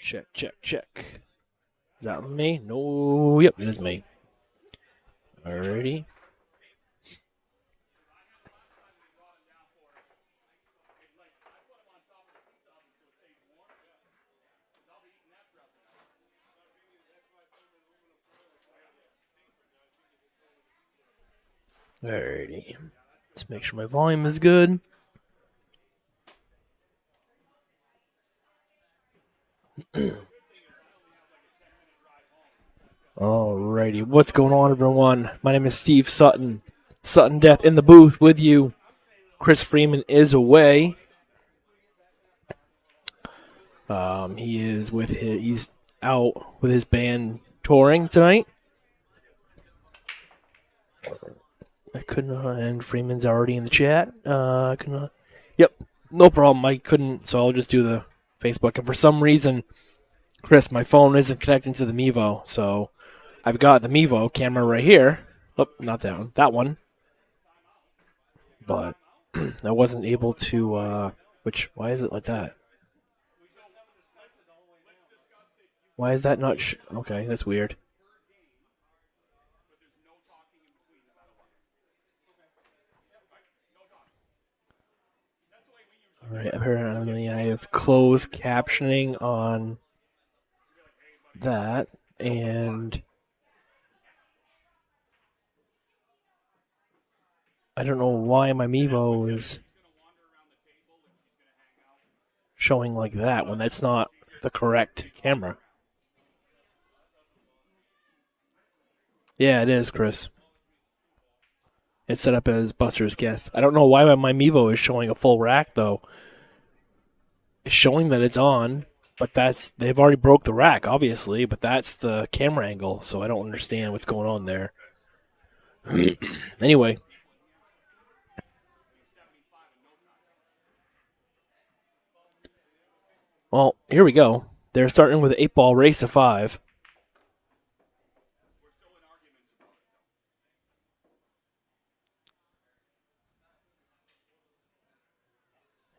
Check, check, check. Is that me? No, yep, it is me. Alrighty. Alrighty. Let's make sure my volume is good. Alrighty, what's going on, everyone? My name is Steve Sutton. Sutton Death in the booth with you. Chris Freeman is away. He's out with his band touring tonight. I could not, and Freeman's already in the chat. I could not. Yep, no problem. I couldn't, so I'll just do the Facebook. And for some reason, Chris, my phone isn't connecting to the Mevo, so I've got the Mevo camera right here. Oh, not that one. That one. But I wasn't able to, why is it like that? Why is that not, okay, that's weird. Alright, apparently I have closed captioning on that, and I don't know why my Mevo is showing like that when that's not the correct camera. Yeah, it is, Chris. It's set up as Buster's guest. I don't know why my Mevo is showing a full rack, though. It's showing that it's on, but they've already broke the rack, obviously, but that's the camera angle, so I don't understand what's going on there. Anyway. Well, here we go. They're starting with an 8-ball race of 5.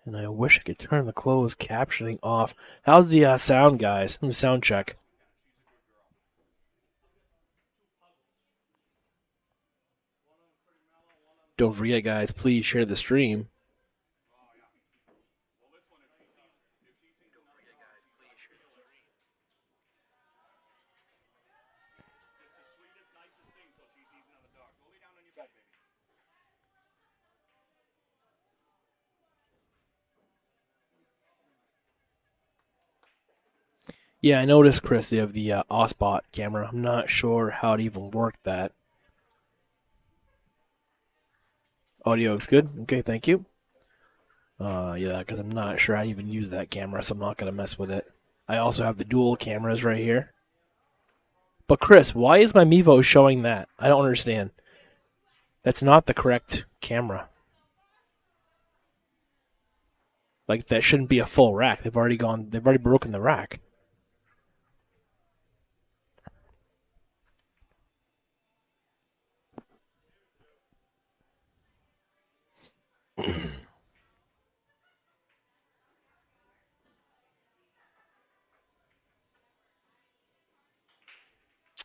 And I wish I could turn the closed captioning off. How's the sound, guys? Sound check. Don't forget, guys, please share the stream. Yeah, I noticed, Chris, they have the Osbot camera. I'm not sure how to even work that. Audio is good? Okay, thank you. Yeah, because I'm not sure how to even use that camera, so I'm not going to mess with it. I also have the dual cameras right here. But Chris, why is my Mevo showing that? I don't understand. That's not the correct camera. Like, that shouldn't be a full rack. They've already broken the rack.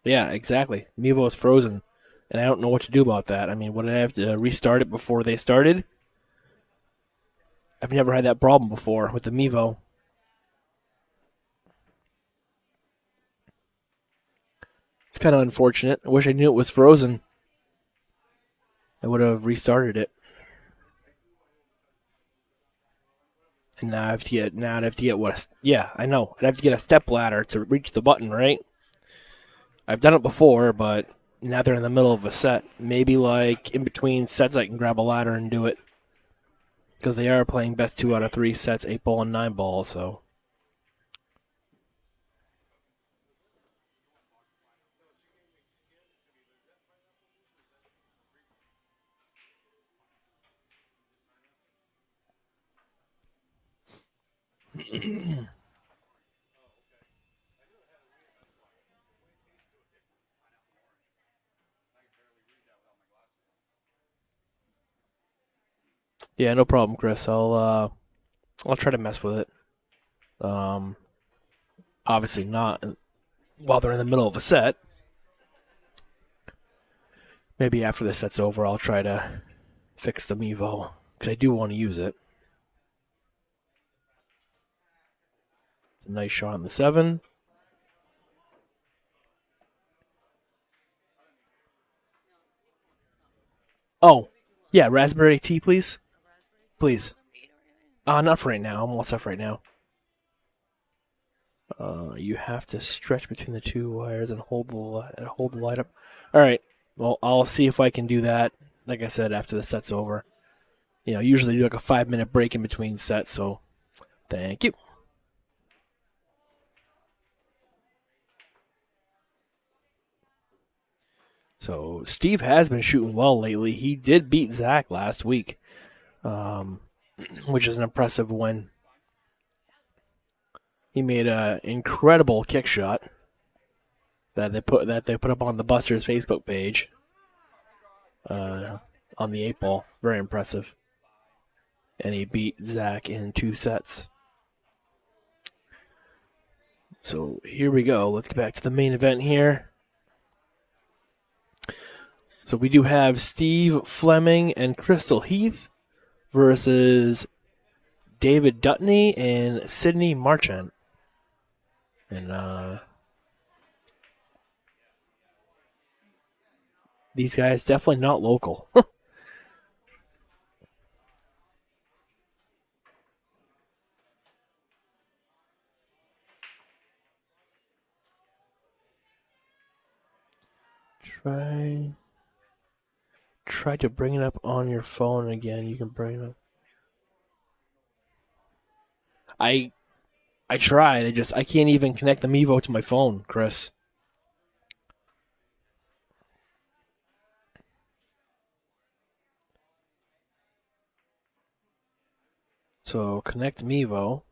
Yeah, exactly. Mevo is frozen, and I don't know what to do about that. I mean, would I have to restart it before they started? I've never had that problem before with the Mevo. It's kind of unfortunate. I wish I knew it was frozen. I would have restarted it. And now I'd have to get what? Yeah, I know. I'd have to get a step ladder to reach the button, right? I've done it before, but now they're in the middle of a set. Maybe like in between sets, I can grab a ladder and do it. Because they are playing best 2 out of 3 sets, 8-ball and 9-ball, so. Yeah, no problem, Chris. I'll try to mess with it. Obviously not while they're in the middle of a set. Maybe after the set's over, I'll try to fix the Mevo, because I do want to use it. It's a nice shot on the 7. Oh, yeah, raspberry tea, please. Please. Not for right now. I'm all set for right now. You have to stretch between the two wires and hold the light up. All right. Well, I'll see if I can do that. Like I said, after the set's over. Usually do like a 5-minute break in between sets. So, thank you. So Steve has been shooting well lately. He did beat Zach last week, which is an impressive win. He made an incredible kick shot that they put up on the Busters Facebook page on the 8-ball. Very impressive. And he beat Zach in 2 sets. So here we go. Let's get back to the main event here. So we do have Steve Fleming and Christal Heath versus David Dutton and Sidney Marchant. And these guys definitely not local. Try to bring it up on your phone again. You can bring it up. I tried. I can't even connect the Mevo to my phone, Chris. So connect Mevo.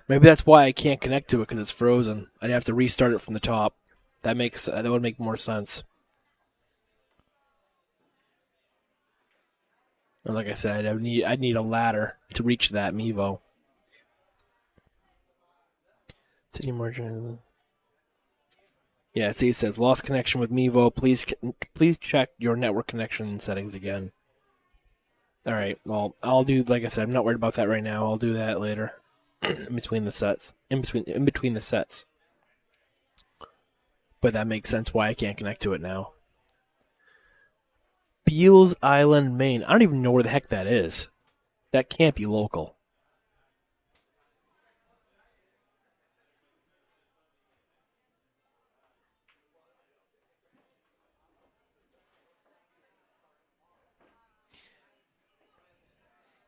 Maybe that's why I can't connect to it, because it's frozen. I'd have to restart it from the top. That would make more sense. And like I said, I'd need a ladder to reach that Mevo. City margin. Yeah, see, it says lost connection with Mevo. Please check your network connection settings again. All right. Well, I'll do. Like I said, I'm not worried about that right now. I'll do that later. in between the sets. In between the sets. But that makes sense why I can't connect to it now. Beals Island, Maine. I don't even know where the heck that is. That can't be local.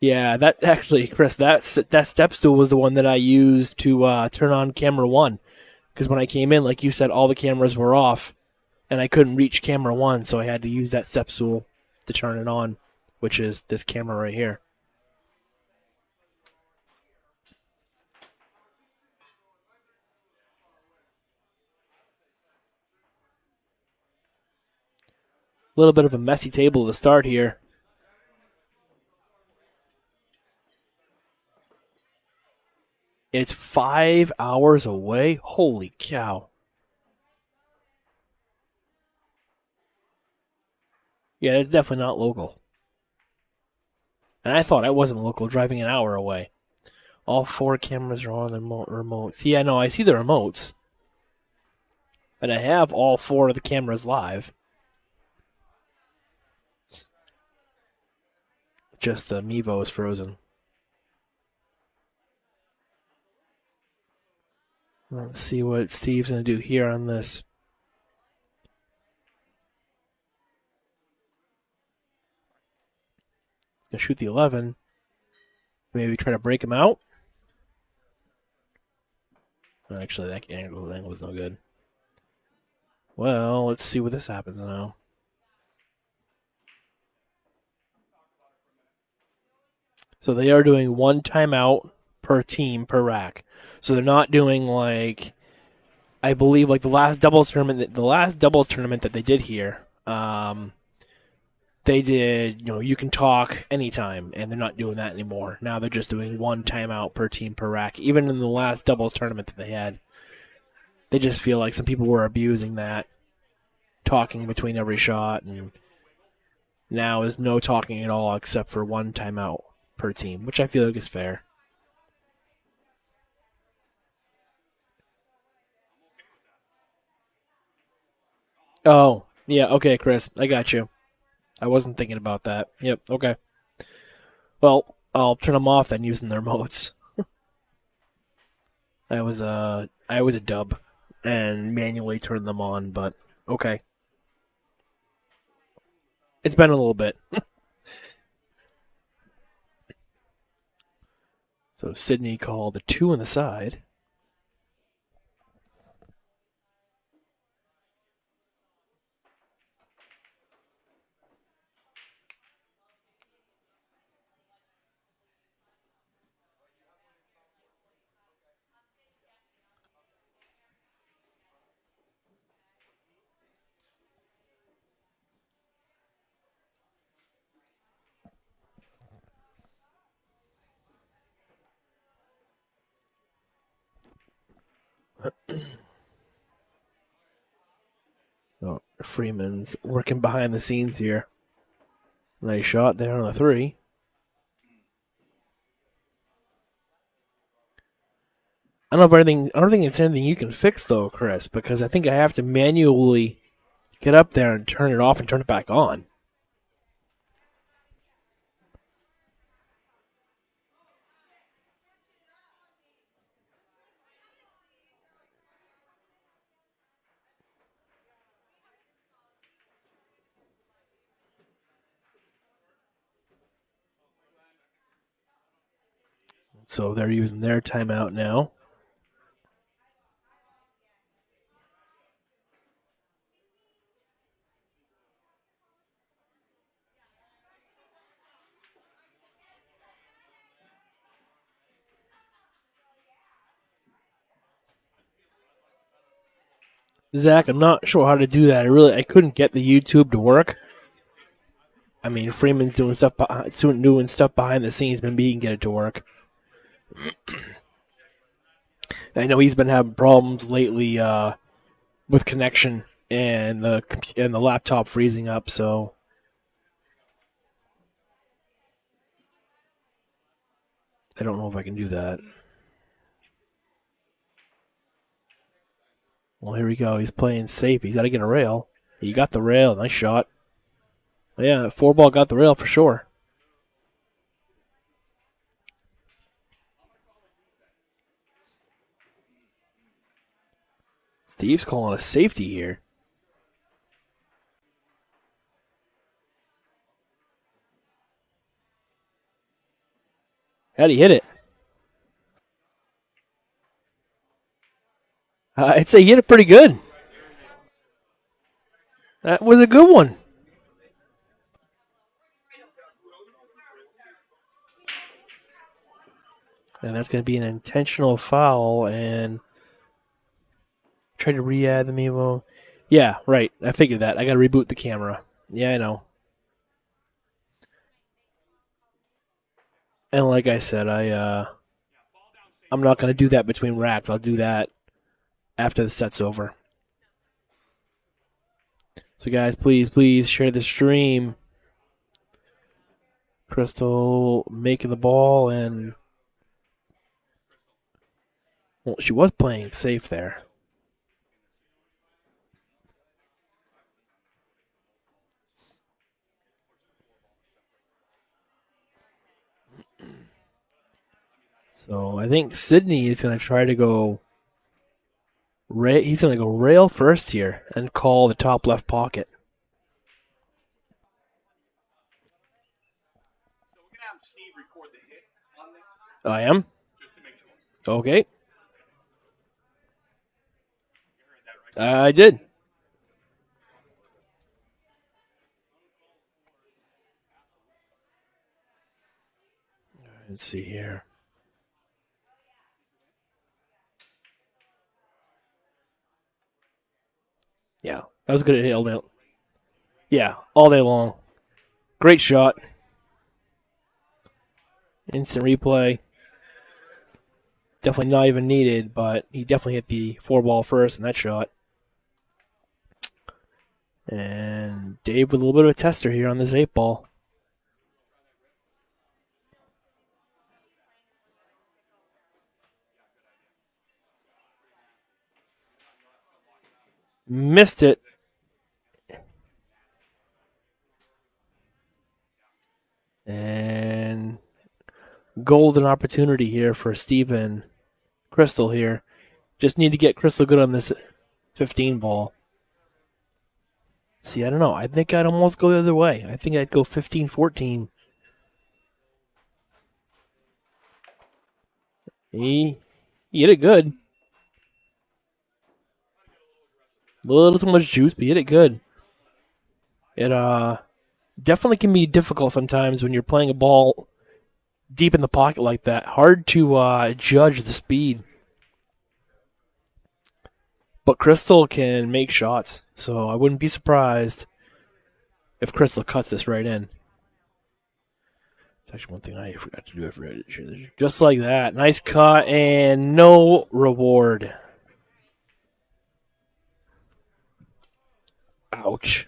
Yeah, that actually, Chris, that step stool was the one that I used to turn on camera 1. Because when I came in, like you said, all the cameras were off, and I couldn't reach camera 1, so I had to use that step stool to turn it on, which is this camera right here. A little bit of a messy table to start here. It's 5 hours away? Holy cow. Yeah, it's definitely not local. And I thought I wasn't local, driving an hour away. All 4 cameras are on the remotes. Yeah, no, I see the remotes. And I have all 4 of the cameras live. Just the Mevo is frozen. Let's see what Steve's going to do here on this. He's going to shoot the 11. Maybe try to break him out. Actually, that angle was no good. Well, let's see what this happens now. So they are doing 1 timeout per team per rack. So they're not doing like, I believe, like the last doubles tournament that they did here. they did, you can talk anytime, and they're not doing that anymore. Now they're just doing one timeout per team per rack. Even in the last doubles tournament that they had, they just feel like some people were abusing that, talking between every shot, and now is no talking at all except for one timeout per team, which I feel like is fair. Oh, yeah, okay, Chris, I got you. I wasn't thinking about that. Yep, okay. Well, I'll turn them off then using their modes. I was a dub and manually turned them on, but okay. It's been a little bit. So Sidney called the 2 on the side. Oh, Freeman's working behind the scenes here. Nice shot there on the 3. I don't think it's anything you can fix though, Chris, because I think I have to manually get up there and turn it off and turn it back on. So they're using their timeout now. Zach, I'm not sure how to do that. I couldn't get the YouTube to work. I mean, Freeman's doing stuff behind the scenes. Maybe he can get it to work. I know he's been having problems lately with connection and the laptop freezing up. So I don't know if I can do that. Well, here we go. He's playing safe. He's got to get a rail. He got the rail. Nice shot. Yeah, 4-ball got the rail for sure. Steve's calling a safety here. How'd he hit it? I'd say he hit it pretty good. That was a good one. And that's going to be an intentional foul and try to re-add the Mevo. Yeah, right. I figured that. I got to reboot the camera. Yeah, I know. And like I said, I'm not going to do that between racks. I'll do that after the set's over. So guys, please share the stream. Christal making the ball and well, she was playing safe there. So I think Sidney is going to try to go. He's going to go rail first here and call the top left pocket. I am. Okay. I did. Let's see here. Yeah, that was good at all day. Yeah, all day long. Great shot. Instant replay. Definitely not even needed, but he definitely hit the 4-ball first in that shot. And Dave with a little bit of a tester here on this 8-ball. Missed it. And golden opportunity here for Stephen Christal here. Just need to get Christal good on this 15 ball. See, I don't know. I think I'd almost go the other way. I think I'd go 15-14. He hit it good. A little too much juice, but he hit it good. It definitely can be difficult sometimes when you're playing a ball deep in the pocket like that. Hard to judge the speed. But Christal can make shots, so I wouldn't be surprised if Christal cuts this right in. It's actually one thing I forgot to do. Just like that. Nice cut and no reward. Ouch.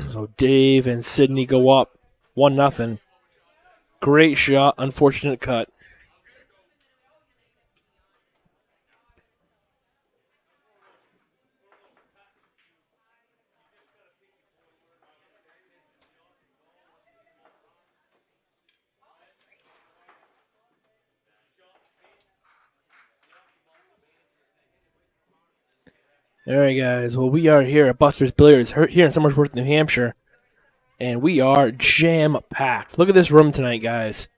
So Dave and Sidney go up 1-0. Great shot, unfortunate cut. All right, guys. Well, we are here at Busters Billiards here in Somersworth, New Hampshire, and we are jam-packed. Look at this room tonight, guys.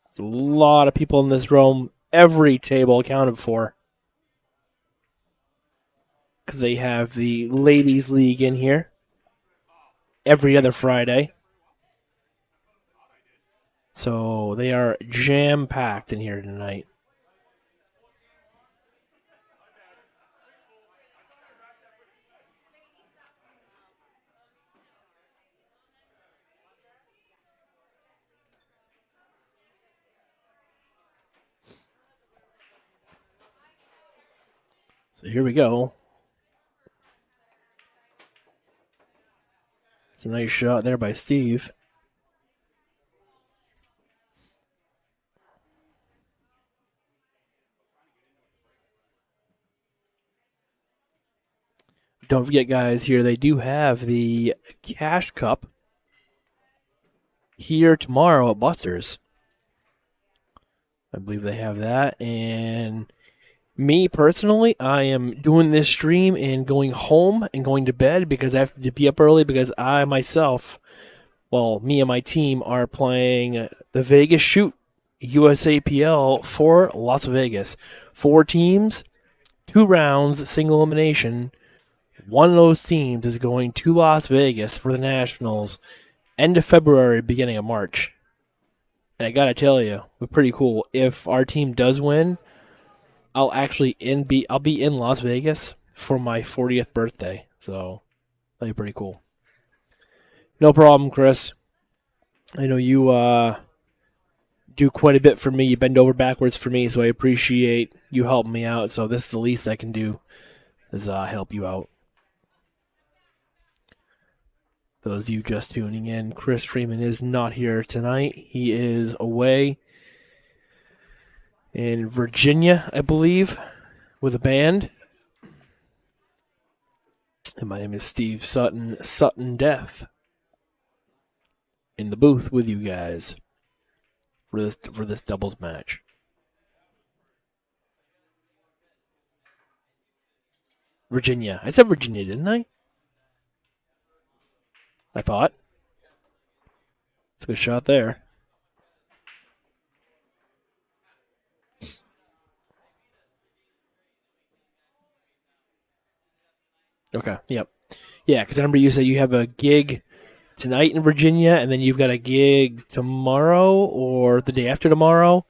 There's a lot of people in this room. Every table accounted for. Because they have the Ladies League in here every other Friday. So they are jam-packed in here tonight. So here we go. It's a nice shot there by Steve. Don't forget, guys, here they do have the Cash Cup here tomorrow at Busters. I believe they have that. And me, personally, I am doing this stream and going home and going to bed because I have to be up early because I myself, well, me and my team are playing the Vegas Shoot USAPL for Las Vegas. 4 teams, 2 rounds, single elimination. One of those teams is going to Las Vegas for the Nationals end of February, beginning of March. And I gotta tell you, we're pretty cool. If our team does win, I'll be in Las Vegas for my 40th birthday. So that'll be pretty cool. No problem, Chris. I know you do quite a bit for me. You bend over backwards for me, so I appreciate you helping me out. So this is the least I can do is help you out. Those of you just tuning in, Chris Freeman is not here tonight. He is away in Virginia, I believe, with a band. And my name is Steve Sutton Death, in the booth with you guys for this doubles match. Virginia. I said Virginia, didn't I? I thought. It's a good shot there. Okay, yep. Yeah, because I remember you said you have a gig tonight in Virginia, and then you've got a gig tomorrow or the day after tomorrow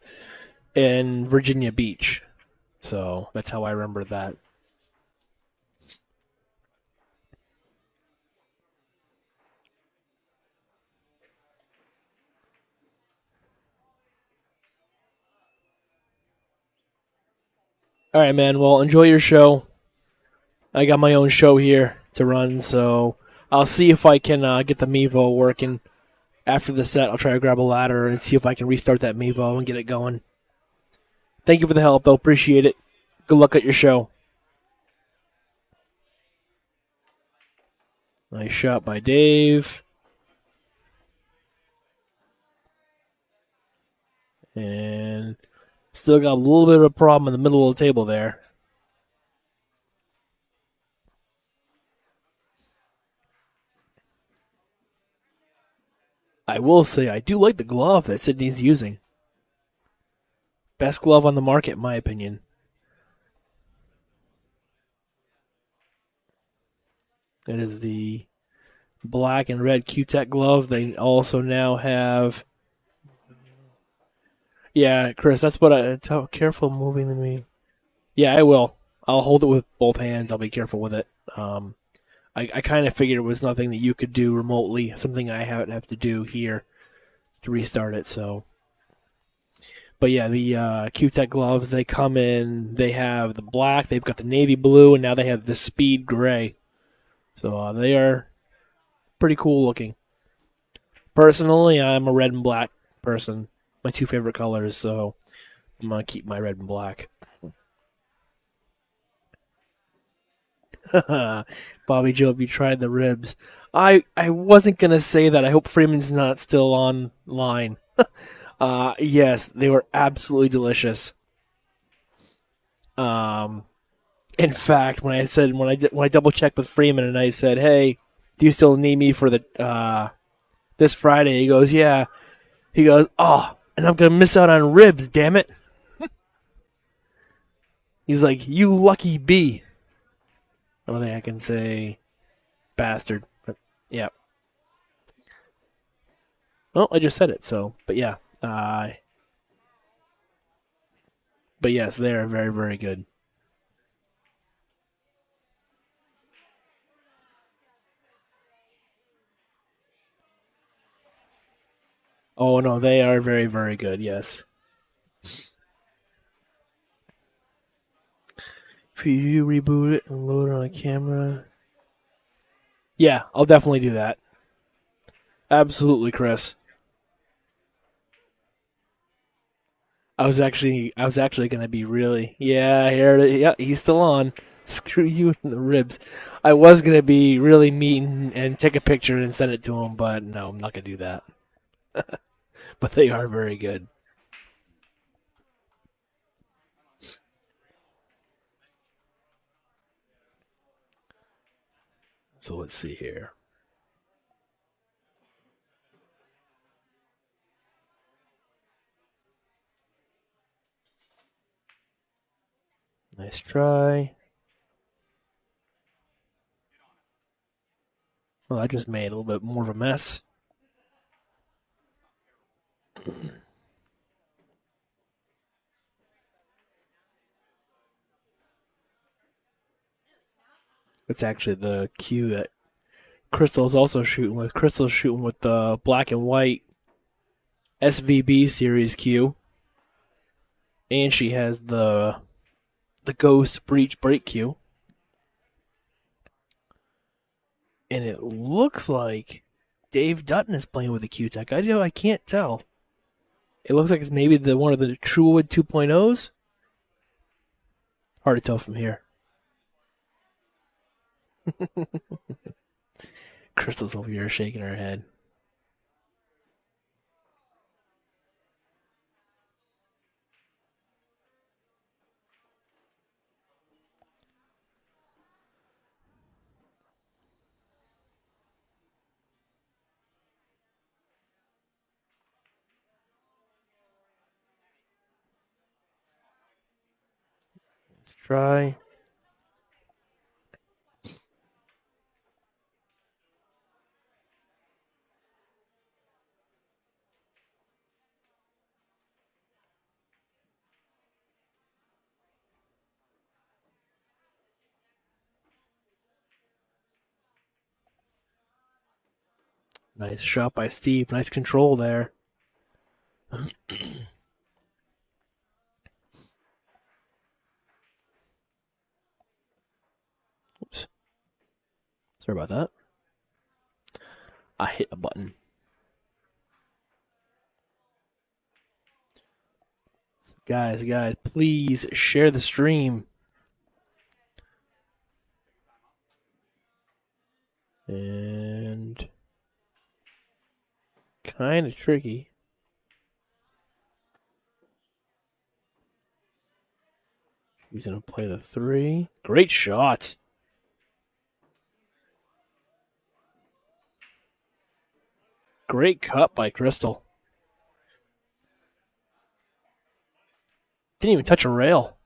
in Virginia Beach. So that's how I remember that. All right, man. Well, enjoy your show. I got my own show here to run, so I'll see if I can get the Mevo working. After the set, I'll try to grab a ladder and see if I can restart that Mevo and get it going. Thank you for the help, though. Appreciate it. Good luck at your show. Nice shot by Dave. And still got a little bit of a problem in the middle of the table there. I will say I do like the glove that Sidney's using. Best glove on the market, in my opinion. It is the black and red Q-Tech glove. They also now have... Yeah, Chris, that's what I... Tell, careful moving to me. Yeah, I will. I'll hold it with both hands. I'll be careful with it. I kind of figured it was nothing that you could do remotely, something I have to do here to restart it, so... But yeah, the Q-Tech gloves, they come in, they have the black, they've got the navy blue, and now they have the speed gray. So they are pretty cool looking. Personally, I'm a red and black person. My two favorite colors, so I'm going to keep my red and black. Bobby Joe, you tried the ribs. I wasn't going to say that. I hope Freeman's not still online. Yes, they were absolutely delicious. Um, in fact, when I double checked with Freeman and I said, "Hey, do you still need me for the this Friday?" He goes, "Yeah." He goes, "Oh, and I'm gonna miss out on ribs, damn it." He's like, "You lucky bee." I don't think I can say bastard, but yeah. Well, I just said it, so but yeah. But yes, they are very very good. Oh no, they are very very good. Yes. If you reboot it and load it on a camera, yeah, I'll definitely do that. Absolutely, Chris. I was actually gonna be really yeah here yeah he's still on. Screw you in the ribs. I was gonna be really mean and take a picture and send it to him, but no, I'm not gonna do that. But they are very good. So let's see here. Nice try. Well, I just made a little bit more of a mess. It's actually the cue that Crystal's also shooting with. Crystal's shooting with the black and white SVB series cue, and she has the Ghost Breach break cue. And it looks like Dave Dutton is playing with the Q-Tech. I can't tell. It looks like it's maybe the one of the Truewood 2.0s. Hard to tell from here. Crystal's over here shaking her head. Let's try. Nice shot by Steve. Nice control there. Oops. Sorry about that. I hit a button. Guys, please share the stream. And kind of tricky. He's going to play the 3. Great shot. Great cut by Christal. Didn't even touch a rail.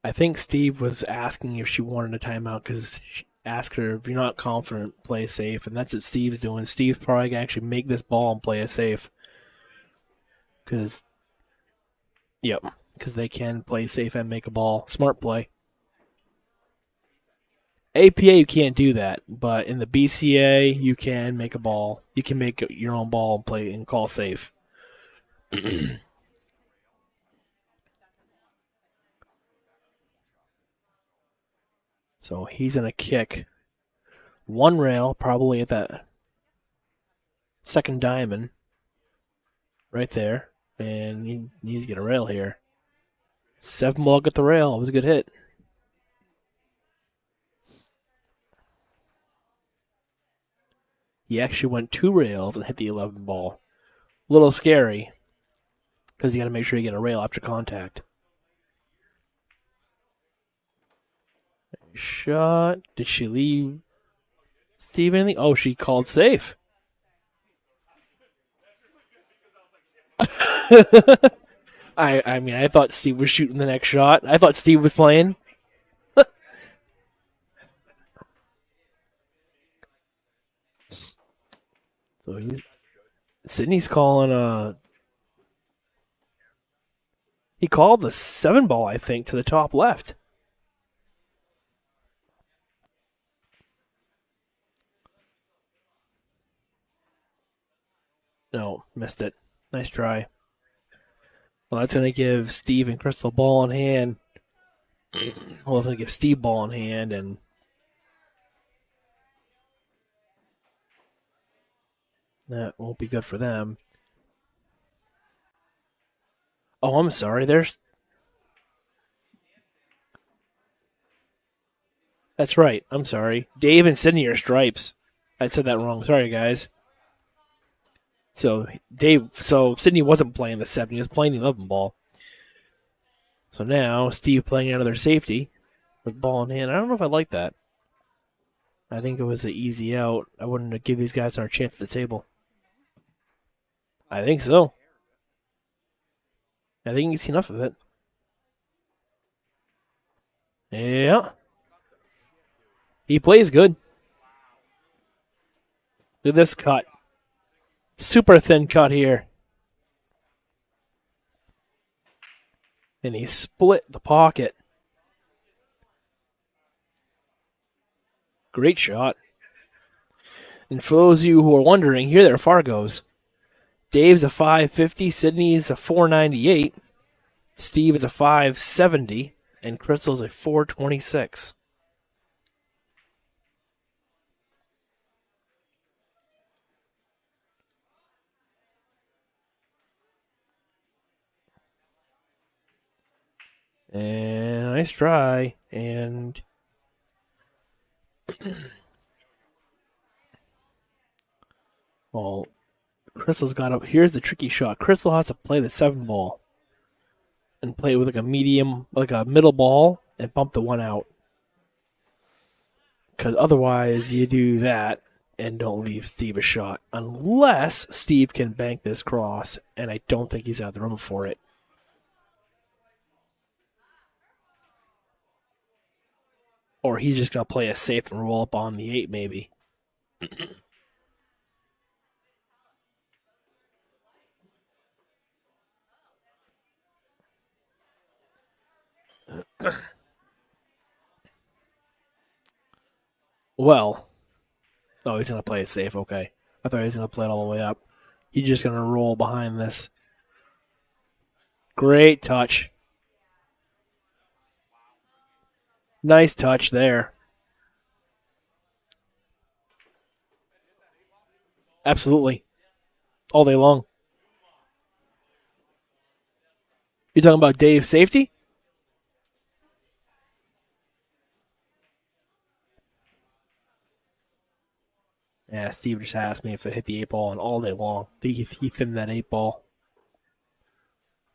I think Steve was asking if she wanted a timeout because she asked her, if you're not confident, play safe. And that's what Steve's doing. Steve's probably going to actually make this ball and play it safe. Because they can play safe and make a ball. Smart play. APA, you can't do that. But in the BCA, you can make a ball. You can make your own ball and play and call safe. So he's going to kick one rail, probably at that second diamond. Right there. And he needs to get a rail here. 7 ball, get the rail. It was a good hit. He actually went 2 rails and hit the 11 ball. A little scary. Because you got to make sure you get a rail after contact. Shot. Did she leave Steve anything? Oh, she called safe. I mean, I thought Steve was shooting the next shot. I thought Steve was playing. So Sidney's calling he called the 7 ball, I think, to the top left. No, missed it. Nice try. Well, that's going to give Steve and Christal ball in hand. Well, it's going to give Steve ball in hand, and that won't be good for them. Oh, I'm sorry. That's right. I'm sorry. Dave and Sidney are stripes. I said that wrong. Sorry, guys. So Sidney wasn't playing the 7. He was playing the 11 ball. So now Steve playing out of their safety with ball in hand. I don't know if I like that. I think it was an easy out. I wouldn't give these guys our chance at the table. I think so. I think he's enough of it. Yeah. He plays good. Look at this cut. Super thin cut here. And he split the pocket. Great shot. And for those of you who are wondering, here their Fargos. Dave's a 550, Sidney's a 498, Steve is a 570, and Christal's a 426. And nice try. And well, Christal's got up. Here's the tricky shot. Christal has to play the 7 ball and play it with like a medium, like a middle ball, and bump the 1 out. Because otherwise, you do that and don't leave Steve a shot. Unless Steve can bank this cross, and I don't think he's got the room for it. Or he's just going to play it safe and roll up on the 8, maybe. Well, oh, he's going to play it safe. Okay. I thought he was going to play it all the way up. He's just going to roll behind this. Great touch. Nice touch there. Absolutely. All day long. You talking about Dave's safety? Yeah, Steve just asked me if it hit the 8 ball, and all day long, he thinned that 8 ball.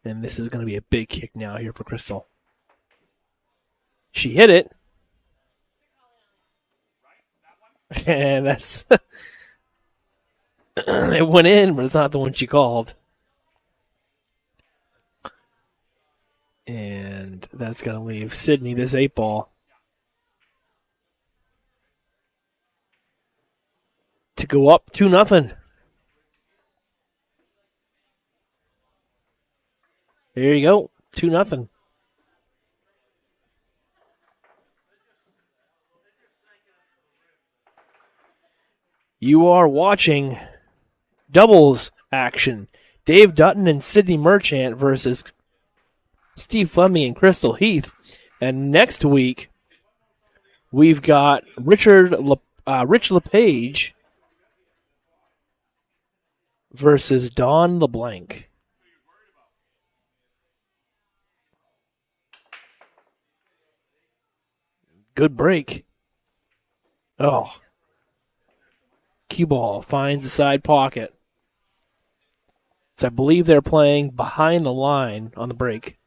And this is going to be a big kick now here for Christal. She hit it. And that's. It went in, but it's not the one she called. And that's going to leave Sidney this 8 ball to go up 2-0. There you go, 2-0. You are watching doubles action. Dave Dutton and Sidney Merchant versus Steve Fleming and Christal Heath. And next week, we've got Rich LePage versus Don LeBlanc. Good break. Oh. Cue ball finds the side pocket. So I believe they're playing behind the line on the break.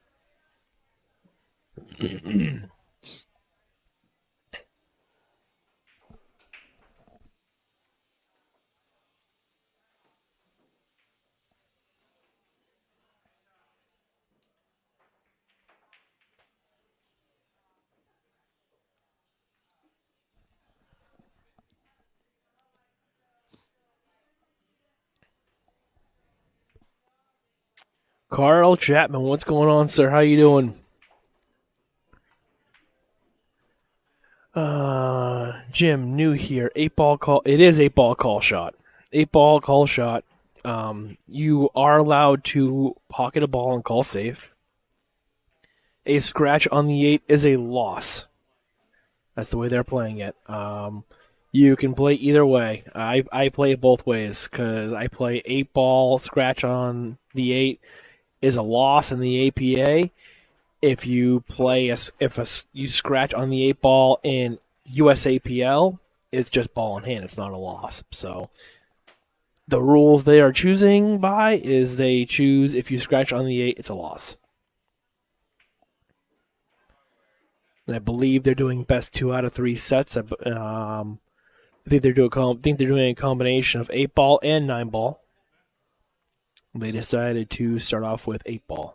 Carl Chapman, what's going on, sir? How you doing? Jim, new here. 8 ball call. It is 8 ball call shot. 8 ball call shot. You are allowed to pocket a ball and call safe. A scratch on the 8 is a loss. That's the way they're playing it. You can play either way. I play it both ways because I play 8 ball scratch on the 8 is a loss in the APA. If you play you scratch on the 8 ball in USAPL, it's just ball in hand. It's not a loss. So the rules they are choosing by is they choose if you scratch on the 8, it's a loss. And I believe they're doing best 2 out of 3 sets. I think they're doing a combination of 8 ball and 9 ball. They decided to start off with 8 ball.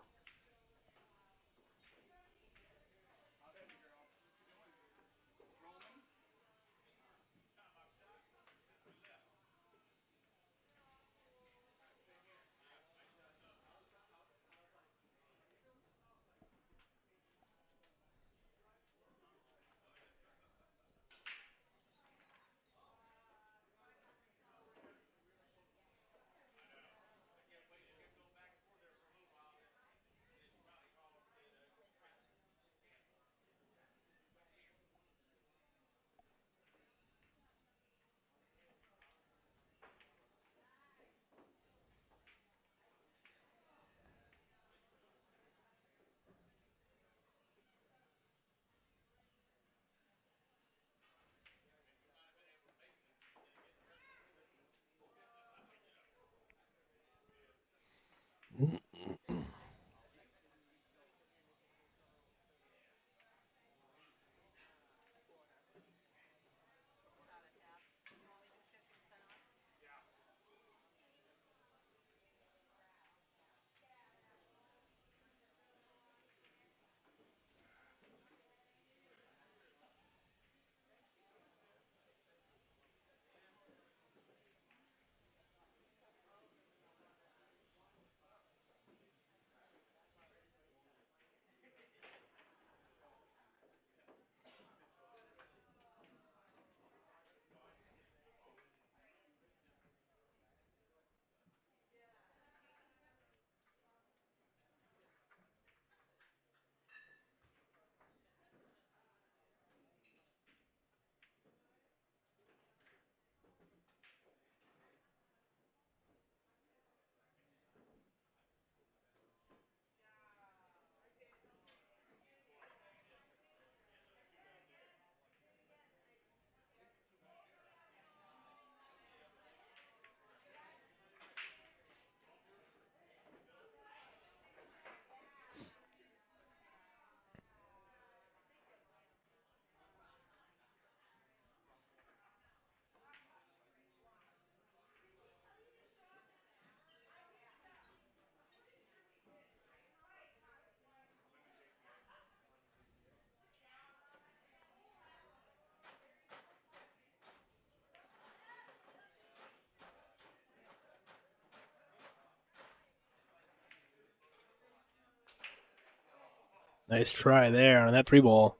Nice try there on that 3-ball.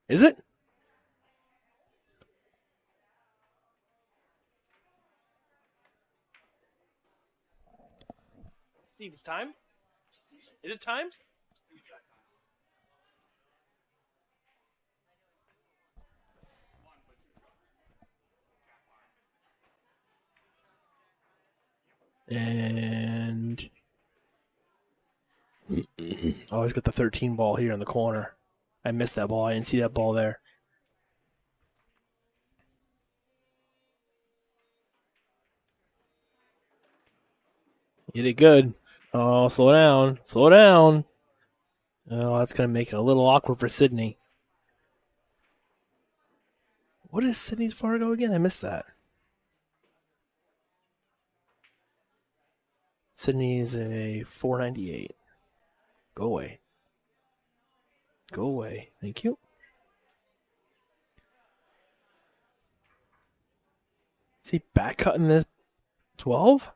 Is it? Steve, it's time? Is it time? And always got the 13 ball here in the corner. I missed that ball. I didn't see that ball there. You did good. Oh, slow down. Slow down. Oh, that's going to make it a little awkward for Sidney. What is Sidney's Fargo again? I missed that. Sidney's a 498. Go away. Go away. Thank you. Is he back cutting this 12?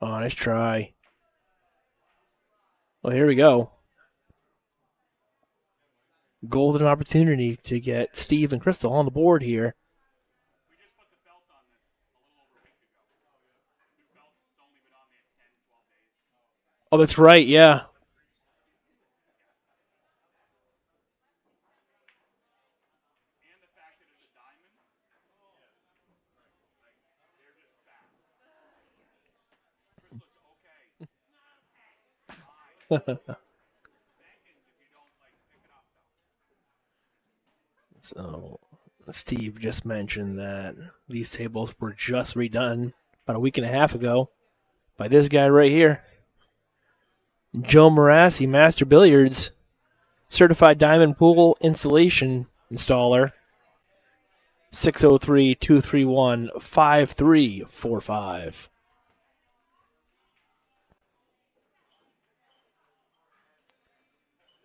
Oh, nice try. Well, here we go. Golden opportunity to get Steve and Christal on the board here. Oh, that's right, yeah. So, Steve just mentioned that these tables were just redone about a week and a half ago by this guy right here. Joe Marassi, Master Billiards, certified diamond pool installation installer. 603-231-5345.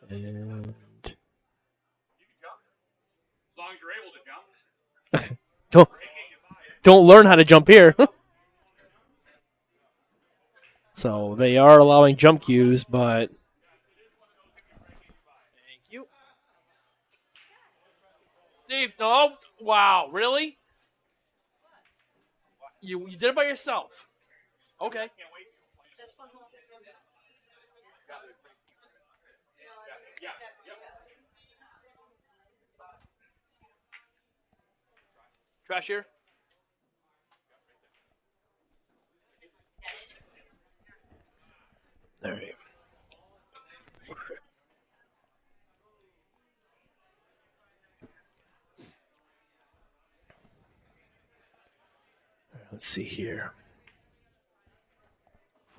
And as long as you're able to jump. don't learn how to jump here. So they are allowing jump cues, but thank you. Steve, no. Wow, really? You did it by yourself. Okay. Trash here. All right. Let's see here.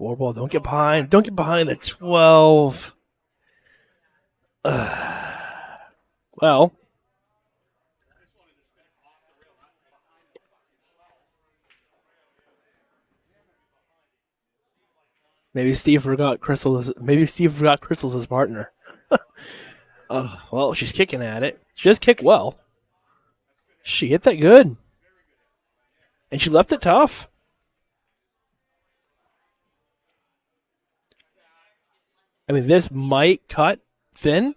4-ball. Don't get behind. Don't get behind the 12. Well. Maybe Steve forgot Crystal's his partner. Well, she's kicking at it. She does kick well. She hit that good. And she left it tough. I mean, this might cut thin.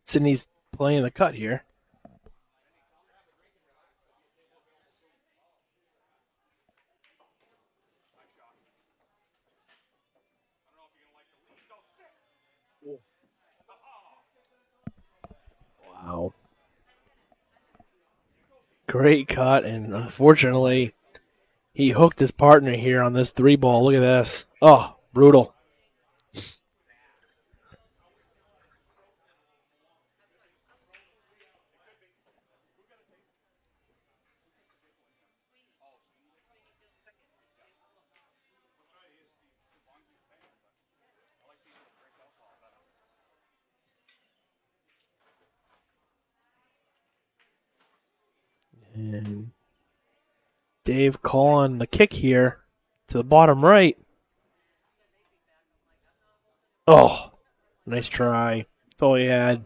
Sidney's playing the cut here. Wow. Great cut, and unfortunately, he hooked his partner here on this 3-ball. Look at this. Oh, brutal. And Dave calling the kick here to the bottom right. Oh, nice try. That's all he had.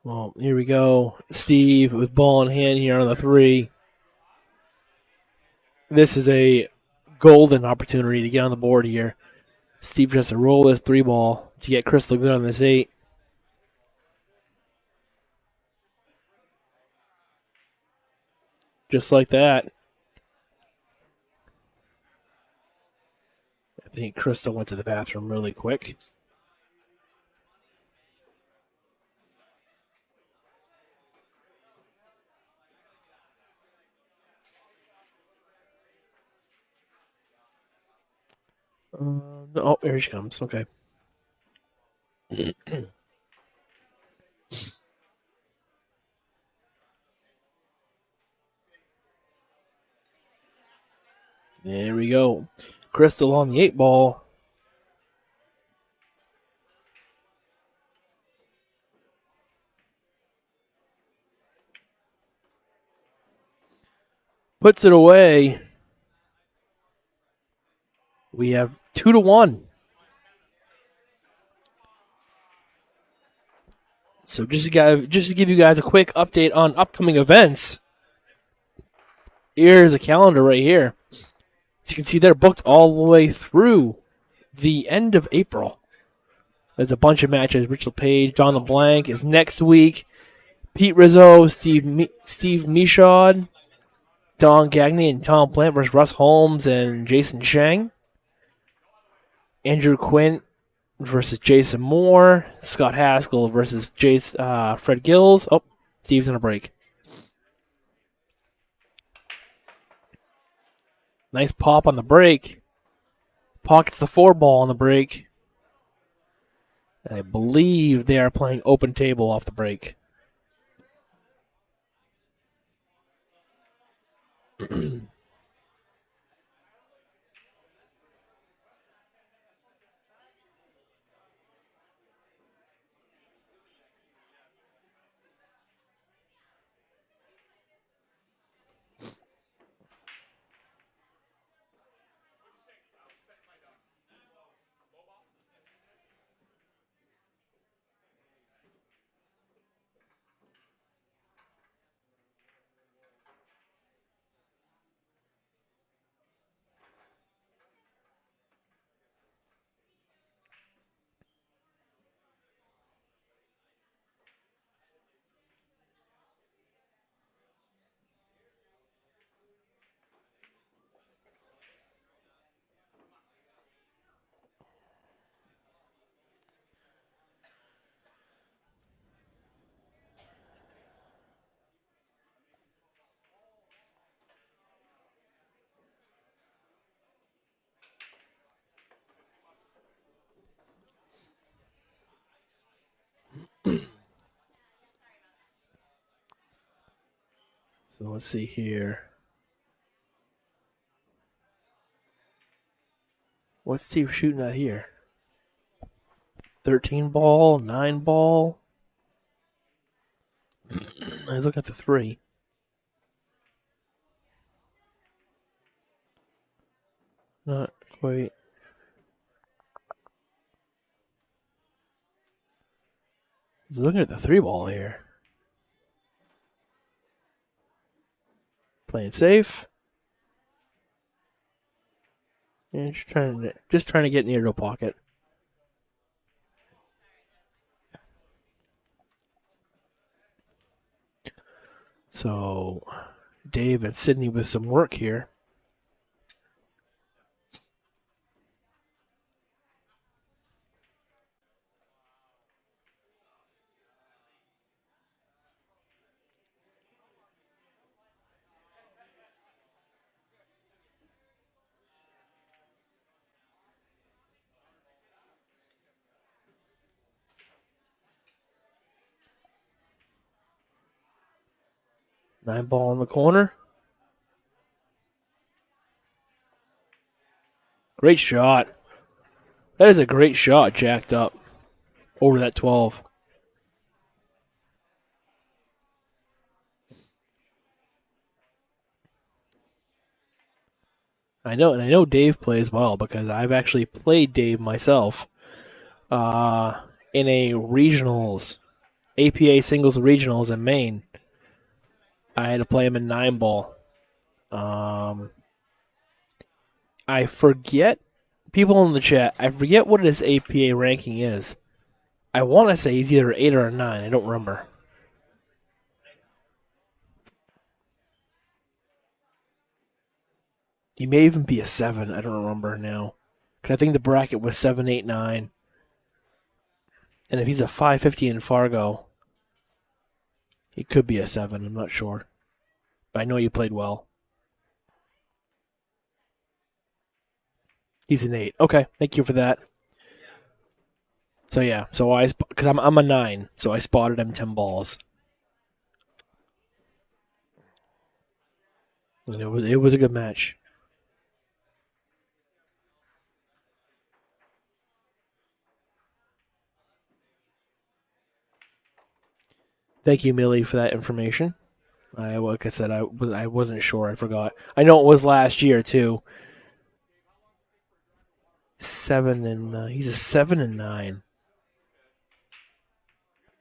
Well, here we go. Steve with ball in hand here on the 3. This is a golden opportunity to get on the board here. Steve has to roll this 3 ball to get Christal good on this 8. Just like that. I think Christal went to the bathroom really quick. Oh, here she comes. Okay. There we go. Christal on the 8 ball. Puts it away. We have 2-1. So just to give you guys a quick update on upcoming events, here's a calendar right here. As you can see, they're booked all the way through the end of April. There's a bunch of matches. Rachel Page, Don LeBlanc is next week. Pete Rizzo, Steve Michaud, Don Gagné, and Tom Plant versus Russ Holmes and Jason Shang. Andrew Quint versus Jason Moore. Scott Haskell versus Fred Gills. Oh, Steve's on a break. Nice pop on the break. Pockets the 4 ball on the break. And I believe they are playing open table off the break. So let's see here. What's Steve shooting at here? 13 ball, 9 ball. Let's look at the 3. Not quite. He's looking at the 3 ball here. Playing safe. And just trying to get near to a pocket. So Dave and Sidney with some work here. Nine ball in the corner. Great shot. That is a great shot, jacked up over that 12. I know Dave plays well because I've actually played Dave myself in a regionals APA singles regionals in Maine. I had to play him in 9-ball. I forget, people in the chat, I forget what his APA ranking is. I want to say he's either 8 or a 9. I don't remember. He may even be a 7. I don't remember now. Because I think the bracket was 7, 8, 9. And if he's a 550 in Fargo, he could be a 7. I'm not sure. But I know he played well. He's an 8. Okay, thank you for that. So yeah, because I'm a 9, so I spotted him 10 balls. And it was a good match. Thank you, Millie, for that information. Like I said, I wasn't sure. I forgot. I know it was last year too. 7 and he's a 7 and 9.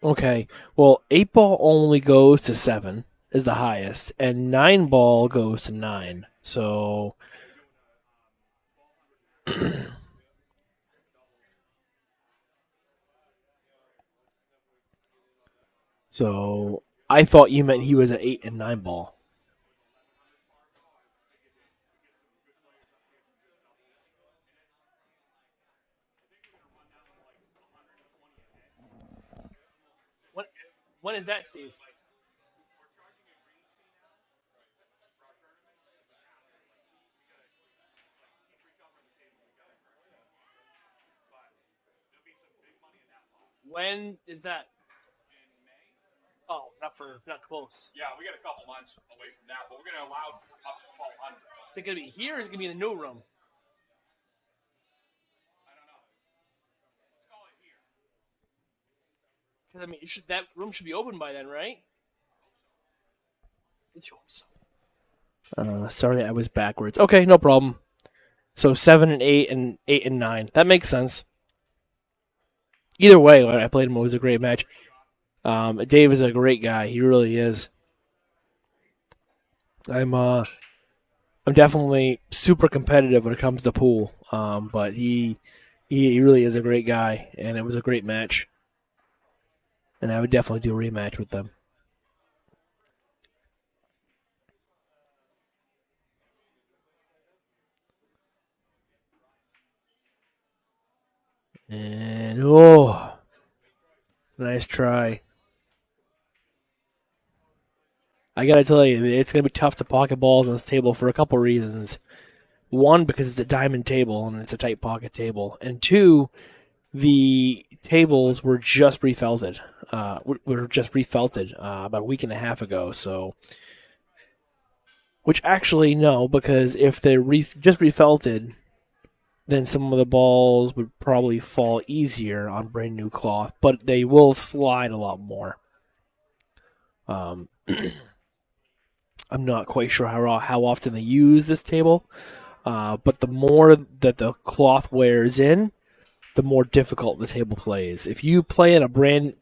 Okay, well, 8-ball only goes to 7 is the highest, and 9-ball goes to 9. So, so I thought you meant he was an 8 and 9-ball. When is that, Steve? When is that? Oh, not close. Yeah, we got a couple months away from that, but we're going to allow up to 1,200. Is it going to be here or is it going to be in the new room? I don't know. Let's call it here. Because, I mean, that room should be open by then, right? Let's hope so. Sorry, I was backwards. Okay, no problem. So 7 and 8 and 8 and 9. That makes sense. Either way, when I played him, it was a great match. Dave is a great guy. He really is. I'm definitely super competitive when it comes to pool. But he really is a great guy, and it was a great match. And I would definitely do a rematch with them. And nice try. I gotta tell you, it's gonna be tough to pocket balls on this table for a couple reasons. One, because it's a diamond table and it's a tight pocket table, and two, the tables were just refelted. About a week and a half ago. So, which actually no, because if they're just refelted, then some of the balls would probably fall easier on brand new cloth, but they will slide a lot more. I'm not quite sure how often they use this table, but the more that the cloth wears in, the more difficult the table plays. If you play on a brand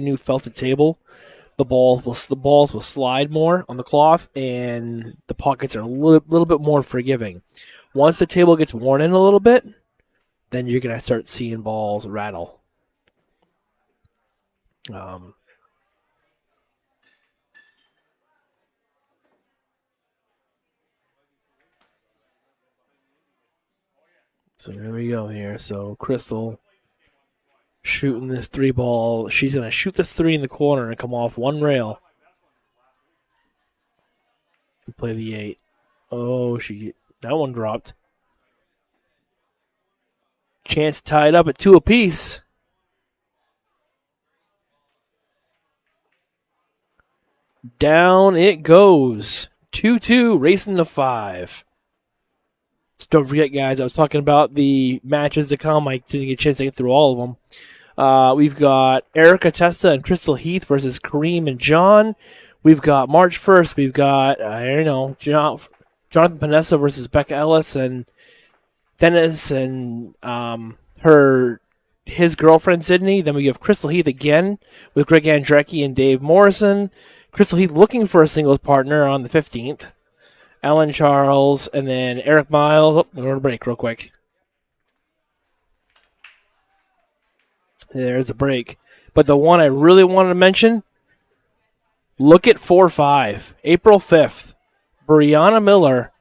new felted table, the balls will slide more on the cloth, and the pockets are a little bit more forgiving. Once the table gets worn in a little bit, then you're gonna start seeing balls rattle. So here we go here. So Christal shooting this 3-ball. She's going to shoot this 3 in the corner and come off one rail. And play the 8. Oh, that one dropped. Chance tied up at 2 apiece. Down it goes. 2-2, racing to 5. So don't forget, guys, I was talking about the matches to come. I didn't get a chance to get through all of them. We've got Erica Testa and Christal Heath versus Kareem and John. We've got March 1st. We've got, Jonathan Panessa versus Becca Ellis and Dennis and her his girlfriend Sidney. Then we have Christal Heath again with Greg Andrecki and Dave Morrison. Christal Heath looking for a singles partner on the 15th. Alan Charles, and then Eric Miles. Oh, we're going to break real quick. There's a break. But the one I really wanted to mention, look at 4-5, April 5th. Brianna Miller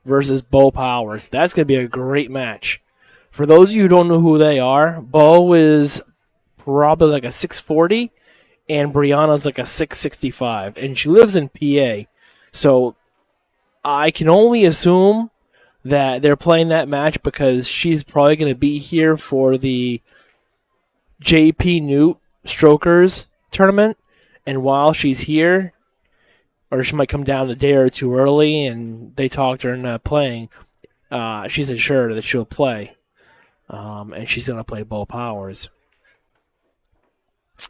versus Bo Powers. That's going to be a great match. For those of you who don't know who they are, Bo is probably like a 640, and Brianna's like a 665, and she lives in PA. So I can only assume that they're playing that match because she's probably going to be here for the JP Newt Strokers tournament. And while she's here, or she might come down a day or two early, and they talked her into playing, she's assured that she'll play. And she's going to play Bo Powers.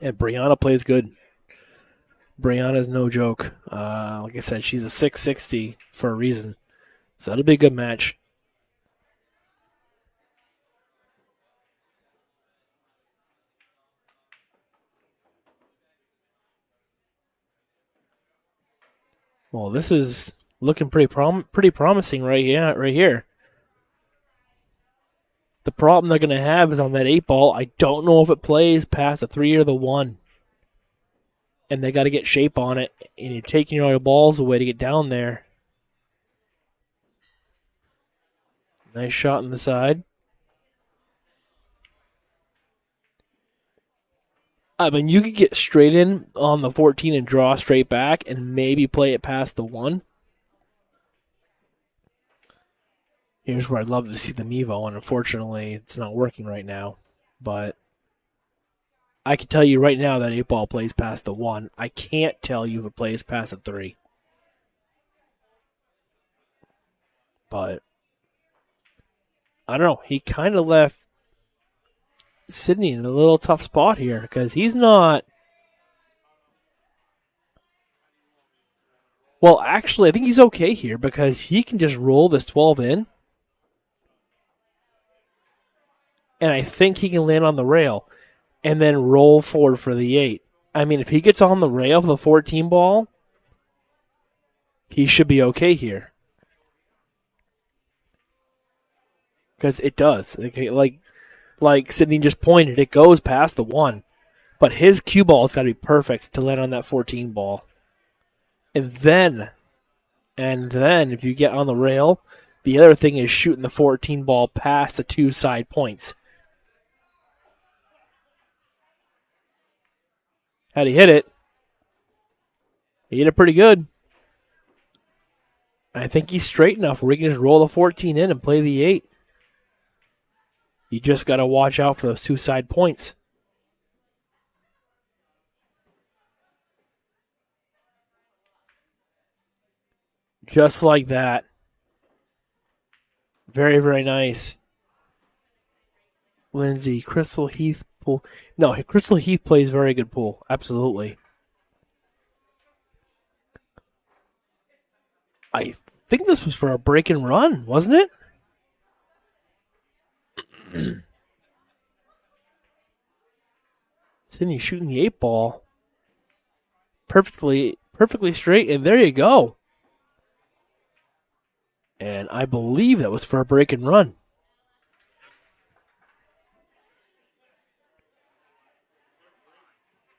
And Brianna plays good. Brianna's no joke. Like I said, she's a 660 for a reason. So that'll be a good match. Well, this is looking pretty promising right here. The problem they're going to have is on that 8-ball. I don't know if it plays past the 3 or the 1. And they got to get shape on it. And you're taking all your balls away to get down there. Nice shot on the side. I mean, you could get straight in on the 14 and draw straight back and maybe play it past the 1. Here's where I'd love to see the Mevo, and unfortunately, it's not working right now. But I can tell you right now that 8-ball plays past the 1. I can't tell you if it plays past the 3. But I don't know. He kind of left Sidney in a little tough spot here because he's not. Well, actually, I think he's okay here because he can just roll this 12 in. And I think he can land on the rail and then roll forward for the 8. I mean, if he gets on the rail for the 14 ball, he should be okay here. Because it does. Like Sidney just pointed, it goes past the 1. But his cue ball has got to be perfect to land on that 14 ball. And then if you get on the rail, the other thing is shooting the 14 ball past the 2 side points. How'd he hit it? He hit it pretty good. I think he's straight enough where he can just roll the 14 in and play the 8. You just got to watch out for those 2 side points. Just like that. Very, very nice. Lindsay, Christal Heath pool. No, Christal Heath plays very good pool. Absolutely. I think this was for a break and run, wasn't it? Sidney shooting the 8-ball. Perfectly straight, and there you go. And I believe that was for a break and run.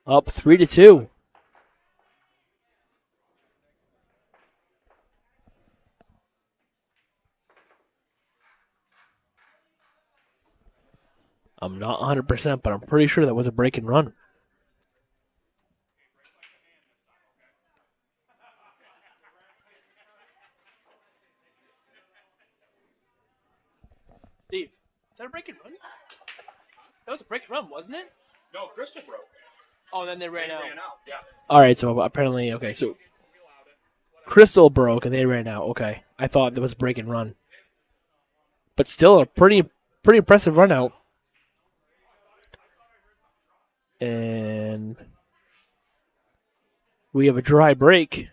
Up 3-2. I'm not 100%, but I'm pretty sure that was a break and run. Steve, is that a break and run? That was a break and run, wasn't it? No, Christal broke. Oh, then they ran out. Yeah. All right, so apparently, okay, so Christal broke and they ran out. Okay, I thought that was a break and run, but still a pretty impressive run out. And we have a dry break.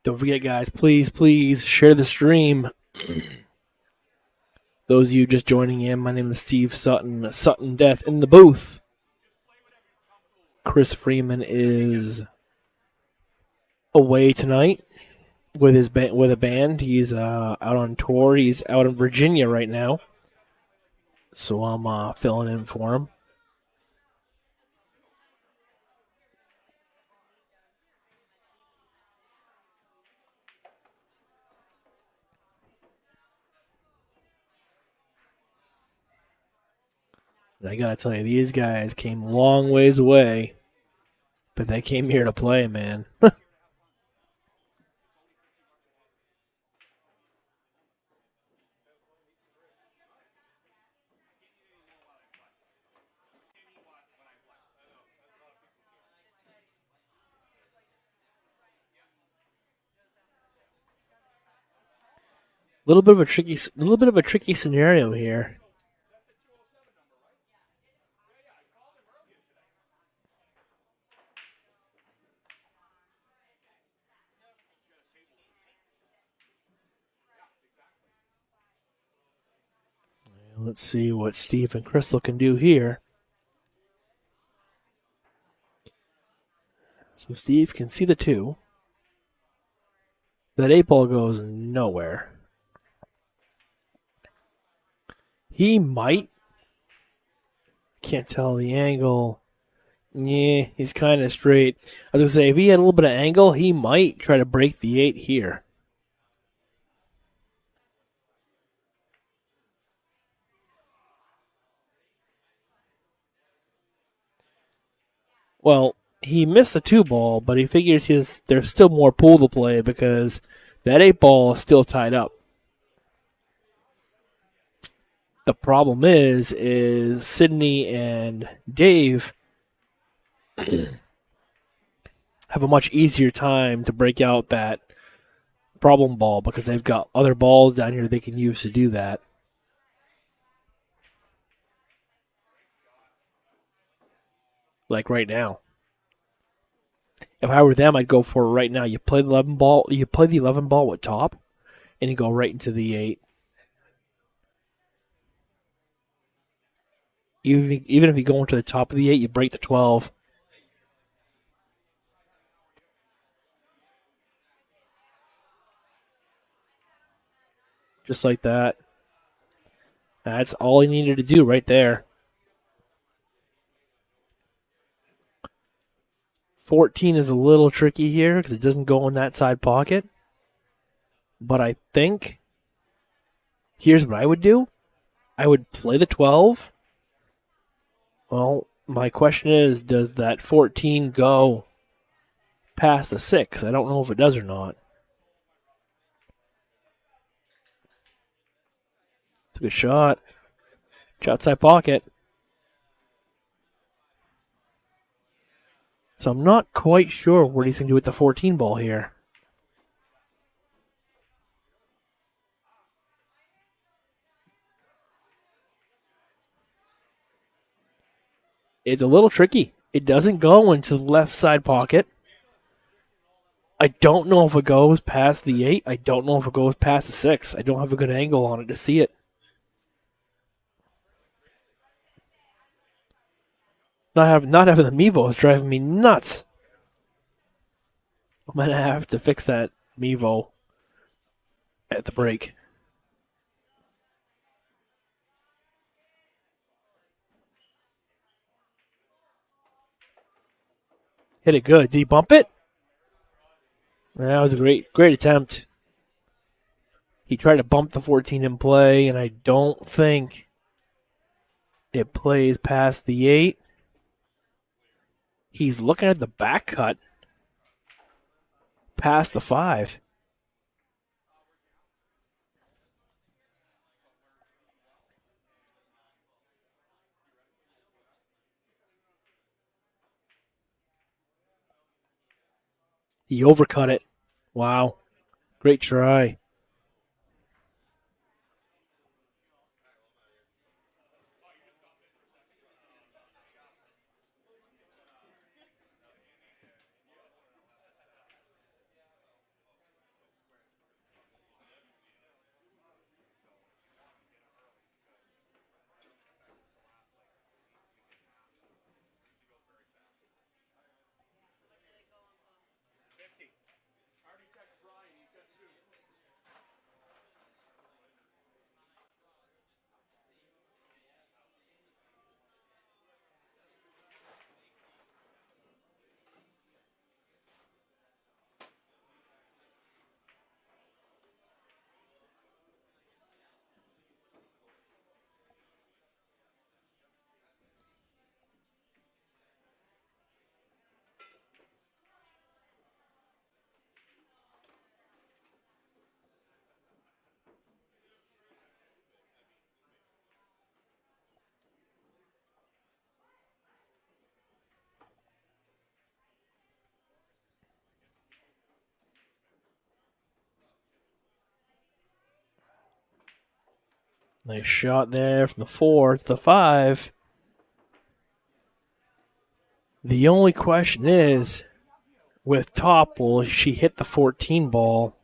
Don't forget, guys, please share the stream. Those of you just joining in, my name is Steve Sutton. Sutton Death in the booth. Chris Freeman is away tonight with a band. He's out on tour. He's out in Virginia right now, so I'm filling in for him. And I gotta tell you, these guys came long ways away, but they came here to play, man. Little bit of a tricky scenario here. Let's see what Steve and Christal can do here. So Steve can see the 2. That 8 ball goes nowhere. He might. Can't tell the angle. Yeah, he's kind of straight. I was going to say, if he had a little bit of angle, he might try to break the 8 here. Well, he missed the 2 ball, but he figures there's still more pool to play because that 8 ball is still tied up. The problem is Sidney and Dave have a much easier time to break out that problem ball because they've got other balls down here they can use to do that. Like right now. If I were them, I'd go for it right now. You play the 11 ball. You play the 11 ball with top, and you go right into the 8. Even if you go into the top of the 8, you break the 12. Just like that. That's all he needed to do right there. 14 is a little tricky here because it doesn't go in that side pocket. But I think here's what I would do. I would play the 12. Well, my question is, does that 14 go past the 6? I don't know if it does or not. It's a good shot. It's outside pocket. So I'm not quite sure what he's going to do with the 14 ball here. It's a little tricky. It doesn't go into the left side pocket. I don't know if it goes past the 8. I don't know if it goes past the 6. I don't have a good angle on it to see it. Not having the Mevo is driving me nuts. I'm going to have to fix that Mevo at the break. Hit it good. Did he bump it? That was a great attempt. He tried to bump the 14 in play, and I don't think it plays past the 8. He's looking at the back cut past the 5. He overcut it. Wow. Great try. Nice shot there from the 4 to the 5. The only question is, with top, will she hit the 14 ball?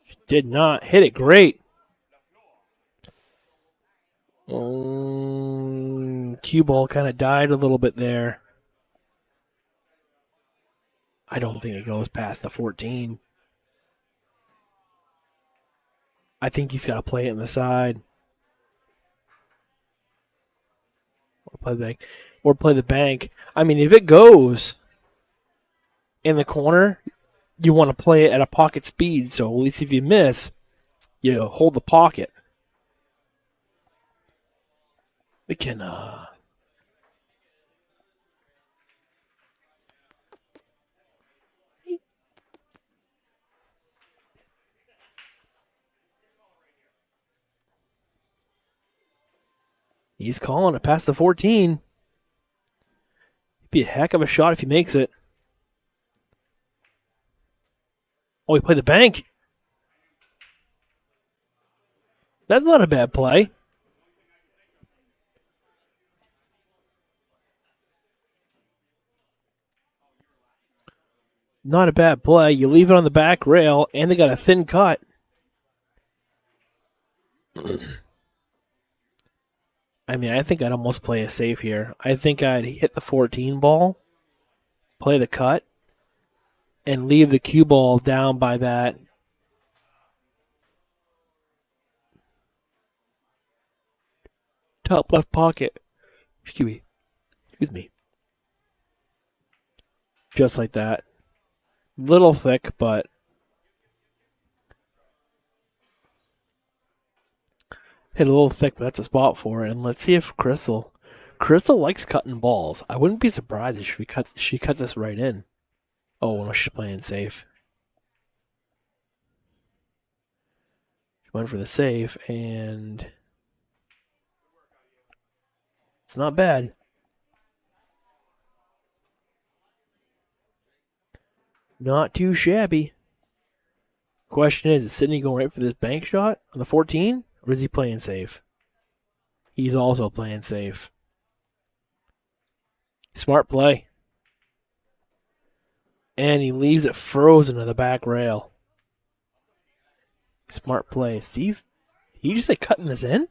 She did not hit it great. Cue ball kind of died a little bit there. I don't think it goes past the 14. I think he's got to play it in the side. Or play the bank. Or play the bank. I mean, if it goes in the corner, you want to play it at a pocket speed. So at least if you miss, you hold the pocket. McKenna. He's calling it past the 14. It'd be a heck of a shot if he makes it. Oh, he played the bank. That's not a bad play. Not a bad play. You leave it on the back rail, and they got a thin cut. I mean, I think I'd almost play it safe here. I think I'd hit the 14 ball, play the cut, and leave the cue ball down by that. Top left pocket. Excuse me. Just like that. Little thick, but hit a little thick, but that's a spot for it. And let's see if Christal likes cutting balls. I wouldn't be surprised if she cuts this right in. Oh, no, she's playing safe. She went for the safe, and it's not bad. Not too shabby. Question is Sidney going right for this bank shot on the 14, or is he playing safe? He's also playing safe. Smart play. And he leaves it frozen to the back rail. Smart play. Steve, did you just say cutting this in?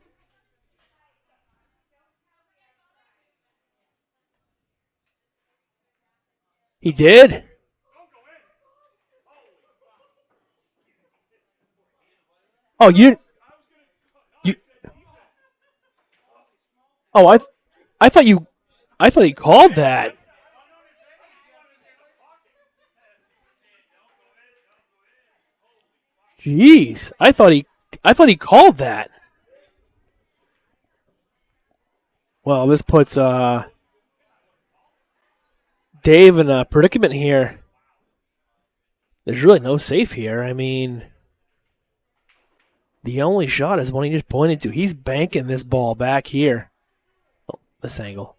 He did. Oh, you. Oh, I thought he called that. Jeez, I thought he called that. Well, this puts Dave in a predicament here. There's really no safe here. I mean, the only shot is one he just pointed to. He's banking this ball back here. Oh, this angle.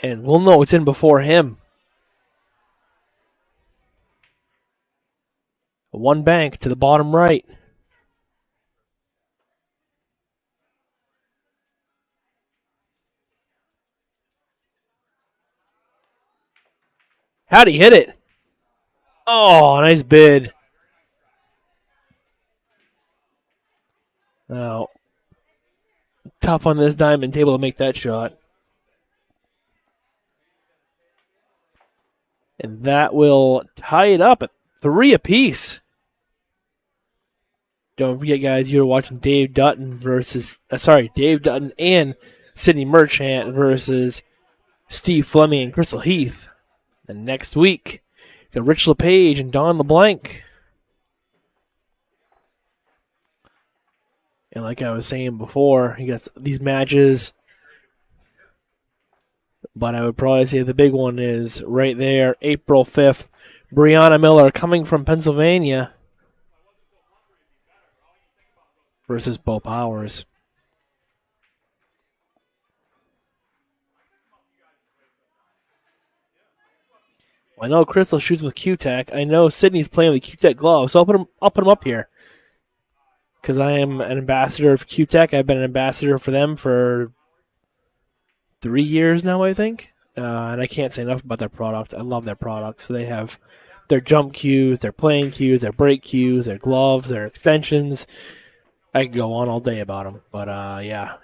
And we'll know it's in before him. One bank to the bottom right. How'd he hit it? Oh, nice bid. Now, tough on this diamond table to make that shot. And that will tie it up at 3 apiece. Don't forget, guys, you're watching Dave Dutton and Sidney Merchant versus Steve Fleming and Christal Heath. And next week, got Rich LePage and Don LeBlanc. And like I was saying before, you got these matches. But I would probably say the big one is right there, April 5th. Brianna Miller coming from Pennsylvania versus Bo Powers. I know Christal shoots with Q-Tech. I know Sidney's playing with Q-Tech gloves, so I'll put him up here. because I am an ambassador of QTech. I've been an ambassador for them for 3 years now, I think. And I can't say enough about their product. I love their products. They have their jump cues, their playing cues, their break cues, their gloves, their extensions. I could go on all day about them. But yeah,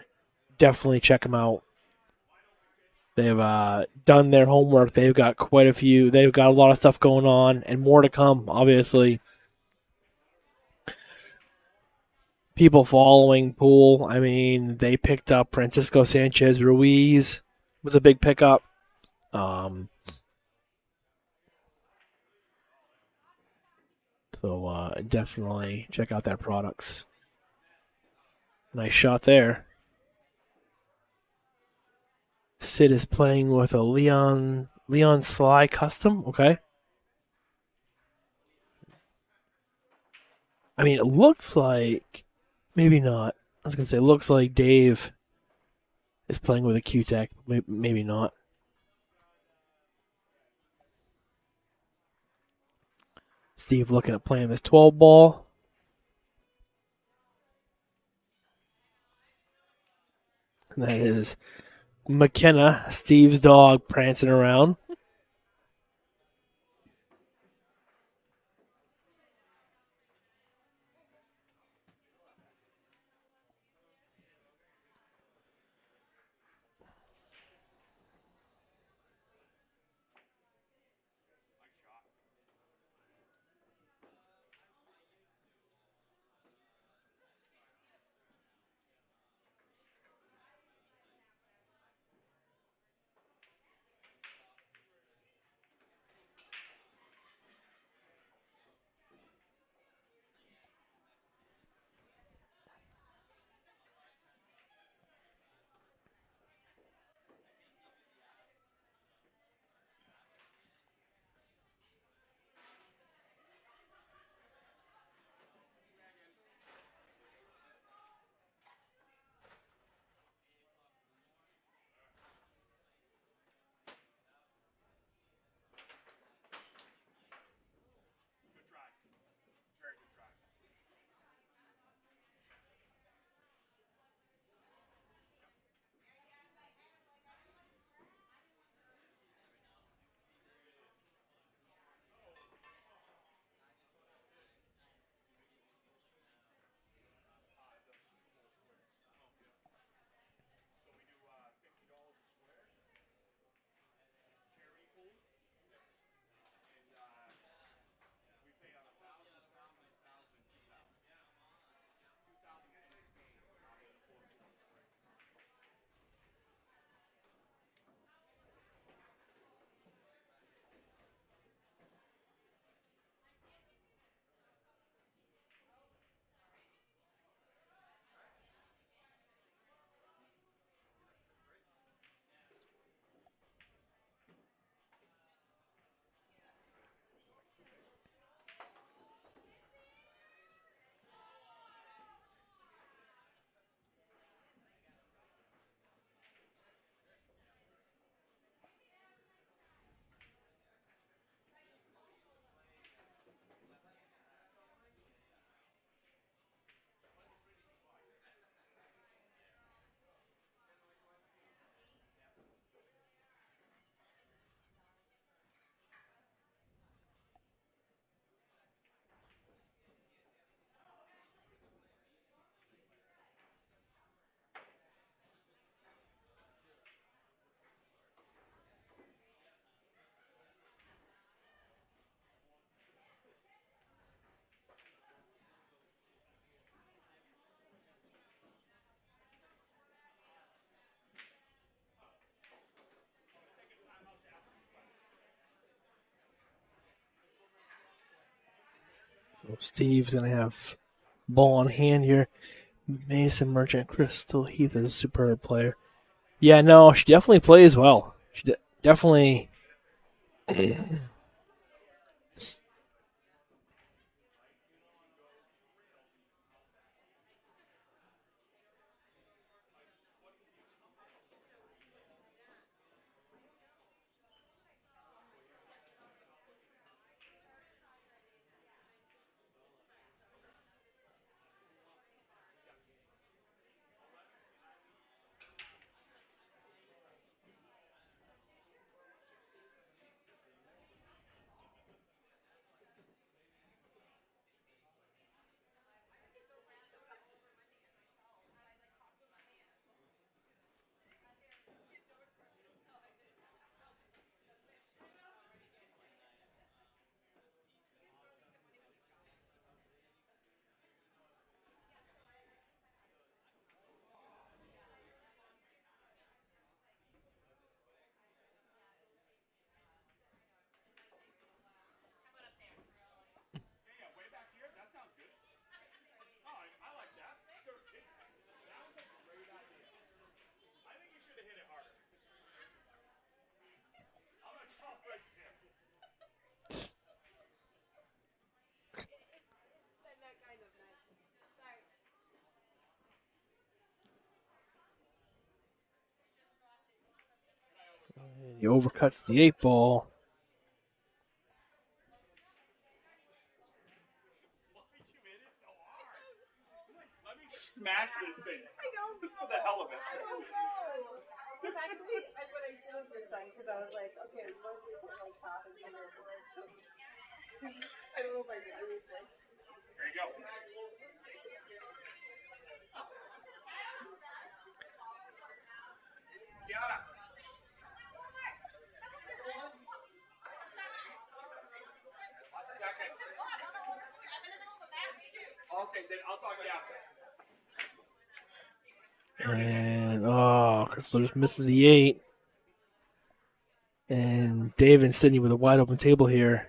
definitely check them out. They've done their homework. They've got quite a few. They've got a lot of stuff going on and more to come, obviously. People following Pool. I mean, they picked up Francisco Sanchez Ruiz. Was a big pickup. Um, so definitely check out their products. Nice shot there. Sid is playing with a Leon Sly custom. Okay. I mean, it looks like maybe not. I was gonna say, it looks like Dave is playing with a Q-Tech. Maybe not. Steve looking at playing this 12 ball. And that is McKenna, Steve's dog, prancing around. So Steve's going to have ball on hand here. Mason Merchant, Christal, Heath is a superb player. Yeah, no, she definitely plays well. She definitely. He overcuts the 8 ball. Smash this thing. Just for the hell of it. I don't know. Because actually, what I should have done, because I was like, okay, once we put like top and center for it, so I don't know if I did. I was like, There you go. Kiana. Okay, then I'll talk to you after. And, Christal just misses the 8. And Dave and Sidney with a wide open table here.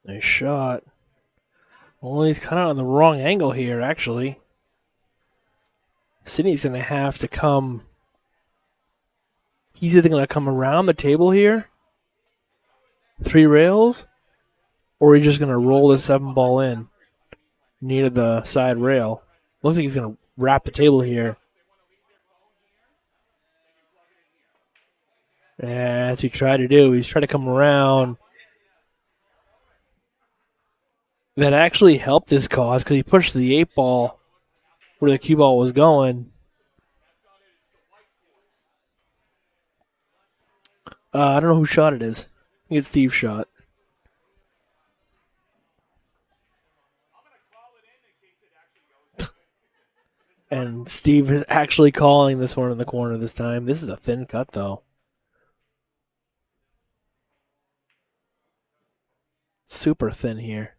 Nice shot. Well, he's kind of on the wrong angle here, actually. Sidney's going to have to come. He's either going to come around the table here, 3 rails, or he's just going to roll the 7 ball in near the side rail. Looks like he's going to wrap the table here. And that's what he tried to do. He's trying to come around. That actually helped his cause because he pushed the 8 ball where the cue ball was going. I don't know whose shot it is. I think it's Steve's shot. And Steve is actually calling this one in the corner this time. This is a thin cut, though. Super thin here.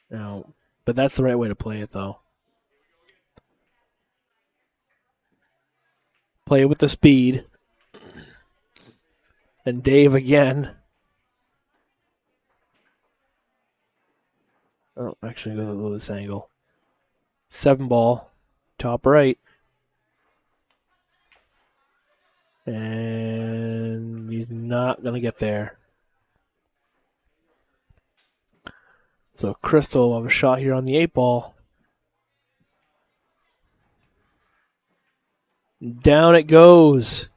No, but that's the right way to play it, though. Play it with the speed. And Dave again. Oh, actually, go to this angle. 7 ball, top right. And he's not going to get there. So Christal will have a shot here on the 8 ball. Down it goes.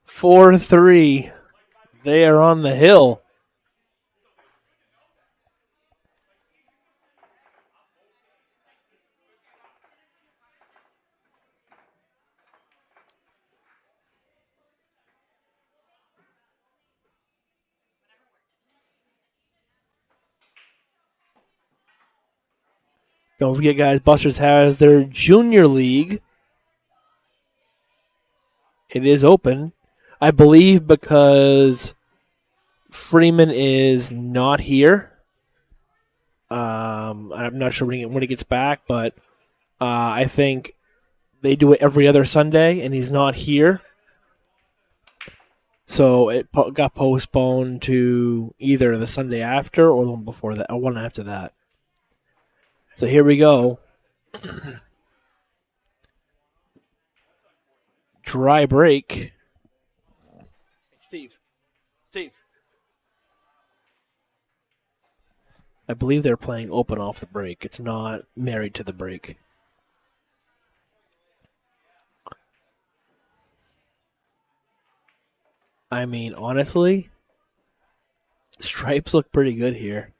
4-3. They are on the hill. Don't forget, guys, Busters has their junior league. It is open, I believe, because Freeman is not here. I'm not sure when he gets back, but I think they do it every other Sunday, and he's not here. So it got postponed to either the Sunday after or the one before that, or one after that. So here we go. Dry break. Steve. I believe they're playing open off the break. It's not married to the break. I mean, honestly, stripes look pretty good here.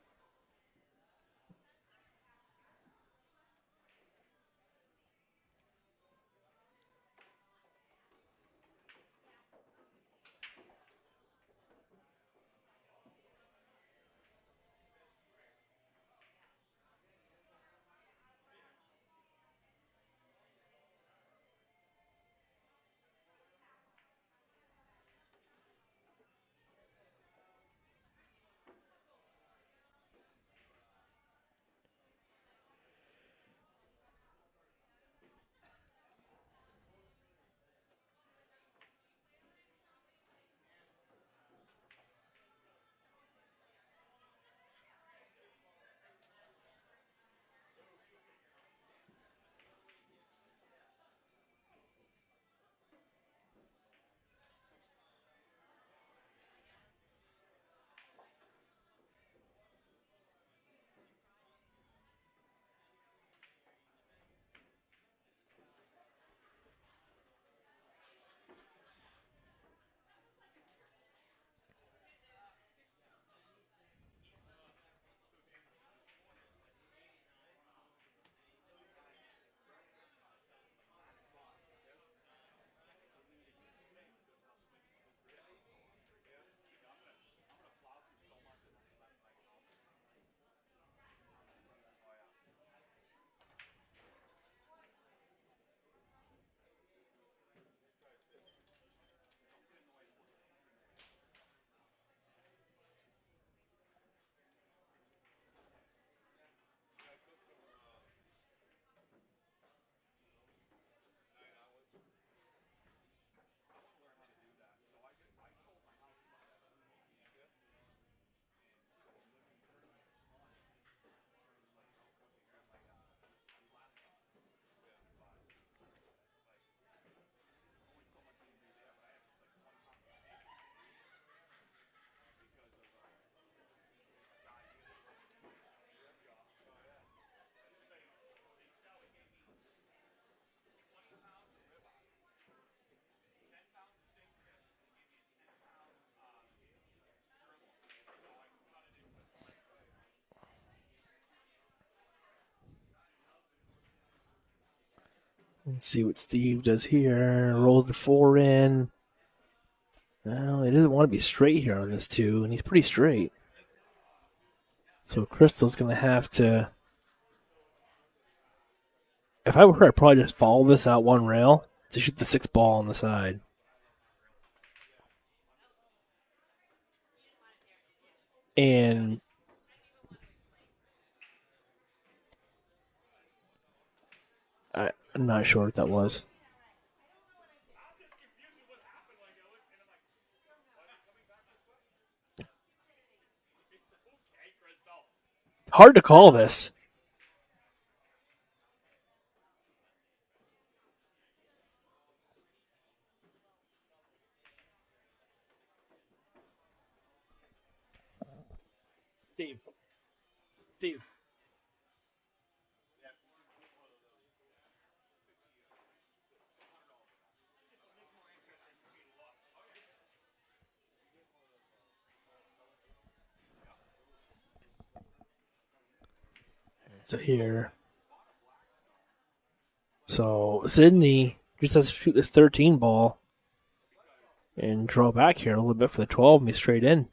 Let's see what Steve does here. Rolls the 4 in. Well, he doesn't want to be straight here on this 2, and he's pretty straight. So Christal's going to have to... If I were her, I'd probably just follow this out one rail to shoot the 6 ball on the side. And I'm not sure what that was. Hard to call this. Steve. So here. So Sidney just has to shoot this 13 ball and draw back here a little bit for the 12 and be straight in.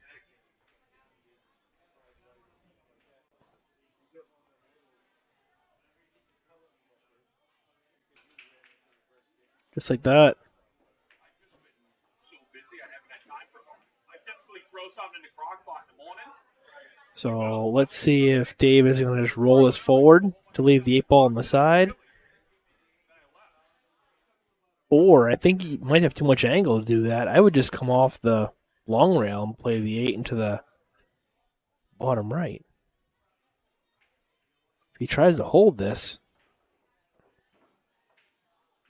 Just like that. So busy, I haven't had time for them. I typically throw something in the crock pot in the morning. So let's see if Dave is going to just roll this forward to leave the 8 ball on the side. Or I think he might have too much angle to do that. I would just come off the long rail and play the 8 into the bottom right. If he tries to hold this,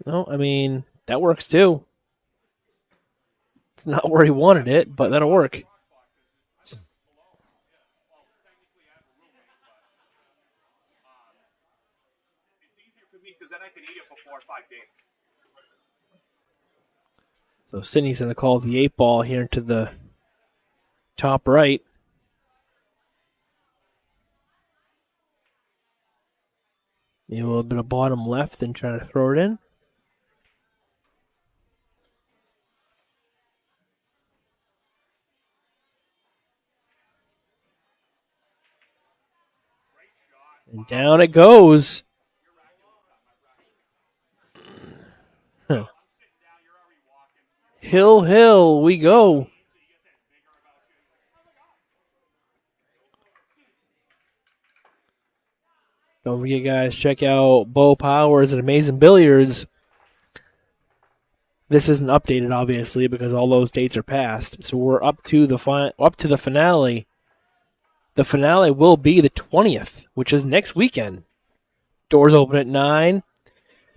no, I mean, that works too. It's not where he wanted it, but that'll work. It's easier for me because then I can eat it for 4 or 5 days. So Sidney's going to call the 8 ball here into the top right. Maybe a little bit of bottom left and trying to throw it in. And down it goes. Huh. Hill, hill, we go. Don't forget, guys, check out Bo Powers at Amazing Billiards. This isn't updated, obviously, because all those dates are passed. So we're up to the finale. The finale will be the 20th, which is next weekend. Doors open at 9.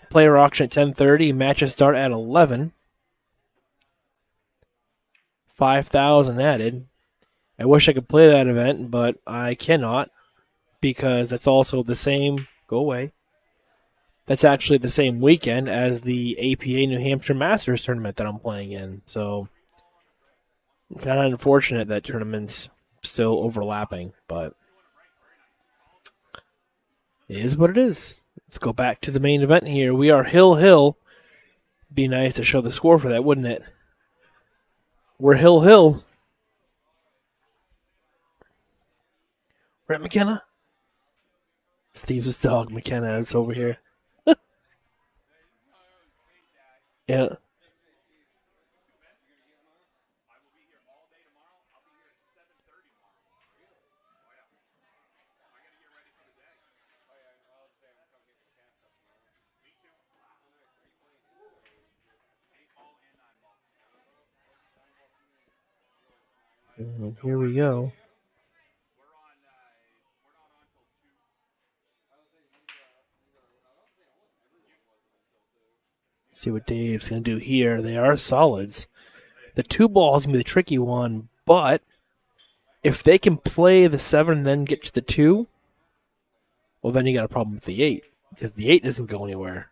Player auction at 10:30. Matches start at 11. 5,000 added. I wish I could play that event, but I cannot because that's also the same. Go away. That's actually the same weekend as the APA New Hampshire Masters tournament that I'm playing in. So it's kind of unfortunate that tournament's still overlapping, but it is what it is. Let's go back to the main event here. We are Hill Hill. Be nice to show the score for that, wouldn't it? We're Hill Hill. Right, McKenna? Steve's dog, McKenna, is over here. Yeah. And here we go. Let's see what Dave's going to do here. They are solids. The 2 ball is going to be the tricky one, but if they can play the 7 and then get to the 2, well, then you got a problem with the 8 because the 8 doesn't go anywhere.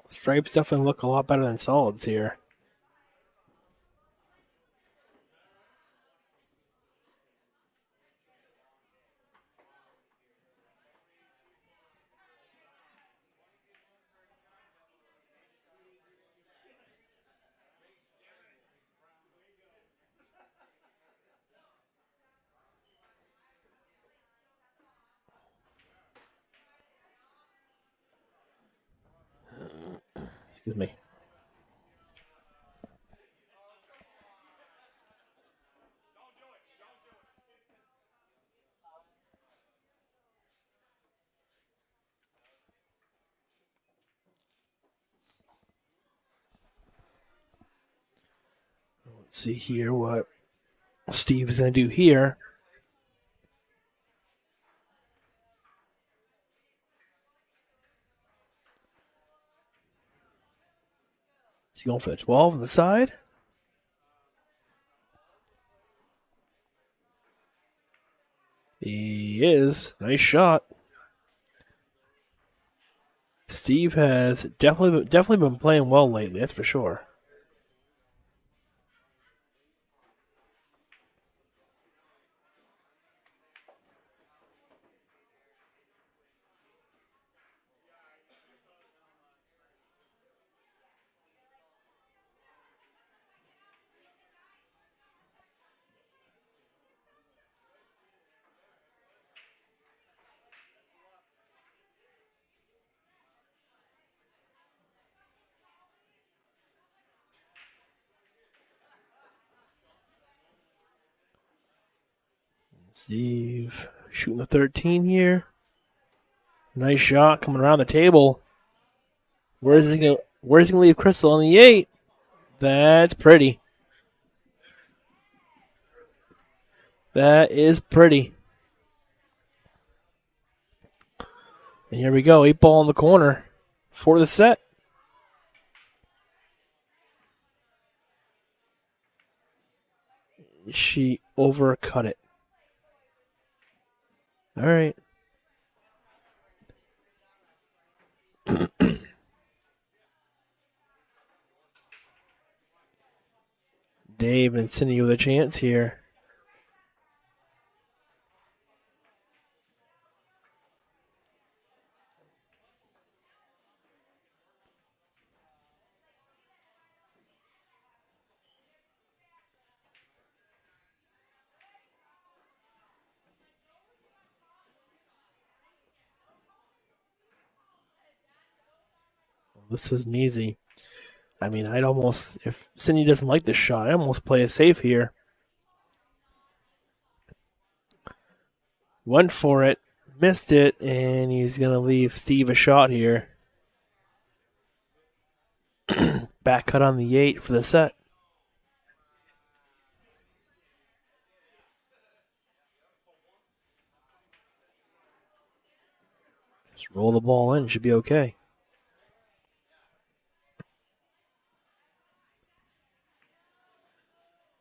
Stripes definitely look a lot better than solids here. Excuse me. Let's see here what Steve is going to do here. Is he going for the 12 on the side? He is. Nice shot. Steve has definitely been playing well lately, that's for sure. Steve shooting the 13 here. Nice shot coming around the table. Where's he gonna leave Christal on the 8? That's pretty. That is pretty. And here we go, 8 ball in the corner for the set. She overcut it. All right. Dave and Sidney with a chance here. This isn't easy. I mean, I'd almost, if Sidney doesn't like this shot, I'd almost play it safe here. Went for it, missed it, and he's going to leave Steve a shot here. Back cut on the 8 for the set. Just roll the ball in, should be okay.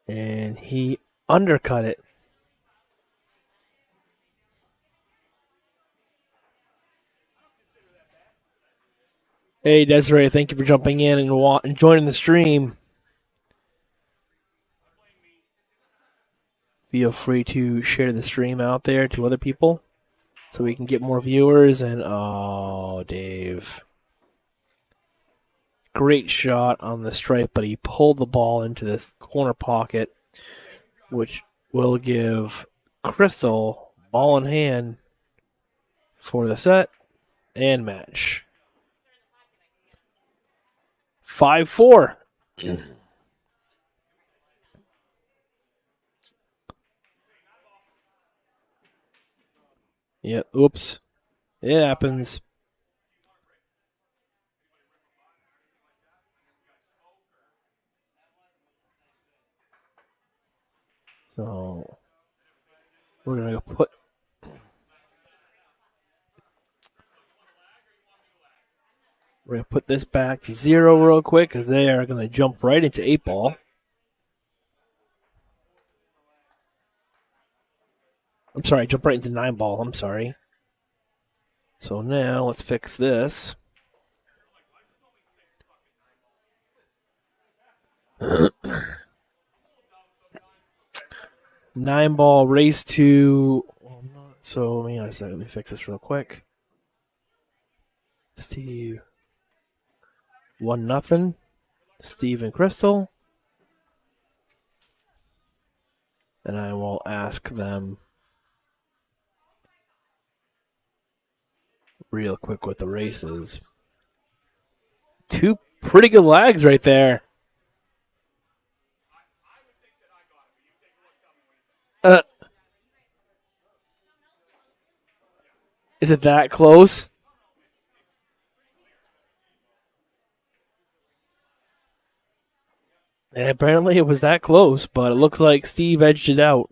And he undercut it. Hey, Desiree, thank you for jumping in and joining the stream. Feel free to share the stream out there to other people so we can get more viewers. And, oh, Dave. Great shot on the stripe, but he pulled the ball into this corner pocket, which will give Christal ball in hand for the set and match. 5-4. Yeah, oops. It happens. So we're going to put this back to 0 real quick because they are going to jump right into 8 ball. I'm sorry, jump right into 9 ball. I'm sorry. So now let's fix this. 9-ball race to. So let me a second. Let me fix this real quick. Steve 1-0. Steve and Christal. And I will ask them real quick what the race is. Two pretty good lags right there. Uh, is it that close? And apparently it was that close, but it looks like Steve edged it out.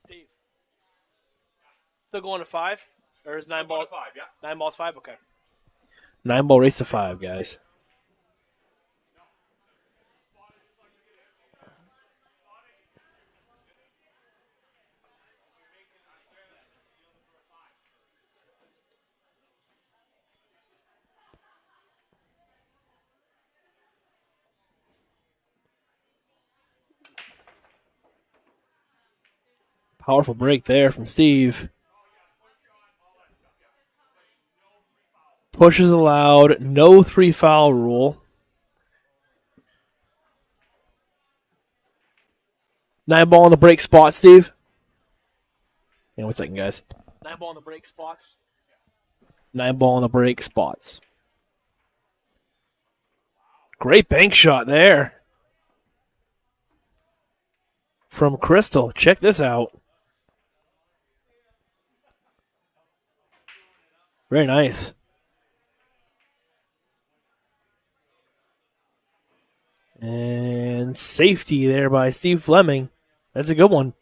Steve, still going to 5? Or is 9 balls? 5, yeah. 9 balls 5? Okay. 9-ball race to 5, guys. Powerful break there from Steve. Pushes allowed. No 3-foul rule. 9-ball on the break spot, Steve. Hang on 1 second, guys. 9-ball on the break spots. 9-ball on the break spots. Great bank shot there from Christal. Check this out. Very nice. And safety there by Steve Fleming. That's a good one.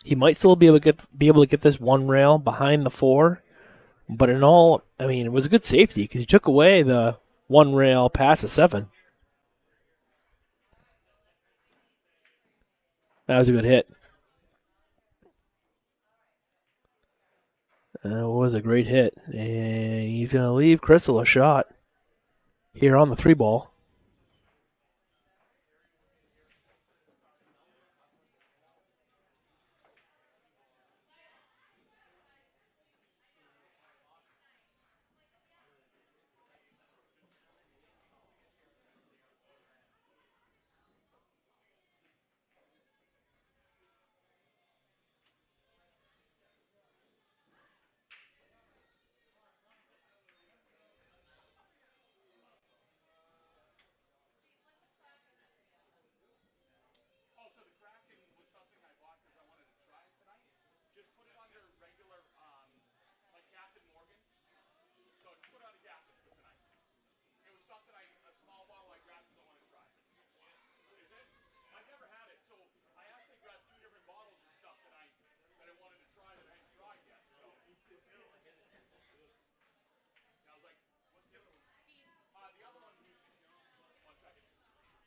He might still be able to get this one rail behind the 4, but in all, I mean, it was a good safety because he took away the one rail past the 7. That was a good hit. That was a great hit, and he's going to leave Christal a shot here on the 3-ball. Also, the Kraken was something I bought because I wanted to try it tonight. Just put it under regular, like Captain Morgan. So just put it on a Captain for tonight. It was something a small bottle I grabbed because I wanted to try it. Is it? I've never had it, so I actually grabbed 2 different bottles of stuff tonight that I wanted to try that I hadn't tried yet. So I was like, what's the other one? The other one is, 1 second.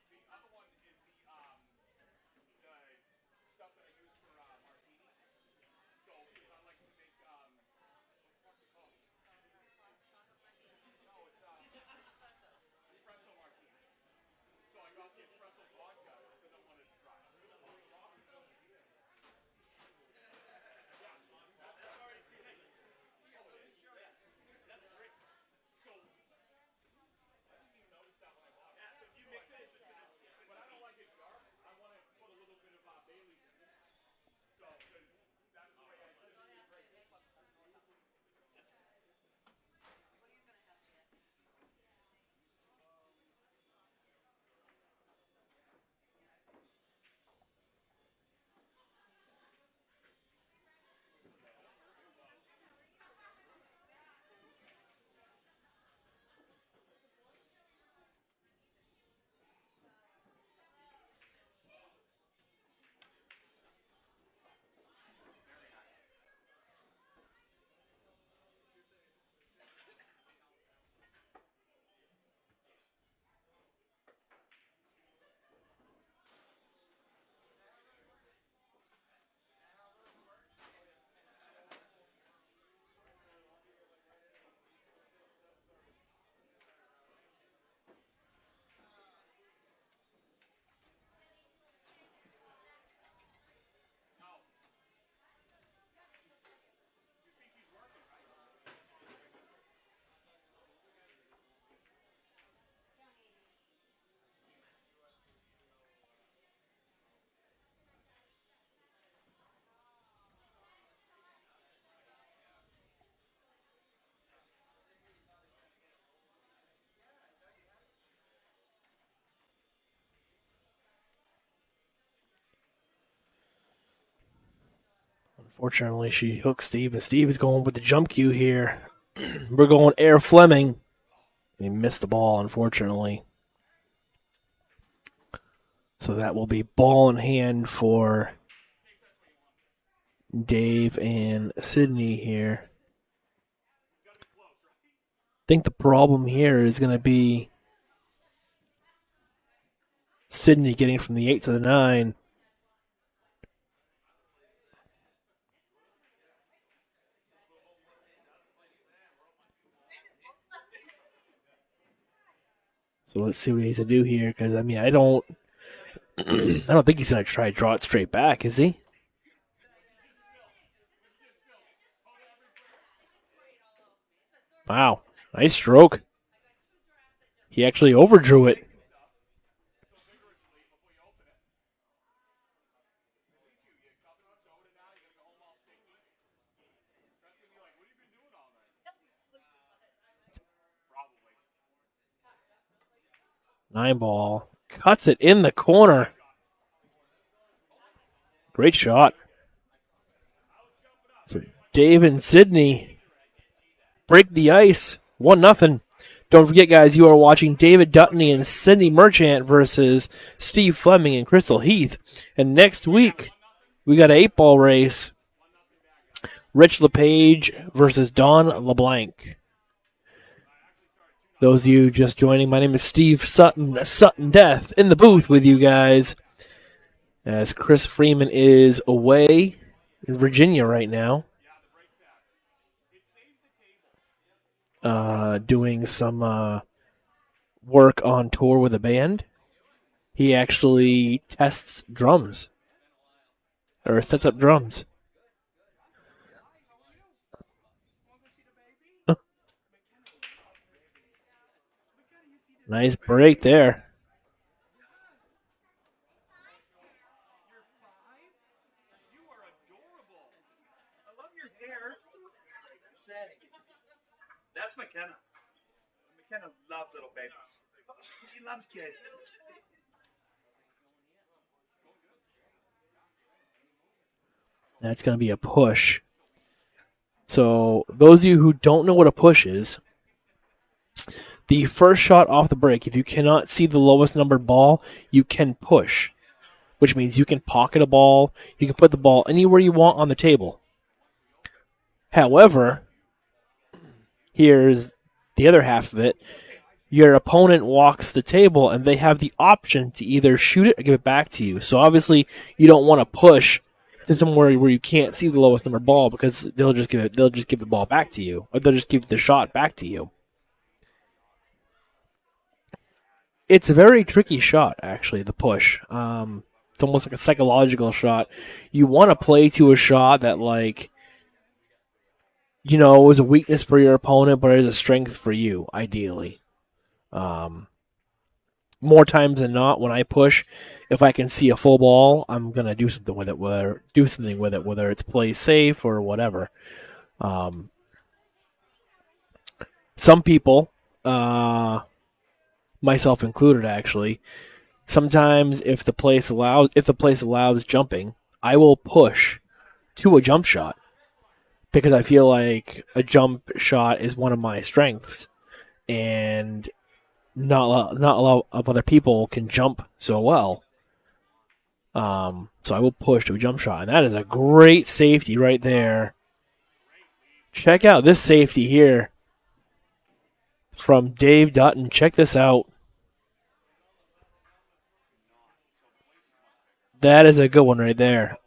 The other one is the stuff that I use for martinis. So, because I like to make, what's it called? No, it's espresso Unfortunately, she hooked Steve, and Steve is going with the jump cue here. We're going air Fleming. And he missed the ball, unfortunately. So that will be ball in hand for Dave and Sidney here. I think the problem here is going to be Sidney getting from the 8 to the 9. So let's see what he has to do here, because I mean I don't think he's gonna try to draw it straight back, is he? Wow, nice stroke. He actually overdrew it. Nine ball. Cuts it in the corner. Great shot. So Dave and Sidney break the ice. 1-0. Don't forget, guys, you are watching David Dutton and Sidney Merchant versus Steve Fleming and Christal Heath. And next week, we got an 8-ball race. Rich LePage versus Don LeBlanc. Those of you just joining, my name is Steve Sutton Death, in the booth with you guys, as Chris Freeman is away in Virginia right now, doing some work on tour with a band. He actually tests drums, or sets up drums. Nice break there. That's McKenna. McKenna loves little babies. She loves kids. That's going to be a push. So those of you who don't know what a push is, the first shot off the break, if you cannot see the lowest numbered ball, you can push, which means you can pocket a ball, you can put the ball anywhere you want on the table. However, here's the other half of it. Your opponent walks the table, and they have the option to either shoot it or give it back to you. So obviously, you don't want to push to somewhere where you can't see the lowest number ball, because they'll just give the ball back to you, or they'll just give the shot back to you. It's a very tricky shot, actually, the push. It's almost like a psychological shot. You want to play to a shot that, like, you know, is a weakness for your opponent, but is a strength for you, ideally. More times than not, when I push, if I can see a full ball, I'm gonna do something with it. Whether it's play safe or whatever. Some people, myself included, actually, sometimes if the place allows jumping, I will push to a jump shot, because I feel like a jump shot is one of my strengths, and not a lot of other people can jump so well. So I will push to a jump shot, and that is a great safety right there. Check out this safety here from Dave Dutton. Check this out. That is a good one right there.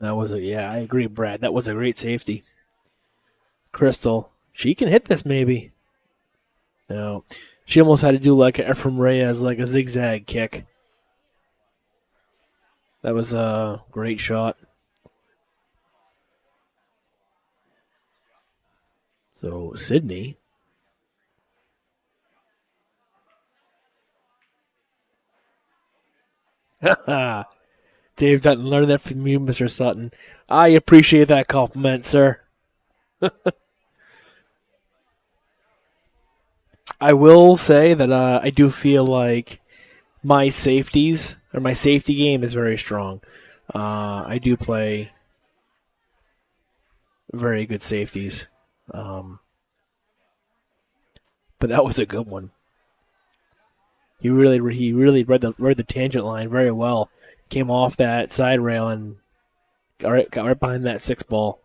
I agree, Brad. That was a great safety. Christal, she can hit this maybe. No, she almost had to do like an Ephraim Reyes, like a zigzag kick. That was a great shot. So Sidney. Dave Dutton, learn that from you, Mr. Sutton. I appreciate that compliment, sir. I will say that I do feel like my safeties, or my safety game is very strong. I do play very good safeties. But that was a good one. He really read the tangent line very well. Came off that side rail and got right behind that 6 ball.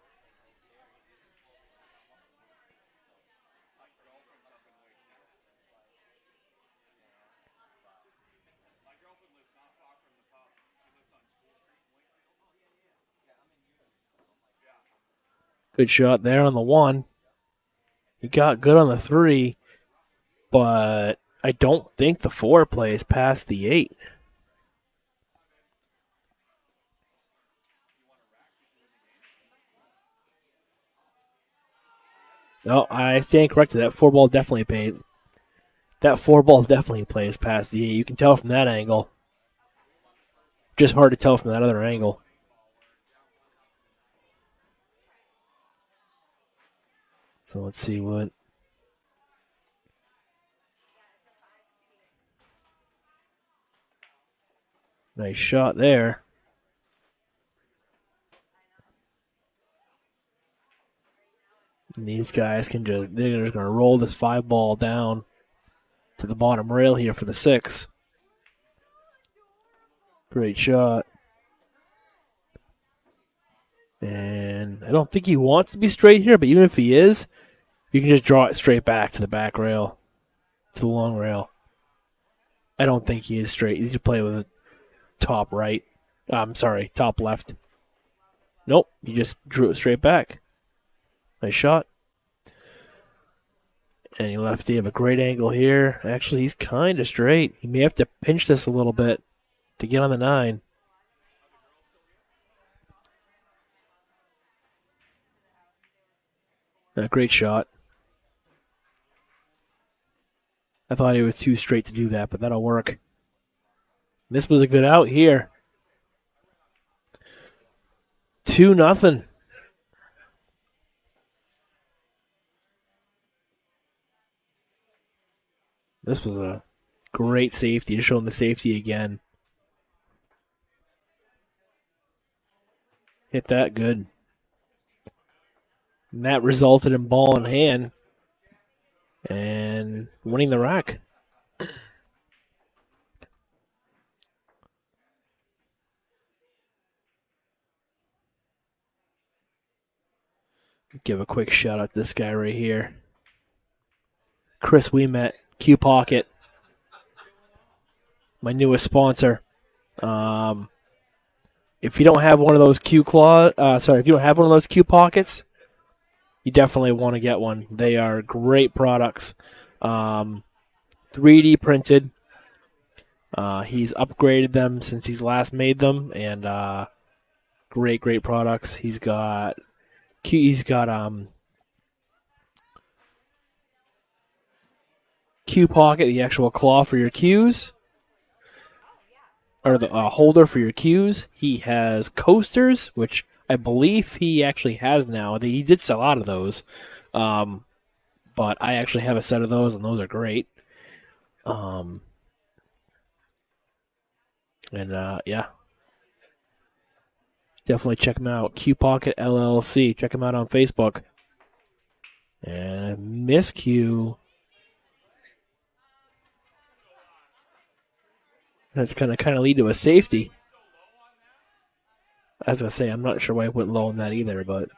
Good shot there on the 1. He got good on the 3, but I don't think the 4 plays past the 8. No, I stand corrected. That 4 ball definitely plays. That 4 ball definitely plays past the 8. You can tell from that angle. Just hard to tell from that other angle. So let's see what. Nice shot there. And these guys they're just going to roll this 5 ball down to the bottom rail here for the 6. Great shot. And I don't think he wants to be straight here, but even if he is, you can just draw it straight back to the back rail, to the long rail. I don't think he is straight. He's going to play with a top right. Top left. Nope, he just drew it straight back. Nice shot. And he lefty have a great angle here. Actually, he's kind of straight. He may have to pinch this a little bit to get on the 9. A great shot. I thought he was too straight to do that, but that'll work. This was a good out here. 2-0. This was a great safety, just showing the safety again. Hit that good. And that resulted in ball in hand and winning the rack. Give a quick shout out to this guy right here. Chris we met, Q Pocket. My newest sponsor. If you don't have one of those if you don't have one of those Q Pockets, you definitely want to get one. They are great products. 3D printed. He's upgraded them since he's last made them, and great products. He's got Q Pocket, the actual claw for your Qs, or the holder for your Qs. He has coasters, which I believe he actually has now. He did sell out of those, but I actually have a set of those, and those are great. Yeah. Definitely check him out. Q Pocket LLC. Check him out on Facebook. And Miss Q. That's going to kind of lead to a safety. As I say, I'm not sure why I went low on that either, but.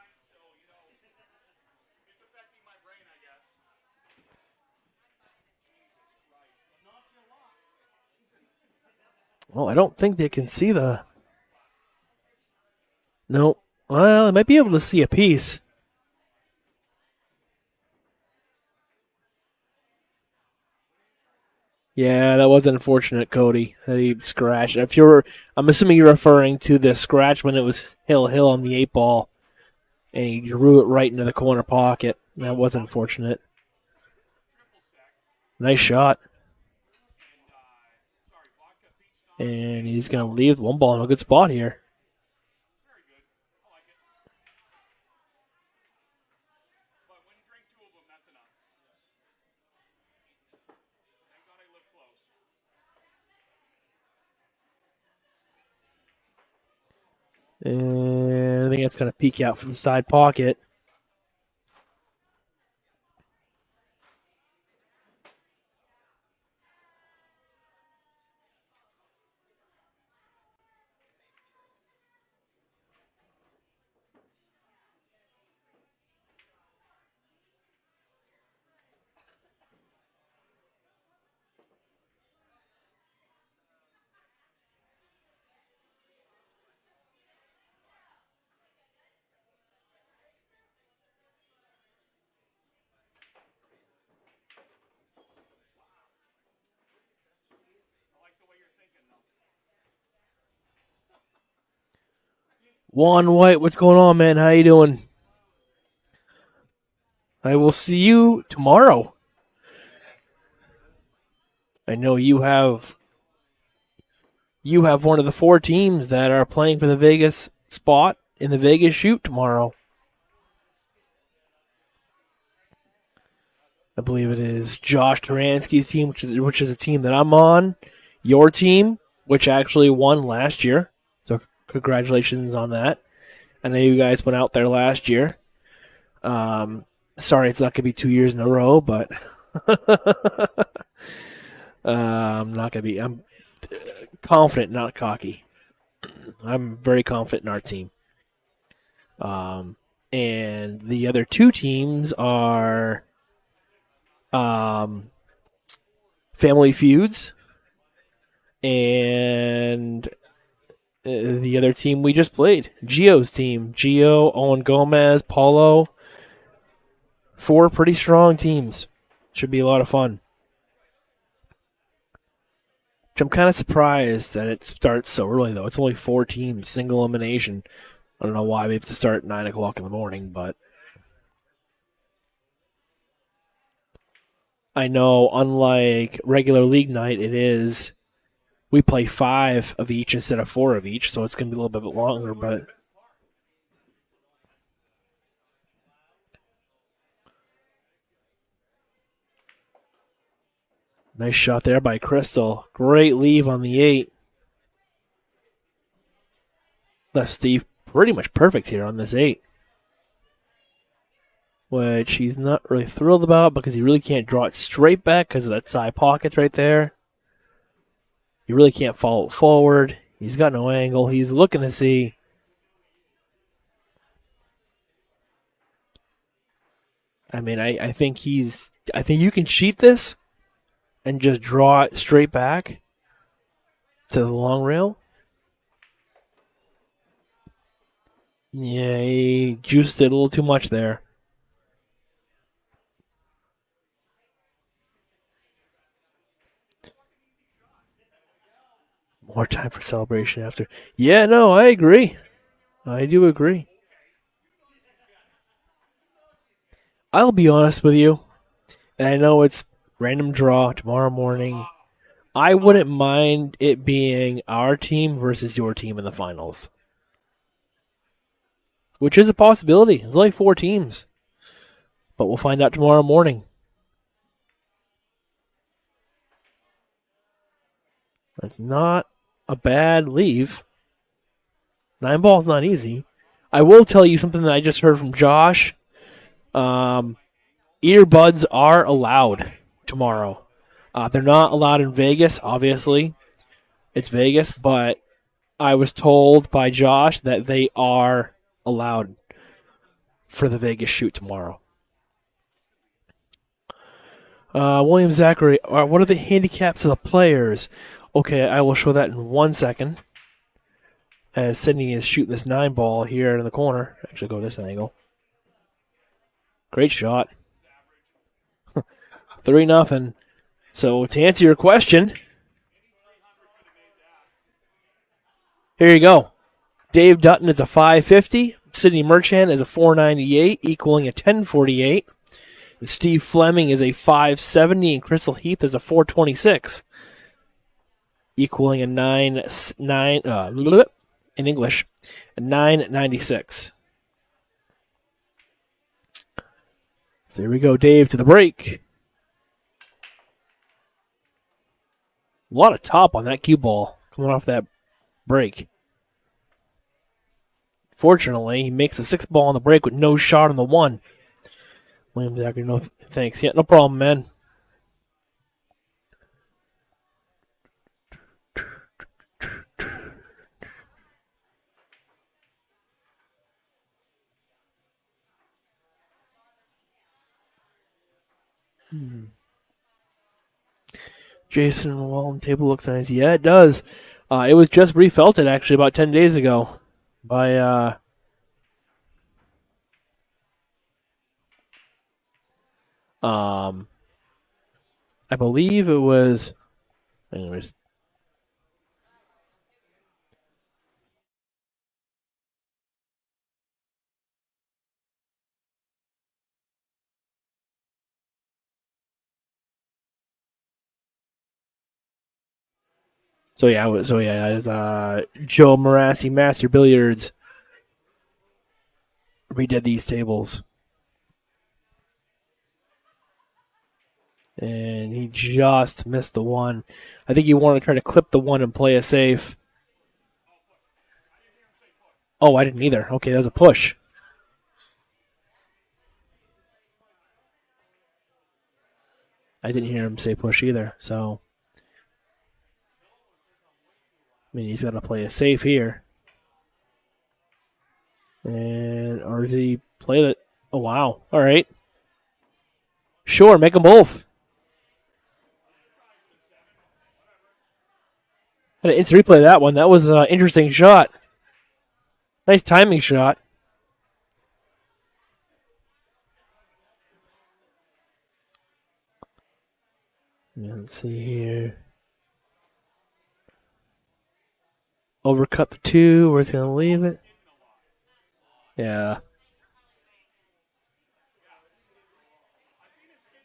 Well, I don't think they can see the. No. Well, they might be able to see a piece. Yeah, that was unfortunate, Cody. That he scratched. I'm assuming you're referring to the scratch when it was Hill on the 8 ball, and he drew it right into the corner pocket. That was unfortunate. Nice shot. And he's going to leave one ball in a good spot here. Very good. I like it. But when you drink two of them, that's enough. Thank God I live close. And I think that's going to peek out from the side pocket. I like the way you're thinking, though. Juan White, what's going on, man? How you doing? I will see you tomorrow. I know you have one of the 4 teams that are playing for the Vegas spot in the Vegas shoot tomorrow. I believe it is Josh Taransky's team, which is a team that I'm on. Your team, which actually won last year. So congratulations on that. I know you guys went out there last year. Sorry, it's not going to be 2 years in a row, but I'm not going to be. I'm confident, not cocky. I'm very confident in our team. And the other 2 teams are Family Feuds and the other team we just played, Gio's team. Gio, Owen Gomez, Paulo. 4 pretty strong teams. Should be a lot of fun. Which I'm kind of surprised that it starts so early, though. It's only 4 teams, single elimination. I don't know why we have to start at 9 o'clock in the morning, but I know, unlike regular league night, we play 5 of each instead of 4 of each, so it's going to be a little bit longer, but nice shot there by Christal. Great leave on the 8. Left Steve pretty much perfect here on this 8. Which he's not really thrilled about because he really can't draw it straight back because of that side pocket right there. You really can't follow it forward. He's got no angle. He's looking to see. I mean, I think you can cheat this and just draw it straight back to the long rail. Yeah, he juiced it a little too much there. More time for celebration after. Yeah, no, I agree. I do agree. I'll be honest with you, and I know it's random draw tomorrow morning. I wouldn't mind it being our team versus your team in the finals. Which is a possibility. There's only 4 teams. But we'll find out tomorrow morning. That's not a bad leave. 9 ball's not easy. I will tell you something that I just heard from Josh. Earbuds are allowed tomorrow. They're not allowed in Vegas, obviously. It's Vegas, but I was told by Josh that they are allowed for the Vegas shoot tomorrow. William Zachary, what are the handicaps of the players? Okay, I will show that in 1 second. As Sidney is shooting this 9 ball here in the corner. Actually, go this angle. Great shot. 3-0. So to answer your question, here you go. Dave Dutton is a 550. Sidney Merchant is a 498, equaling a 1048. And Steve Fleming is a 570, and Christal Heath is a 426. equaling a 9 in English, a 996. So here we go, Dave, to the break. A lot of top on that cue ball coming off that break. Fortunately, he makes the 6 ball on the break with no shot on the 1. William Zachary, no thanks. Yeah, no problem, man. Jason Walton table looks nice. Yeah, it does. It was just refelted actually about 10 days ago by I believe it was. Anyways, it's Joe Marassi Master Billiards redid these tables. And he just missed the 1. I think he wanted to try to clip the 1 and play it safe. Oh, I didn't either. Okay, that was a push. I didn't hear him say push either. So, I mean, he's got to play it safe here. And, or did he play that? Oh, wow. All right. Sure, make them both. Had to instant replay that one. That was an interesting shot. Nice timing shot. Yeah, let's see here. Overcut the 2. We're just going to leave it. Yeah.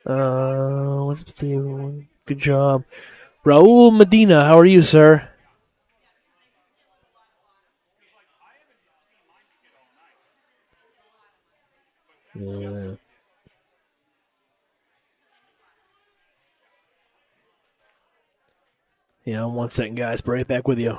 Let's see. Good job. Raul Medina, how are you, sir? Yeah. Yeah, 1 second, guys. Be right back with you.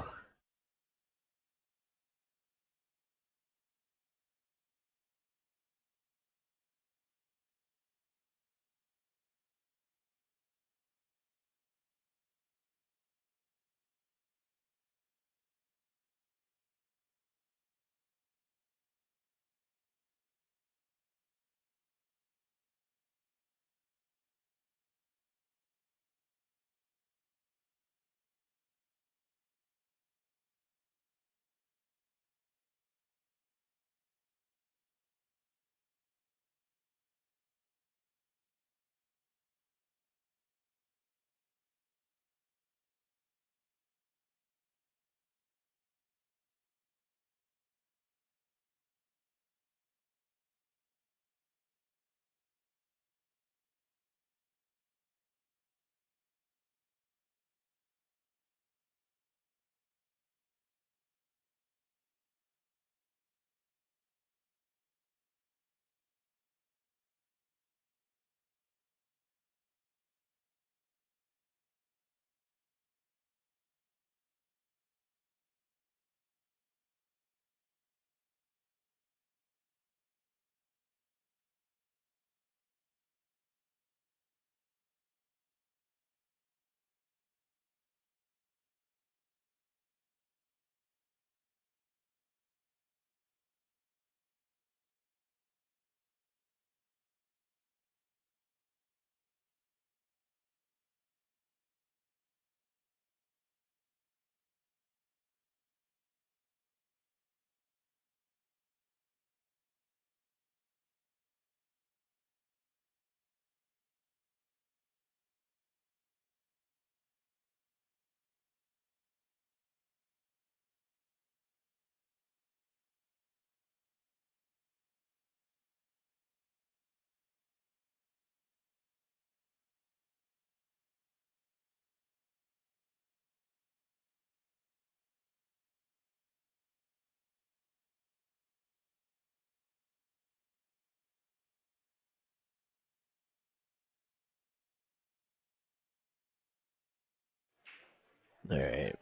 All right.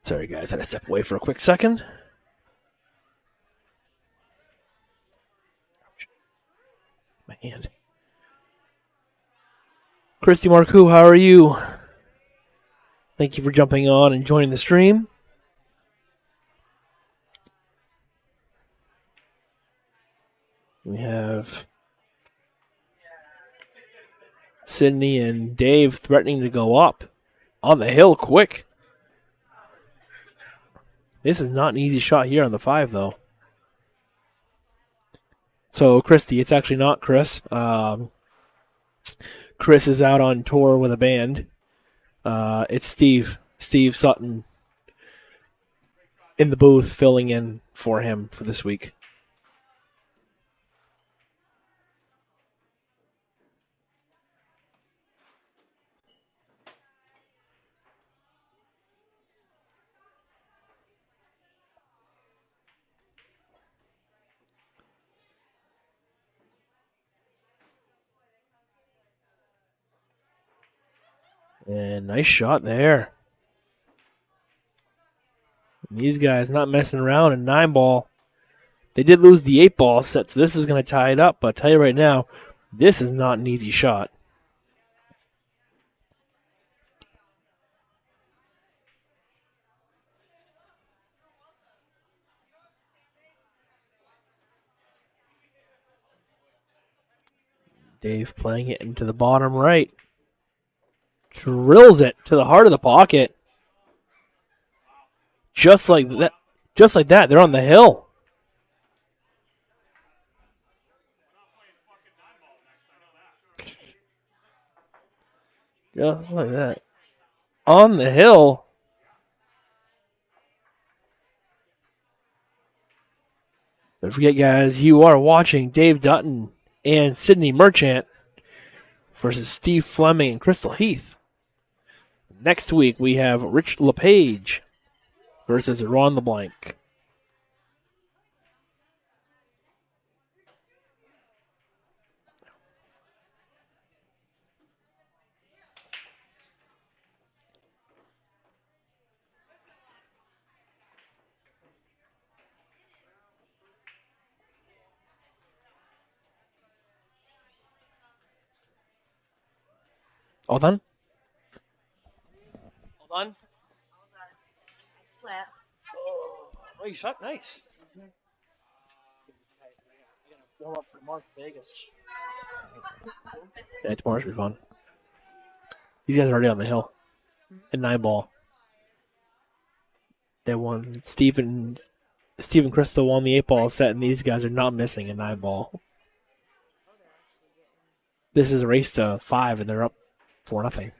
Sorry, guys. I had to step away for a quick second. My hand. Christy Marcoux, how are you? Thank you for jumping on and joining the stream. We have Sidney and Dave threatening to go up on the hill quick. This is not an easy shot here on the 5, though. So, Christy, it's actually not Chris. Chris is out on tour with a band. It's Steve Sutton in the booth filling in for him for this week. And nice shot there. These guys not messing around in 9-ball. They did lose the 8-ball set, so this is going to tie it up. But I'll tell you right now, this is not an easy shot. Dave playing it into the bottom right. Drills it to the heart of the pocket. Just like that. Just like that, they're on the hill. Just like that. On the hill. Don't forget, guys, you are watching Dave Dutton and Sidney Merchant versus Steve Fleming and Christal Heath. Next week, we have Rich LePage versus Ron LeBlanc. All done? All done? Slap. Oh, you shot nice. I gotta warm up for Mark Vegas. Yeah, tomorrow should be fun. These guys are already on the hill. In 9-ball. They won. Stephen Christal won the 8-ball set, and these guys are not missing in 9-ball. This is a race to 5, and they're up 4-0.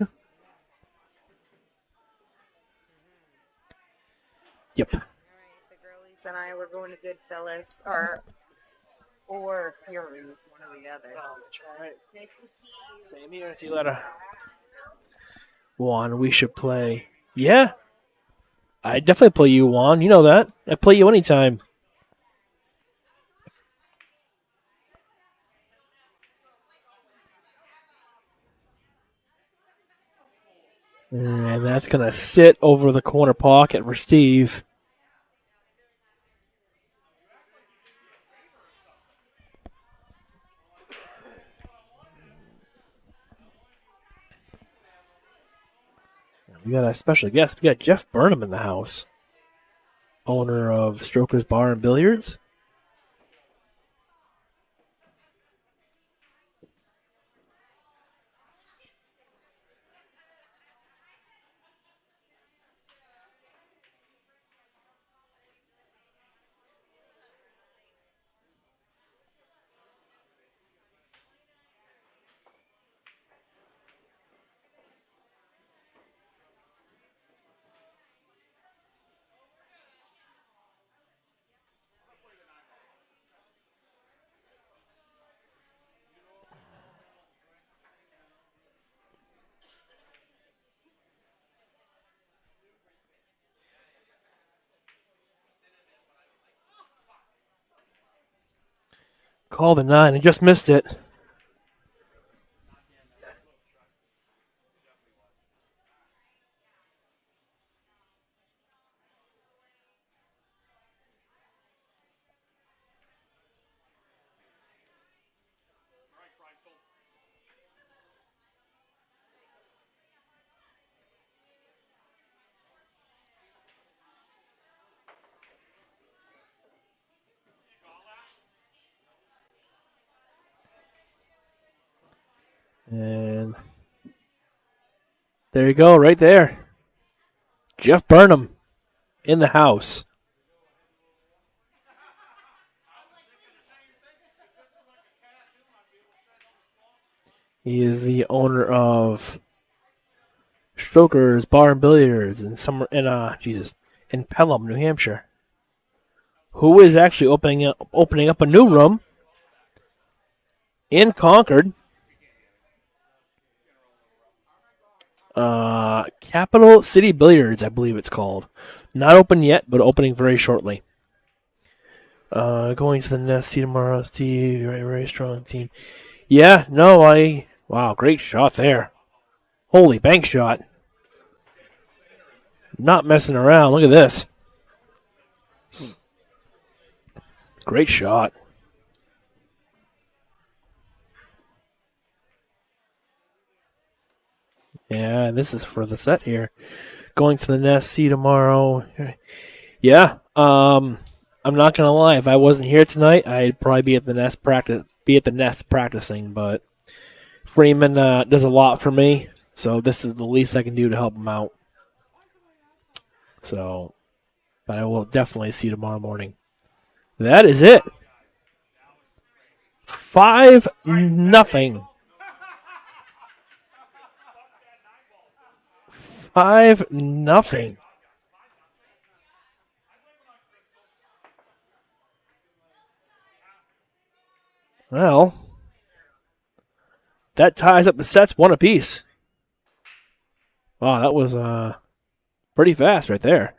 Yep. All right, the girlies and I were going to Goodfellas or Fury's, one or the other. All right. Nice to see you. Same here. See you later. Juan, we should play. Yeah. I definitely play you, Juan. You know that. I play you anytime. And that's going to sit over the corner pocket for Steve. We got a special guest. We got Jeff Burnham in the house, owner of Stroker's Bar and Billiards. Call the 9. I just missed it. And there you go, right there. Jeff Burnham in the house. He is the owner of Strokers Bar and Billiards in Pelham, New Hampshire. Who is actually opening up a new room in Concord. Capital City Billiards, I believe it's called. Not open yet, but opening very shortly. Going to the Nest tomorrow, Steve. Very, very strong team. Yeah, no, wow, great shot there. Holy bank shot. Not messing around. Look at this. Great shot. Yeah, this is for the set here. Going to the Nest, see you tomorrow. Yeah, I'm not gonna lie. If I wasn't here tonight, I'd probably be at the Nest practicing. But Freeman does a lot for me, so this is the least I can do to help him out. So, but I will definitely see you tomorrow morning. That is it. 5-0. 5-0. Well, that ties up the sets one apiece. Wow, that was pretty fast right there.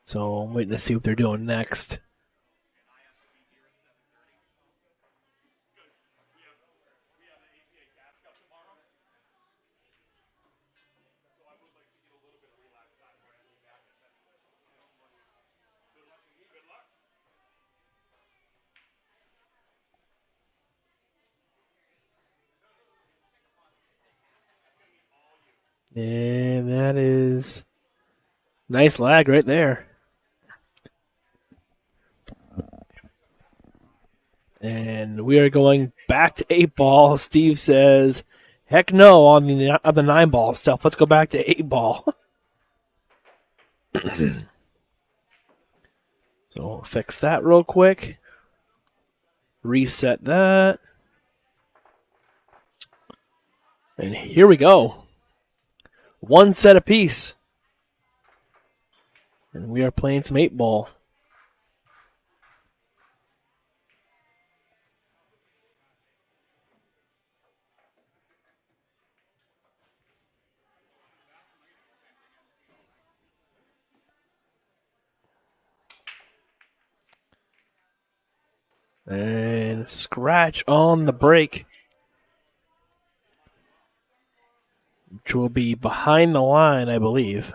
So I'm waiting to see what they're doing next. And that is nice lag right there. And we are going back to 8-ball. Steve says, heck no on the 9-ball stuff. Let's go back to 8-ball. So we'll fix that real quick. Reset that. And here we go. One set apiece. And we are playing some 8-ball. And scratch on the break, which will be behind the line, I believe.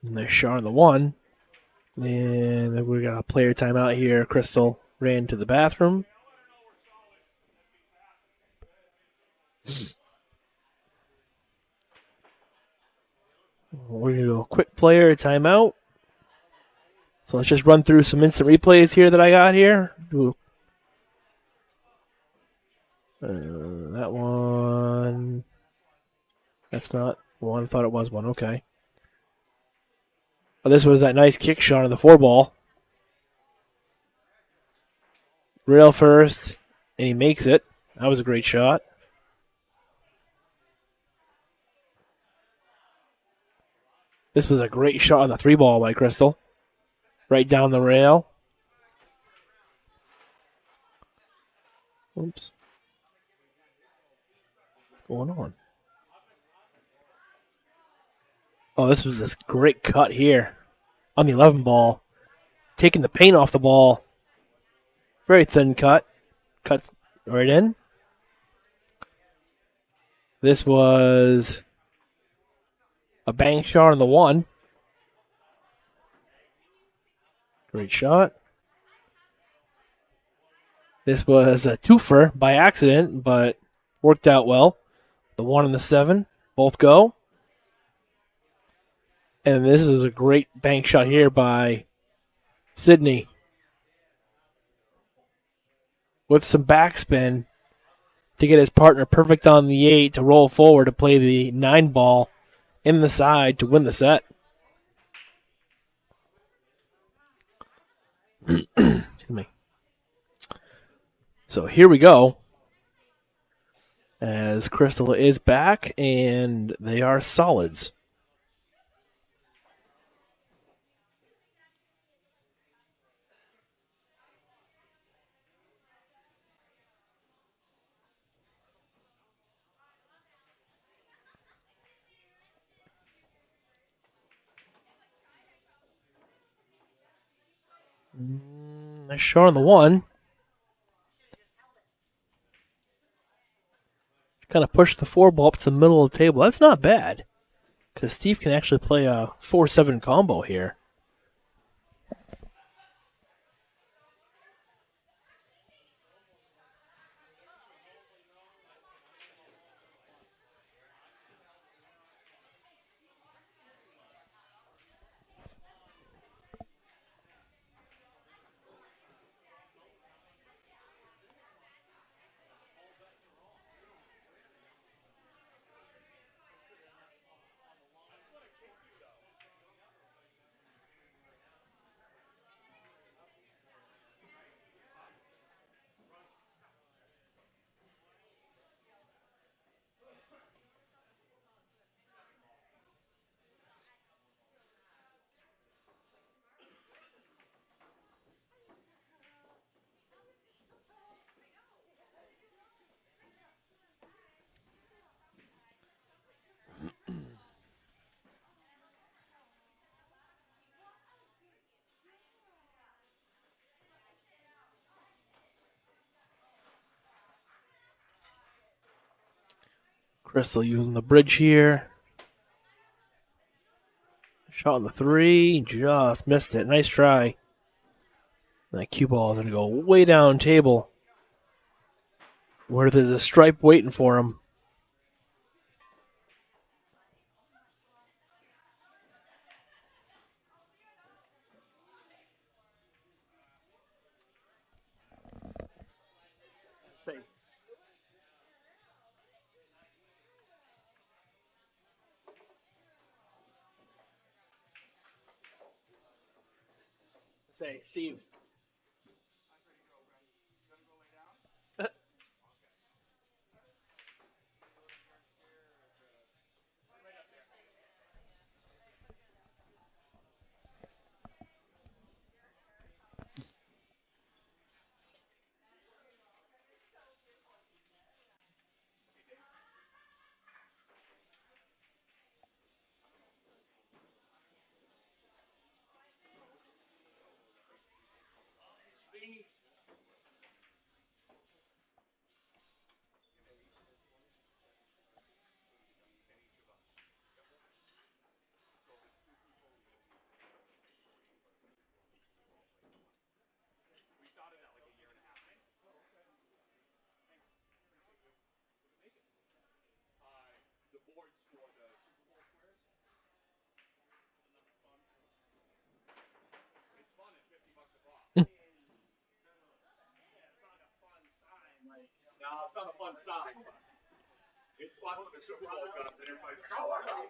And they're showing the 1. And we got a player timeout here. Christal ran to the bathroom. We're going to go quick player timeout. So let's just run through some instant replays here that I got here. That one. That's not one. I thought it was one. Okay. Oh, this was that nice kick shot on the 4-ball. Rail first, and he makes it. That was a great shot. This was a great shot on the 3-ball by Christal. Right down the rail. Oops. What's going on? Oh, this was this great cut here on the 11 ball. Taking the paint off the ball. Very thin cut. Cuts right in. This was a bank shot on the 1. Great shot. This was a twofer by accident, but worked out well. The 1 and the 7 both go. And this is a great bank shot here by Sidney with some backspin to get his partner perfect on the 8 to roll forward to play the 9 ball in the side to win the set. Excuse me. So here we go. As Christal is back, and they are solids. Nice shot on the 1. Kind of push the 4 ball up to the middle of the table. That's not bad, because Steve can actually play a 4-7 combo here. Christal using the bridge here. Shot on the 3, just missed it. Nice try. That cue ball is going to go way down table, where there's a stripe waiting for him. Say. Say, Steve. The boards for the Super Bowl squares. It's fun at $50 a pop. No, it's not a fun sign. It's fun when the Super Bowl comes and everybody's like, oh, I got it.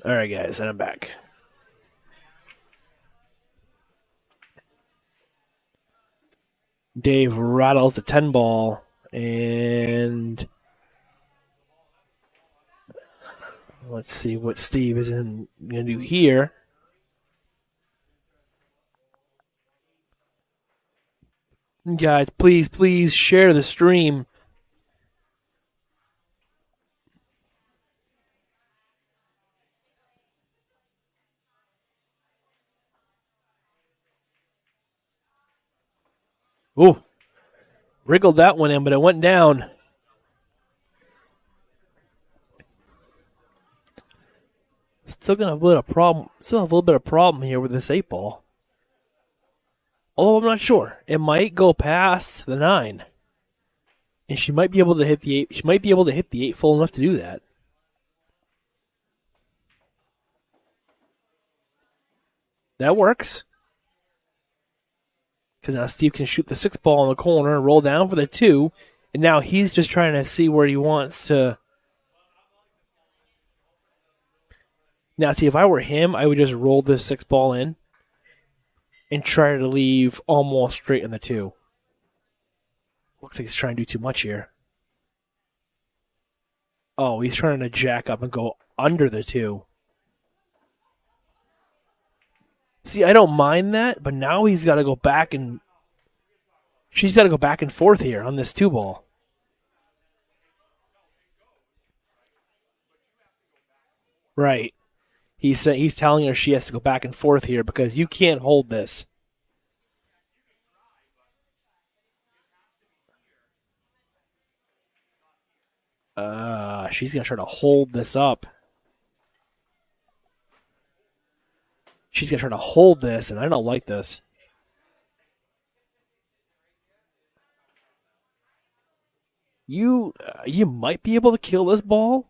All right, guys, and I'm back. Dave rattles the 10 ball, and let's see what Steve is going to do here. Guys, please share the stream. Ooh, wriggled that one in, but it went down. Still gonna have a little problem. Still have a little bit of problem here with this 8 ball. Although I'm not sure, it might go past the 9, and she might be able to hit the 8. She might be able to hit the 8 full enough to do that. That works. Because now Steve can shoot the 6 ball in the corner, roll down for the 2, and now he's just trying to see where he wants to. Now, see, if I were him, I would just roll this 6 ball in and try to leave almost straight in the 2. Looks like he's trying to do too much here. Oh, he's trying to jack up and go under the 2. See, I don't mind that, but now he's got to go back and. She's got to go back and forth here on this 2 ball. Right. He's telling her she has to go back and forth here because you can't hold this. She's going to try to hold this up. She's going to try to hold this, and I don't like this. You might be able to kill this ball.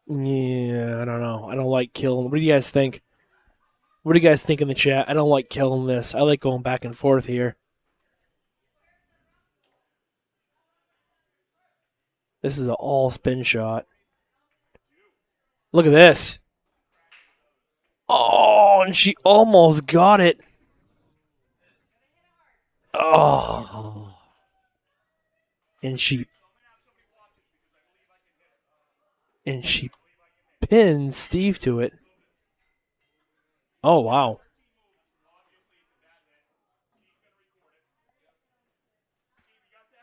Yeah, I don't know. I don't like killing. What do you guys think? What do you guys think in the chat? I don't like killing this. I like going back and forth here. This is an all spin shot. Look at this. Oh, and she almost got it. Oh. And she pins Steve to it. Oh, wow.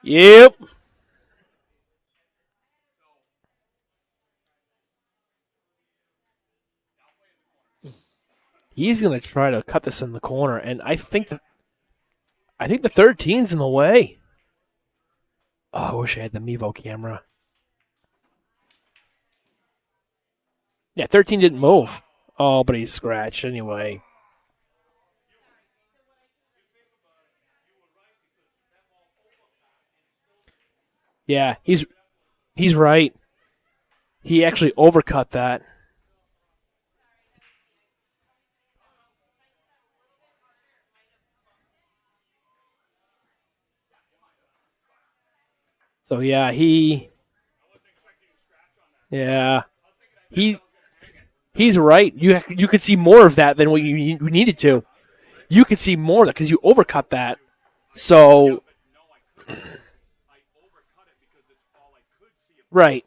Yep. He's going to try to cut this in the corner, and I think the 13's in the way. Oh, I wish I had the Mevo camera. Yeah, 13 didn't move. Oh, but he's scratched anyway. Yeah, he's right. He actually overcut that. So yeah, he's right. You could see more of that than what you needed to. You could see more of that because you overcut that. So right.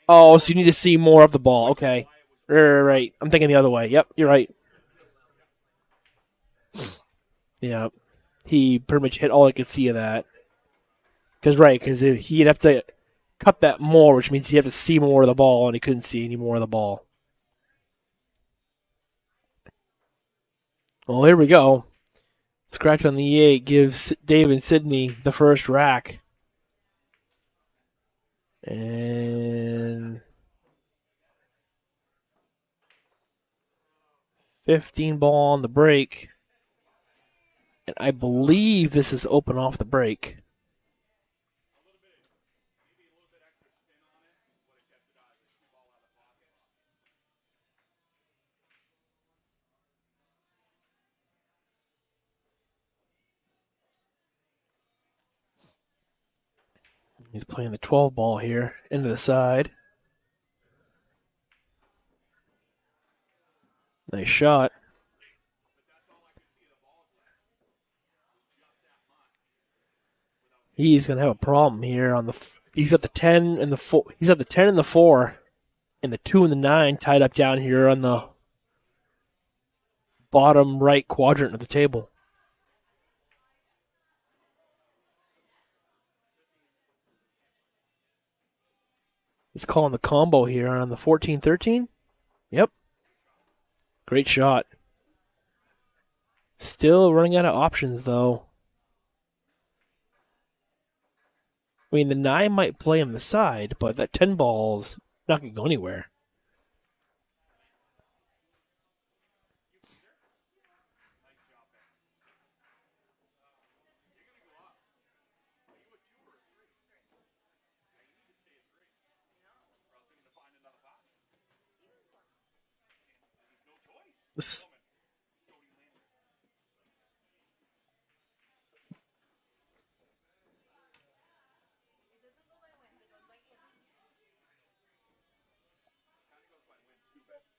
Oh, so you need to see more of the ball. Okay. Right. I'm thinking the other way. Yep, you're right. Yeah. He pretty much hit all I could see of that. Because he'd have to cut that more, which means he'd have to see more of the ball, and he couldn't see any more of the ball. Well, here we go. Scratch on the 8 gives Dave and Sidney the first rack. And 15 ball on the break. And I believe this is open off the break. He's playing the 12 ball here into the side. Nice shot. He's gonna have a problem here on the. He's got the 10 and the 4. He's got the 10 and the 4, and the 2 and the 9 tied up down here on the bottom right quadrant of the table. He's calling the combo here on the 14-13. Yep. Great shot. Still running out of options, though. I mean, the 9 might play on the side, but that 10 ball's not going to go anywhere. This,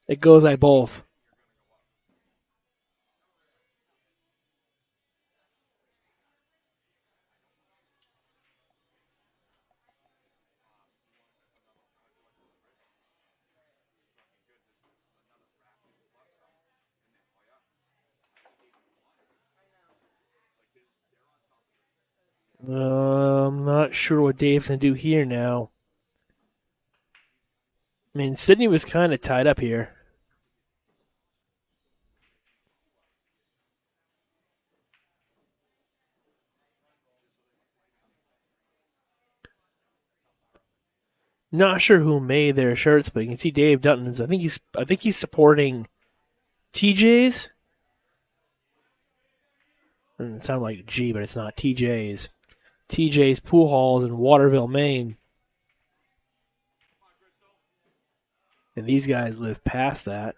it goes by both. I'm not sure what Dave's going to do here now. I mean, Sidney was kind of tied up here. Not sure who made their shirts, but you can see Dave Dutton's. I think he's supporting TJ's. Doesn't sound like G, but it's not TJ's. TJ's Pool Halls in Waterville, Maine. And these guys live past that.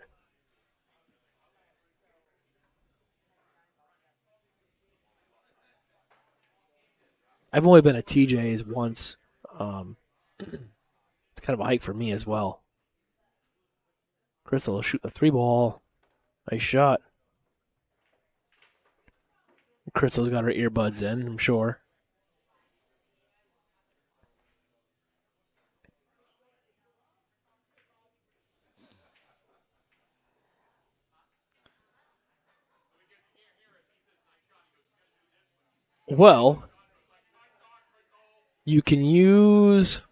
I've only been at TJ's once. It's kind of a hike for me as well. Christal will shoot the 3 ball. Nice shot. Christal's got her earbuds in, I'm sure. Well, you can use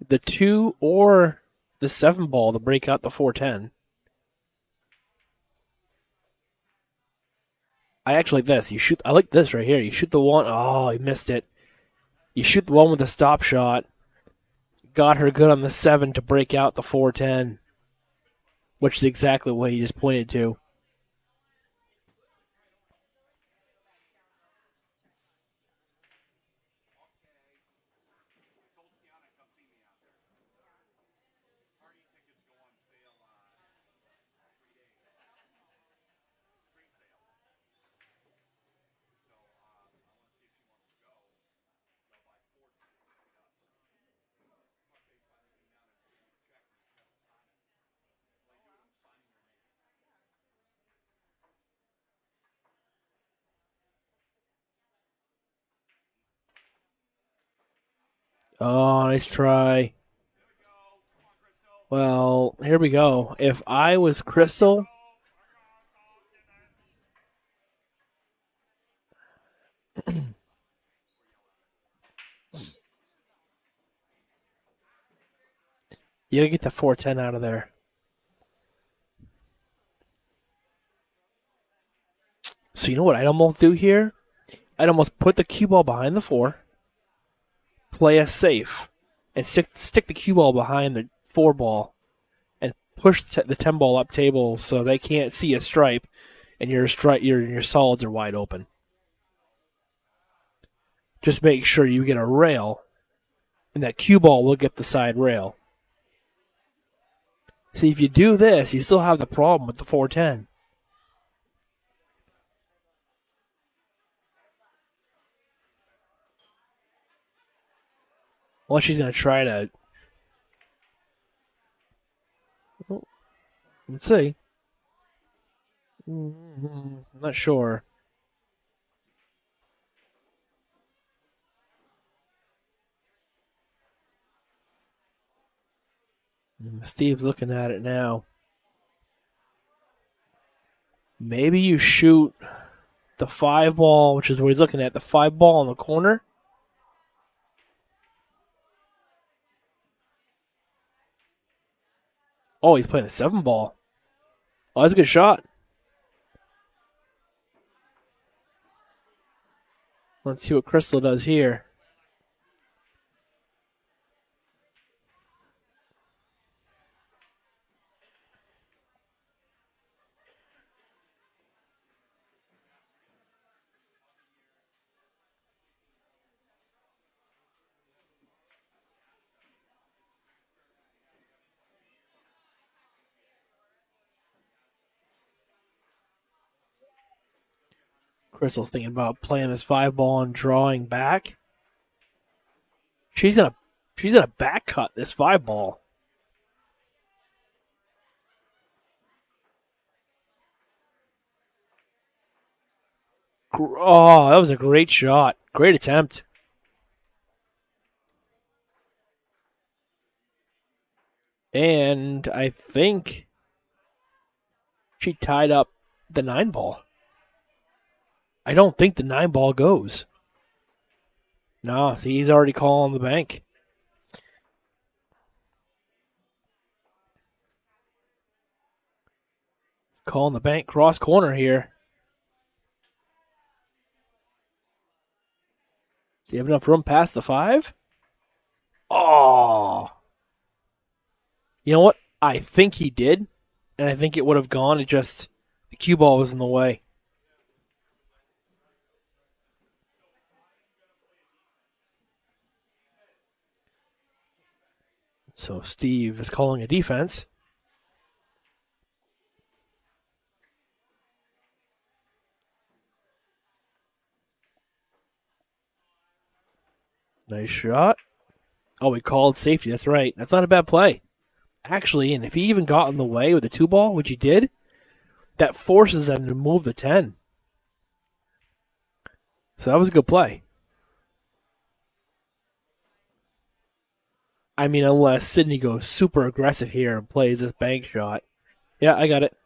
the 2 or the 7 ball to break out the 410. I actually like this. I like this right here. You shoot the one. Oh, he missed it. You shoot the one with the stop shot. Got her good on the 7 to break out the 410, which is exactly what he just pointed to. Oh, nice try. Well, here we go. If I was Christal, you gotta get the 410 out of there. So you know what I'd almost do here? I'd almost put the cue ball behind the 4, play us safe, and stick the cue ball behind the 4 ball, and push the 10 ball up table so they can't see a stripe, and your solids are wide open. Just make sure you get a rail, and that cue ball will get the side rail. See, if you do this, you still have the problem with the 410. Unless she's going to try to. Oh, let's see. I'm not sure. Steve's looking at it now. Maybe you shoot the 5 ball, which is what he's looking at, the 5 ball in the corner. Oh, he's playing the 7 ball. Oh, that's a good shot. Let's see what Christal does here. Crystal's thinking about playing this 5 ball and drawing back. She's gonna back cut this 5 ball. Oh, that was a great shot. Great attempt. And I think she tied up the 9 ball. I don't think the 9 ball goes. No, see, he's already calling the bank. Calling the bank cross corner here. Does he have enough room past the 5? Oh. You know what? I think he did. And I think it would have gone. It just, the cue ball was in the way. So Steve is calling a defense. Nice shot. Oh, he called safety. That's right. That's not a bad play. Actually, and if he even got in the way with the 2 ball, which he did, that forces them to move the 10. So that was a good play. I mean, unless Sidney goes super aggressive here and plays this bank shot. Yeah, I got it.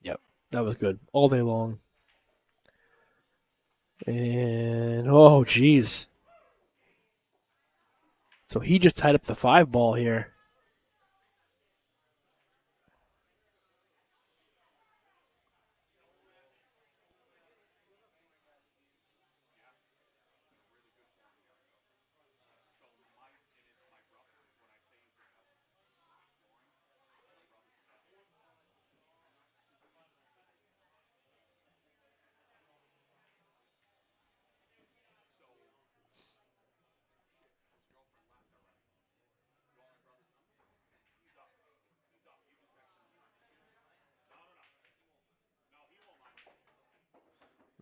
Yep, that was good. All day long. And, oh, jeez. So he just tied up the 5 ball here.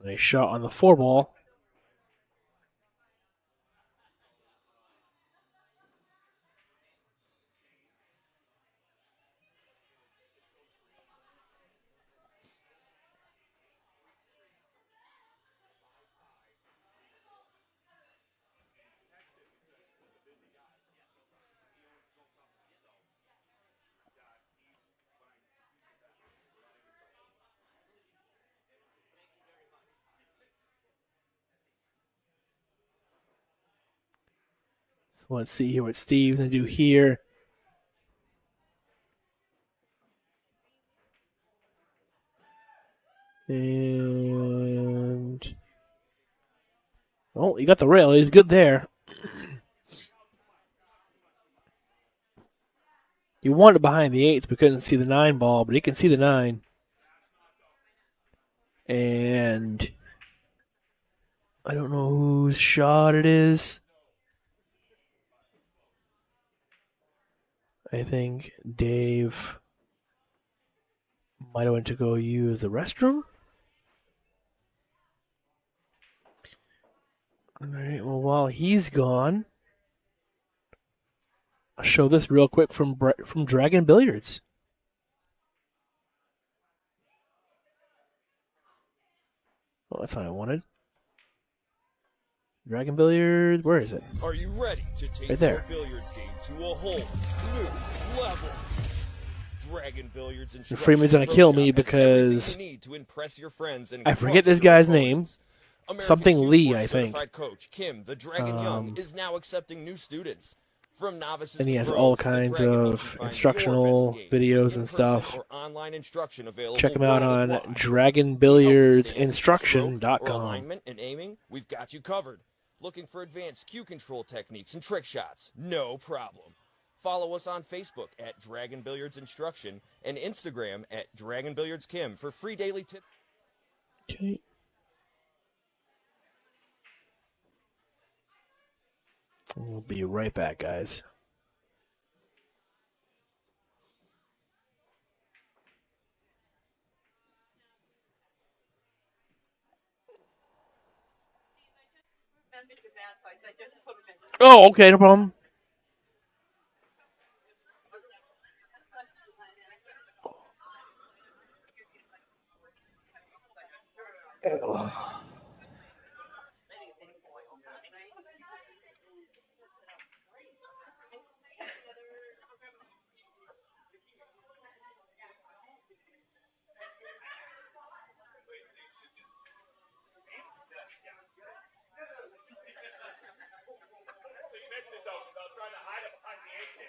Nice shot on the 4 ball. So let's see here what Steve's going to do here. And, oh, he got the rail. He's good there. He wanted behind the 8s but couldn't see the 9 ball, but he can see the 9. And I don't know whose shot it is. I think Dave might have went to go use the restroom. All right. Well, while he's gone, I'll show this real quick from Dragon Billiards. Oh, that's not what I wanted. Dragon Billiards, where is it? Are you ready to take Right there. your billiards game to a whole new level? Dragon Billiards Instruction Freeman's gonna Pro kill Shop me has because everything you need to impress your friends and I forget crush this your guy's name. opponents. American Something Q Lee, Sports I think. Certified coach Kim, the Dragon Young, is now accepting new students. From novices And he to has pros, all the kinds Dragon helps you of find your instructional best game. videos and In-person stuff. or online instruction available Check him out on worldwide. Help with stance, dragonbilliardsinstruction.com. stroke, or alignment and aiming, we've got you covered. Looking for advanced cue control techniques and trick shots? No problem. Follow us on Facebook at Dragon Billiards Instruction and Instagram at Dragon Billiards Kim for free daily tips. Okay. We'll be right back, guys. Oh, okay, no problem. You missed it though, because I was trying to hide it behind the 8 pin.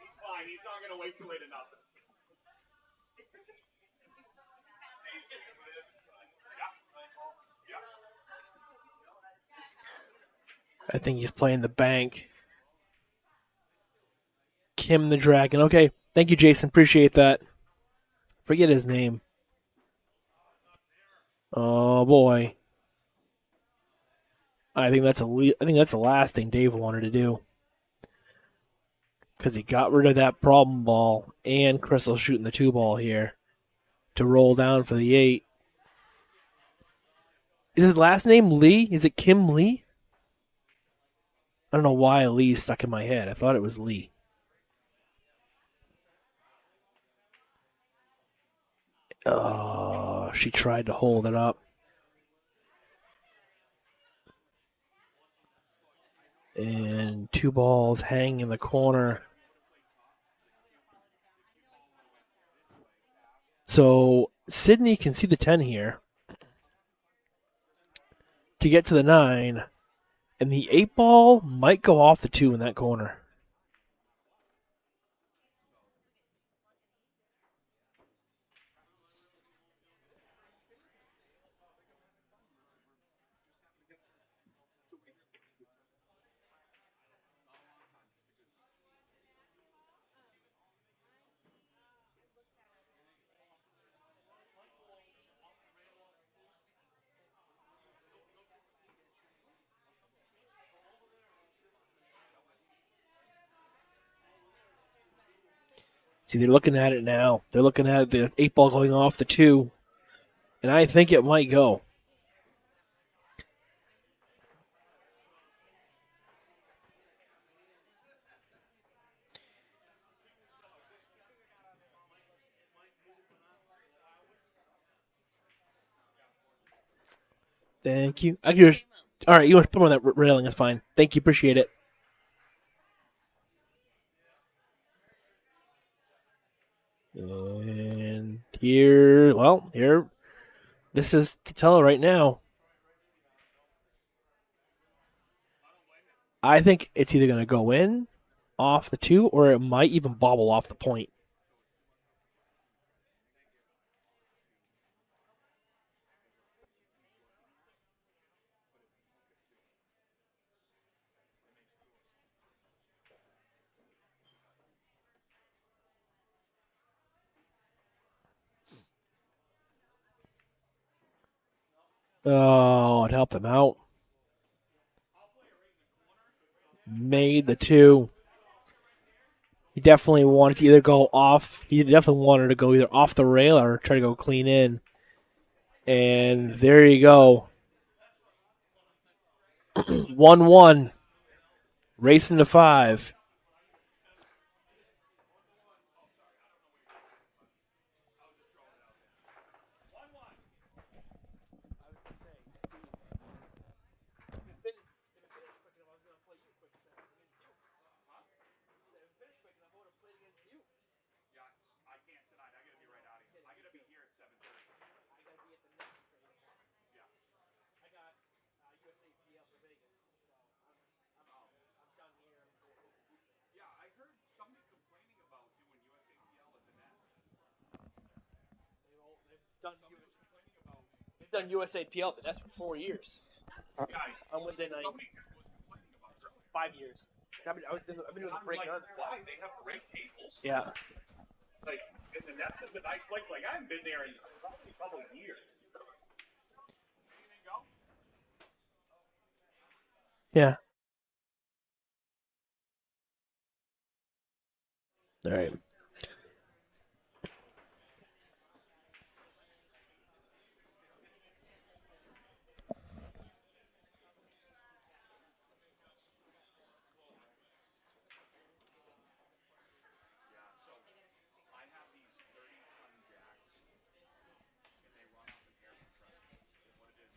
He's fine. He's not going to wait too late enough. I think he's playing the bank. Kim the Dragon. Okay, thank you, Jason. Appreciate that. Forget his name. Oh boy. I think that's the last thing Dave wanted to do. Because he got rid of that problem ball and Christal shooting the 2 ball here to roll down for the 8. Is his last name Lee? Is it Kim Lee? I don't know why Lee stuck in my head. I thought it was Lee. Oh, she tried to hold it up. And 2 balls hang in the corner. So Sidney can see the 10 here to get to the 9, and the 8 ball might go off the 2 in that corner. See, they're looking at it now. They're looking at the 8 ball going off the 2, and I think it might go. Thank you. I can just, all right, you want to put on that railing? That's fine. Thank you. Appreciate it. And here, this is to tell right now. I think it's either going to go in off the 2 or it might even bobble off the point. Oh, it helped him out. Made the two. He definitely wanted to either go off. He definitely wanted to go either off the rail or try to go clean in. And there you go. 1-1. Racing to 5. Yeah, I can't tonight. I gotta be right out of here. I gotta be here at 7:30. Yeah. Yeah, I heard somebody complaining about doing USAPL at the net. Somebody was complaining about. They've done USAPL, but that's for 4 years. Yeah, On Wednesday night. somebody was complaining about it earlier. 5 years. I've been doing the I'm break like, on. why? They have great tables. Yeah. Like, and the net's a nice place. Like, I haven't been there in probably a couple of years. Anything go? Yeah. All right. Yeah, so I have these 30-ton jacks, and they run off an air compressor. And what it is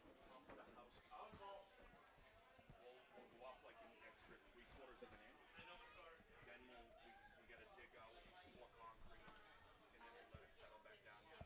we pump the house up. We'll go up like an extra 3/4 of an inch. Then we gotta dig out more concrete, and then we'll let it settle back down here.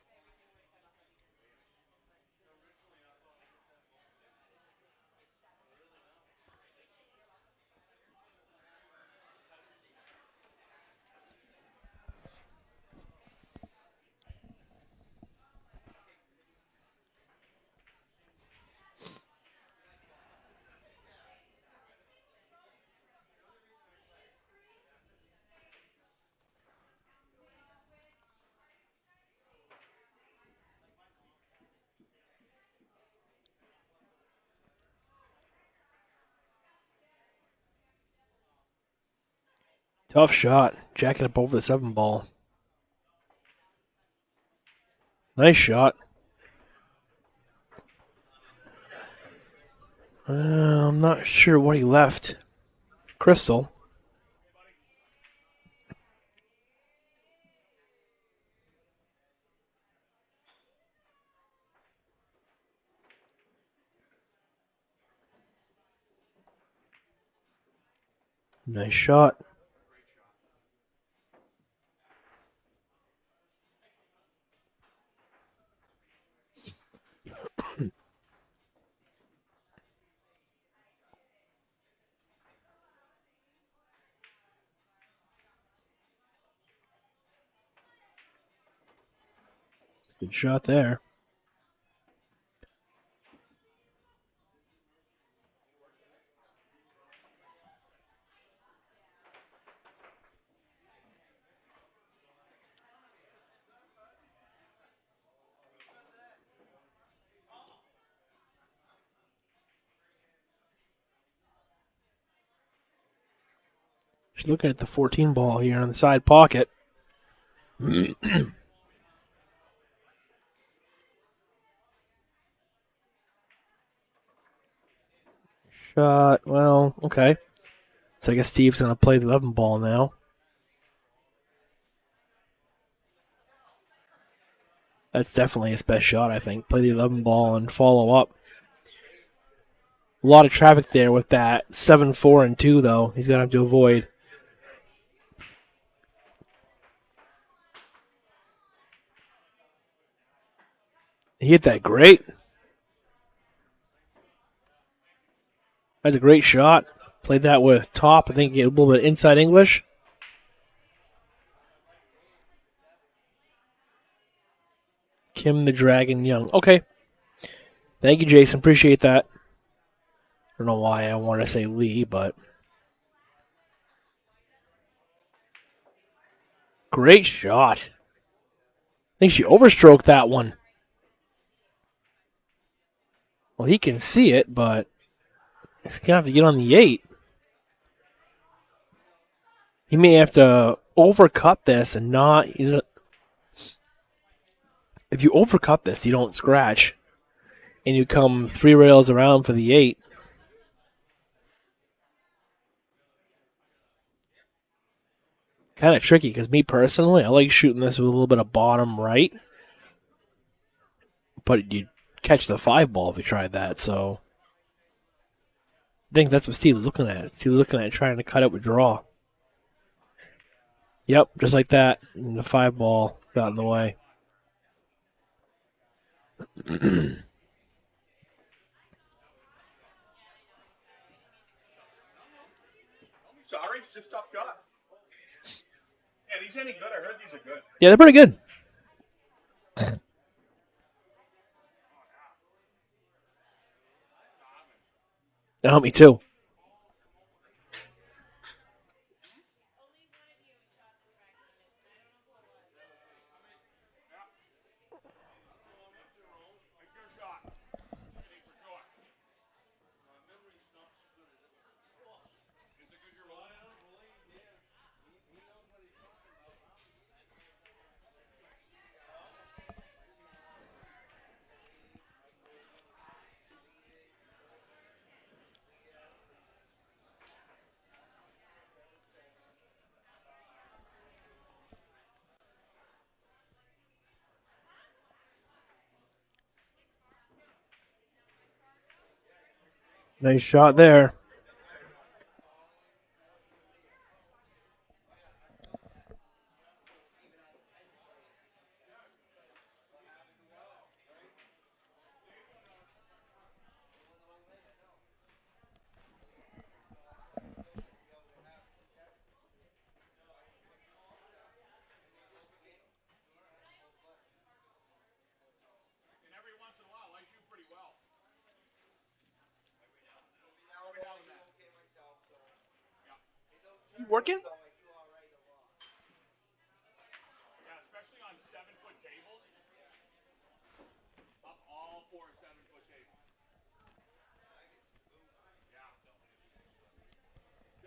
Tough shot. Jacking up over the 7 ball. Nice shot. I'm not sure what he left. Christal. Nice shot. Good shot there. Just looking at the 14 ball here on the side pocket. Shot. Well, okay. So I guess Steve's going to play the 11 ball now. That's definitely his best shot, I think. Play the 11 ball and follow up. A lot of traffic there with that 7-4 and 2, though. He's going to have to avoid. He hit that great. That's a great shot. Played that with top. I think he had a little bit of inside English. Kim the Dragon Young. Okay. Thank you, Jason. Appreciate that. I don't know why I want to say Lee, but great shot. I think she overstroked that one. Well, he can see it, but he's going to have to get on the 8. He may have to overcut this and not... If you overcut this, you don't scratch. And you come 3 rails around for the 8. Kind of tricky, because me personally, I like shooting this with a little bit of bottom right. But you'd catch the 5 ball if you tried that, so... I think that's what Steve was looking at. Steve was looking at trying to cut it with draw. Yep, just like that. And the 5 ball got in the way. Sorry, it's just tough shot. Yeah, these any good? I heard these are good. Yeah, they're pretty good. That helped me too. Nice shot there. And every once in a while, I shoot pretty well. You working? Yeah, especially on 7-foot tables. I'm all for a 7-foot table. Yeah.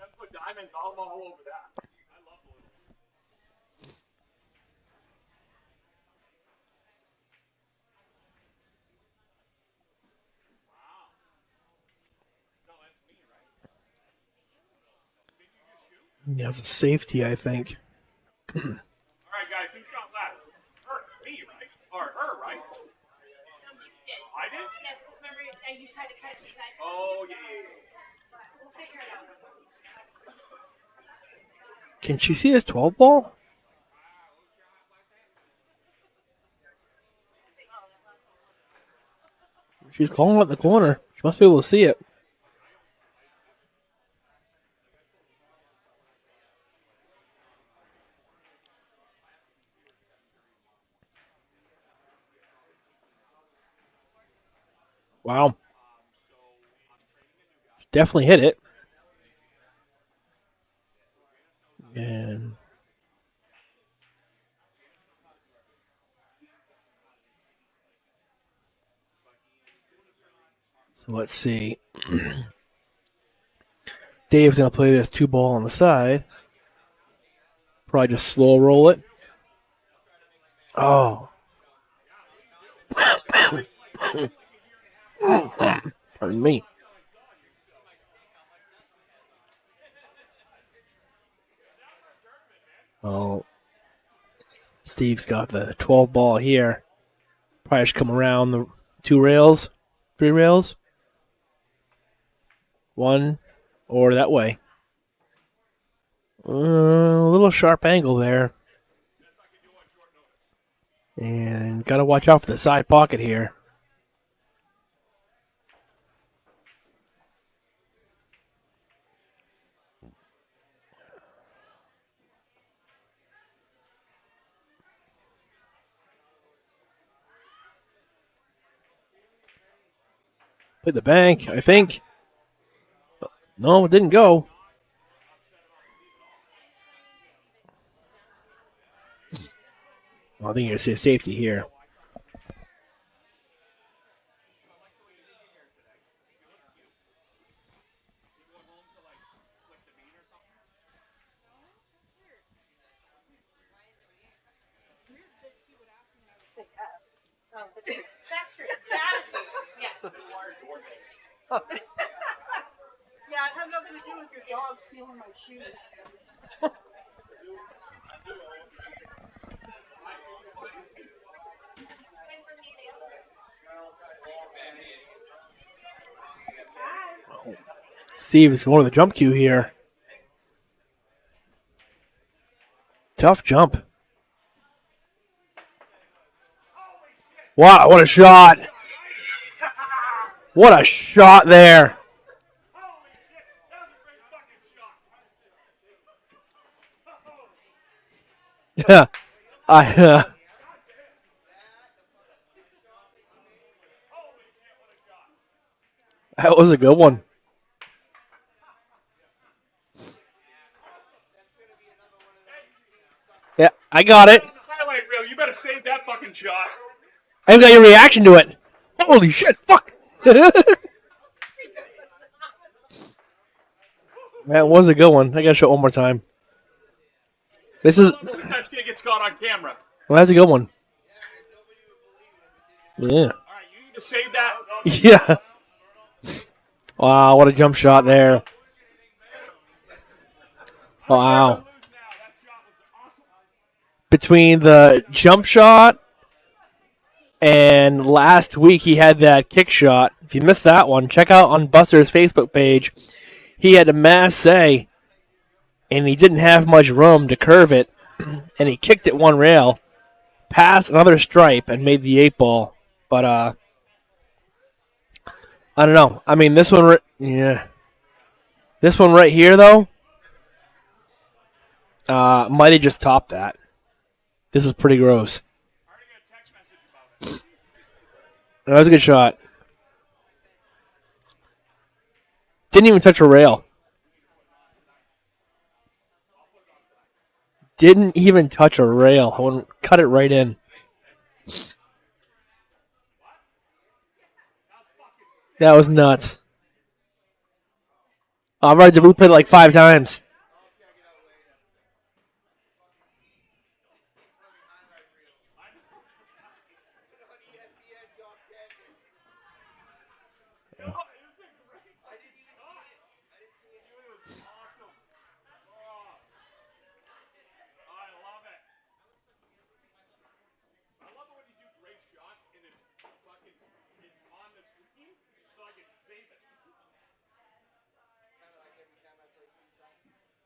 7-foot diamonds, I'm all over that. I love blue. Wow. No, that's me, right? Did you just shoot? Yeah, it's a safety, I think. All right, guys, who shot last? Her, me, right? Or her, right? I did? Yes, because remember you tried to cut it inside. Oh, yeah. We'll figure it out. Can she see his 12 ball? She's calling out the corner. She must be able to see it. Wow. Definitely hit it. And so let's see. Dave's going to play this 2 ball on the side. Probably just slow roll it. Oh. Pardon me. Oh. Steve's got the 12 ball here. Probably should come around the 2 rails, 3 rails. 1 or that way. A little sharp angle there. And got to watch out for the side pocket here. Played the bank, I think. No, it didn't go. I think you're going to see a safety here. say yes. That's true. That is true. Yeah. Yeah, it has nothing to do with your dog stealing my shoes. Steve is going to the jump cue here. Tough jump. Wow, what a shot. What a shot there. Holy shit, that was a great fucking shot. Yeah. I Holy shit, what a shot. that was a good one. Yeah, I got it. On the highlight reel, you better save that fucking shot. I got your reaction to it. Holy shit, fuck. That was a good one. I gotta show it one more time. This is That's gonna get caught on camera. well, that's a good one. Yeah. All right, you need to save that. Yeah. Wow, what a jump shot there. Wow. Lose now. That shot was awesome. Between the jump shot and last week he had that kick shot. If you missed that one, check out on Busters' Facebook page. He had a masse and he didn't have much room to curve it, and he kicked it one rail, past another stripe, and made the 8-ball. But I don't know. I mean, this one, yeah, this one right here though, might have just topped that. This was pretty gross. I already got a text message about it. That was a good shot. Didn't even touch a rail. Didn't even touch a rail. I wouldn't cut it right in. That was nuts. I've already replayed it like 5 times. I love it. I love it when you do great shots and it's fucking it's on the screen so I can save it.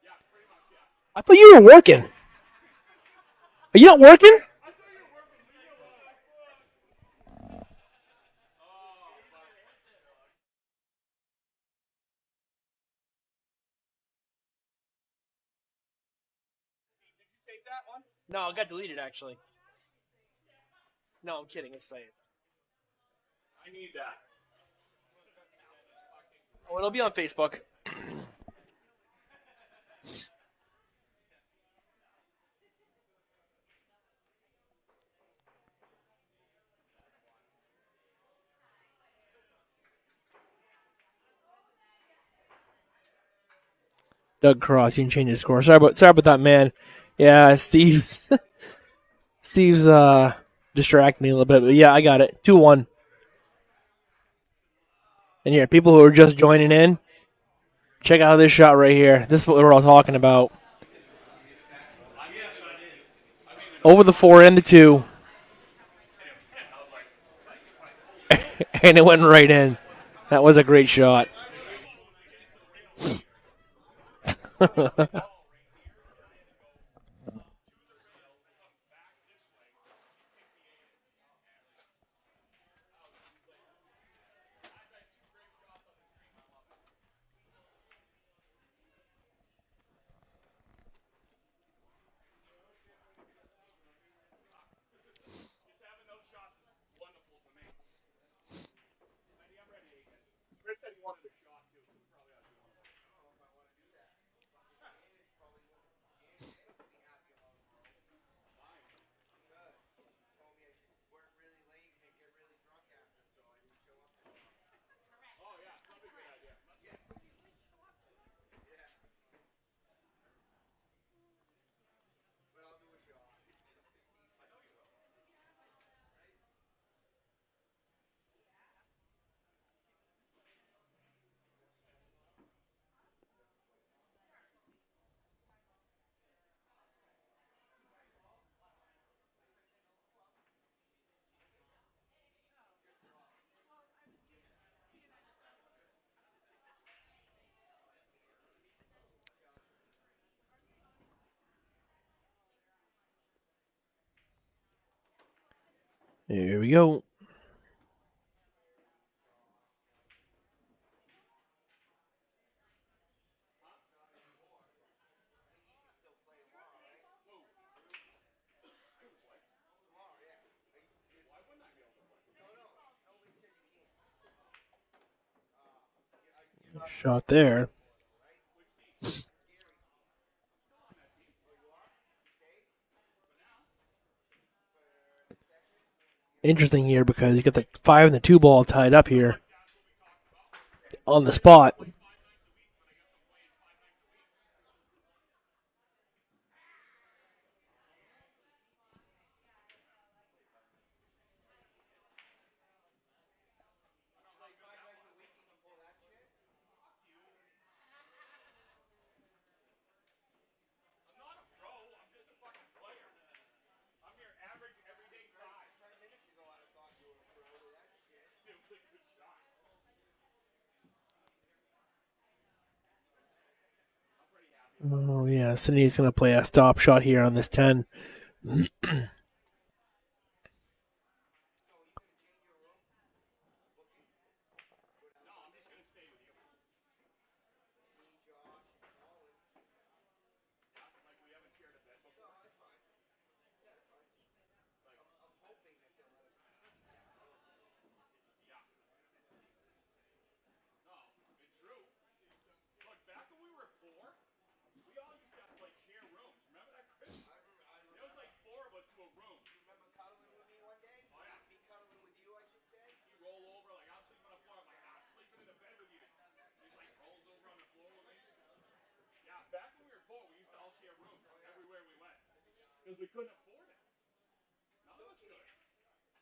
Yeah, pretty much, yeah. I thought you were working. Are you not working? I thought you were working video on. Did you save that one? No, it got deleted actually. No, I'm kidding. It's saved. I need that. Oh, it'll be on Facebook. Doug Cross, you can change his score. Sorry about that, man. Yeah, Steve's distracting me a little bit, but yeah, I got it. 2-1. And here, people who are just joining in, check out this shot right here. This is what we're all talking about. Over the 4 and the 2. And it went right in. That was a great shot. Just having those shots is wonderful for me. I'm ready. Chris said he wanted a shot too, so we probably ought to do one of those. I don't know if I want to do that. Oh yeah, that's a good idea. Here we go. Shot there. Interesting here because you got the 5 and the 2 ball tied up here on the spot. I'm not a pro. I'm just a fucking player. I'm your average everyday guy. 10 minutes ago, I thought you were a pro with that shit. It was a good shot. I'm pretty happy. Oh, yeah. Sidney's going to play a stop shot here on this 10. No, I'm just gonna stay with you. Like we haven't shared a bed before. No, that's fine. Yeah, that's fine. Like I'm hoping that they'll let us just keep that. Yeah. No, it's true. Look, back when we were poor, we all used to have to like share rooms. Remember that, Chris? I remember. There was like 4 of us to a room. You remember cuddling with me one day? Oh yeah. Me cuddling with you, I should say. He roll over like I was sleeping on the floor. I'm like, sleeping in the bed with you. He's like rolls over on the floor with me. Yeah, back when we were poor, we used to all share rooms everywhere we went because we couldn't afford it. None of us could.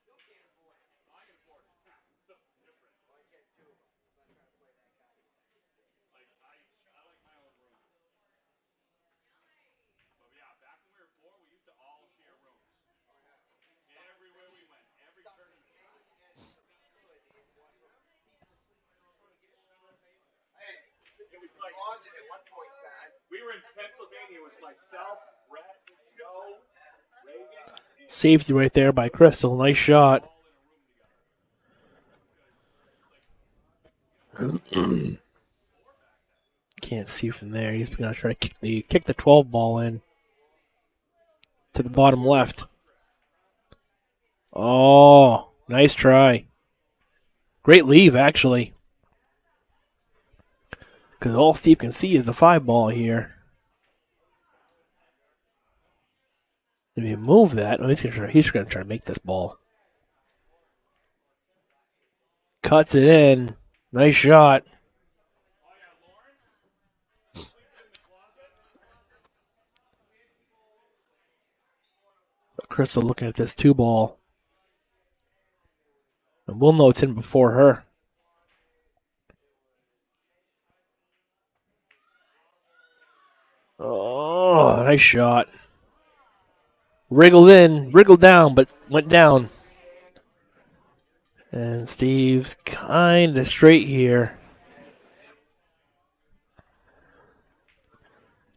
Still can't afford it. I can afford it. So it's different. Well, I can too. I'm not trying to play that guy. Like I like my own room. But yeah, back when we were poor, we used to all share rooms. Everywhere we went, every tournament. It was like at one point in time. We were in Pennsylvania. It was like Self, Brett, Joe, Reagan. Safety right there by Christal. Nice shot. Can't see from there. He's going to try to kick the 12 ball in to the bottom left. Oh, nice try. Great leave, actually. Because all Steve can see is the 5 ball here. If you move that, he's going to try to make this ball. Cuts it in. Nice shot. Christal looking at this 2 ball. And we'll know it's in before her. Oh, nice shot. Wriggled in, wriggled down, but went down. And Steve's kind of straight here.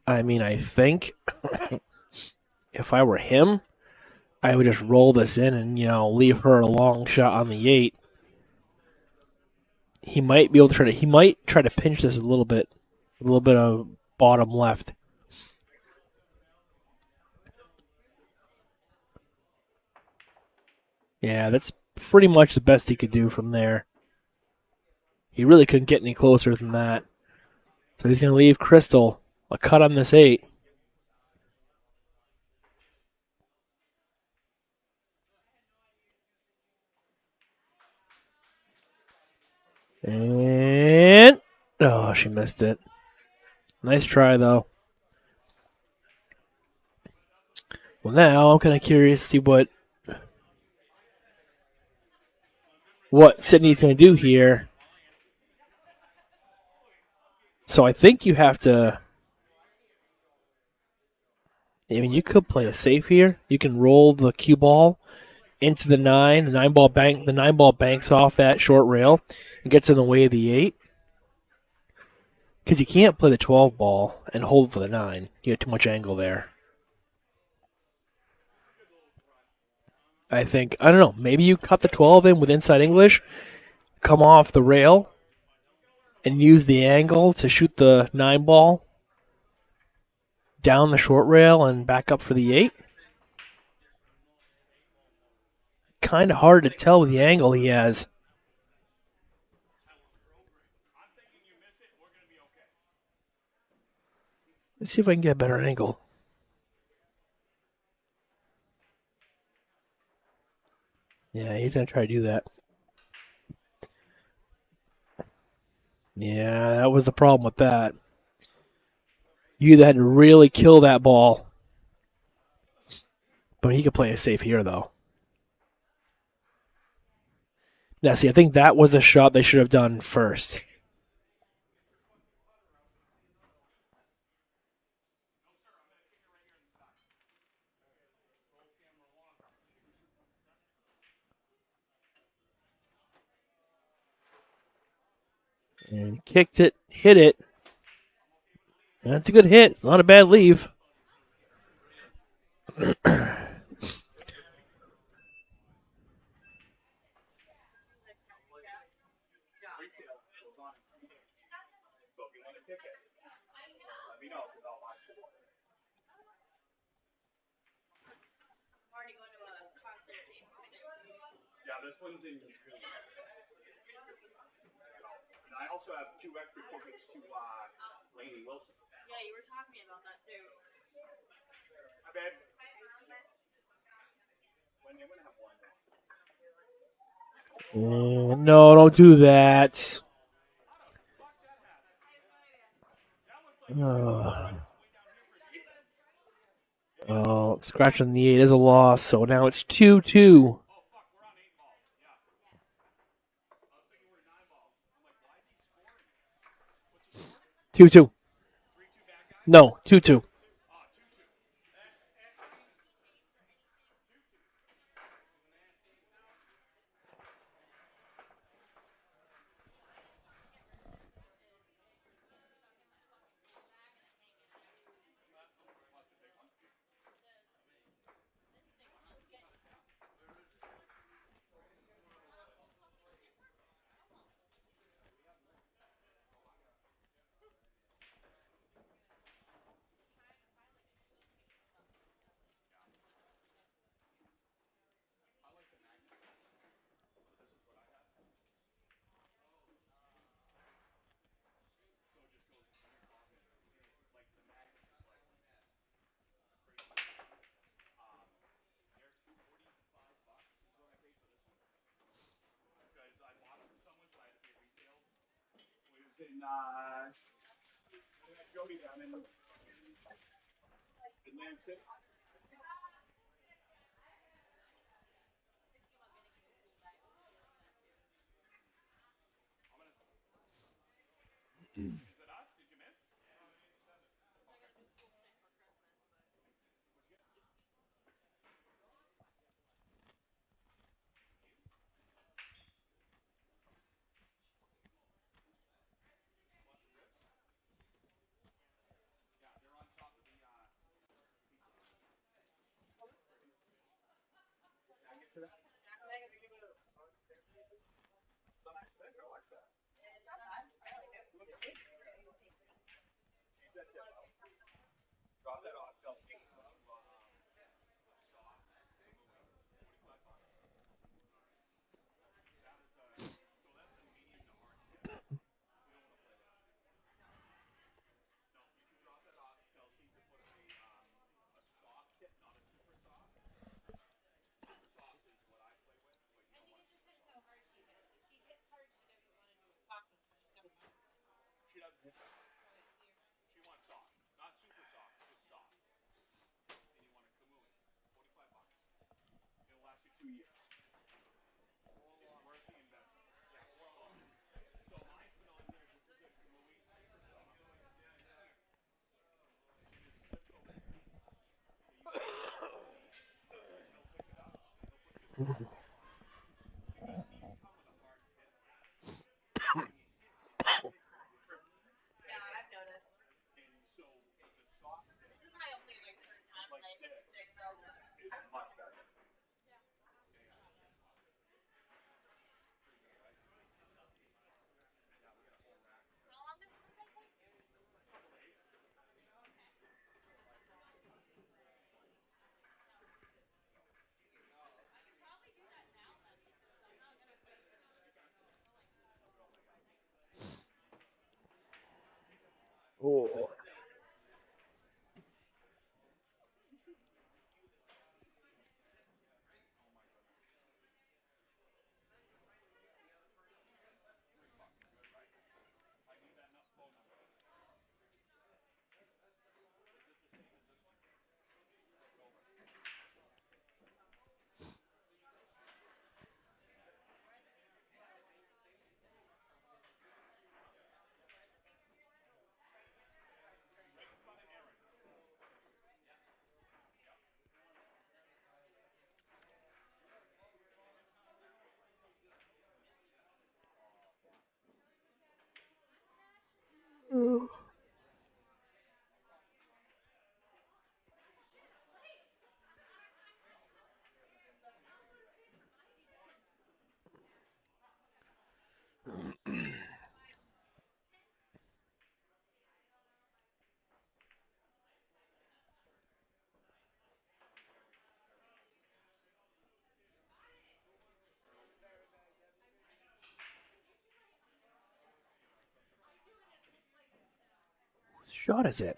I mean, I think if I were him, I would just roll this in and, leave her a long shot on the 8. He might be able to he might try to pinch this a little bit of bottom left. Yeah, that's pretty much the best he could do from there. He really couldn't get any closer than that. So he's going to leave Christal a cut on this 8. And, oh, she missed it. Nice try, though. Well, now I'm kind of curious to see what Sidney's going to do here. So I think you have to. I mean, you could play a safe here. You can roll the cue ball into the 9. The 9 ball banks off that short rail and gets in the way of the 8. Because you can't play the 12 ball and hold for the 9. You get too much angle there. I think, I don't know, maybe you cut the 12 in with inside English, come off the rail, and use the angle to shoot the 9 ball down the short rail and back up for the 8. Kind of hard to tell with the angle he has. Let's see if I can get a better angle. Yeah, he's going to try to do that. Yeah, that was the problem with that. You either had to really kill that ball, but he could play it safe here, though. Now, see, I think that was the shot they should have done first. And kicked it, hit it. That's a good hit. It's not a bad leave. Already going to a concert. Yeah, this one's in June. And I also have 2 extra tickets to Lainey Wilson. Yeah, you were talking to me about that too. Hi, babe. When you're gonna have one. No, don't do that. Oh, scratching the 8 is a loss, so now it's 2-2. 2-2. No, 2-2. Because I bought it from someone, so I had to pay retail. It was in Jody down in Atlantic City. Is it us? Did you miss? Drop that off. Tell Steve to put you a soft. She doesn't hit that. She wants soft. Not super soft, just soft. And you want a Kamui. $45. It'll last you 2 years. It's worth the investment. Yeah, or a lot. So mine's been on here. This is a Kamui super soft. It is slipped over. He'll pick it up. He'll put you a because these come with a hard tip. Yeah, I've noticed. And so the soft tip This is my only like certain time when I make this mistakes though. is much better. Oh. What shot is it?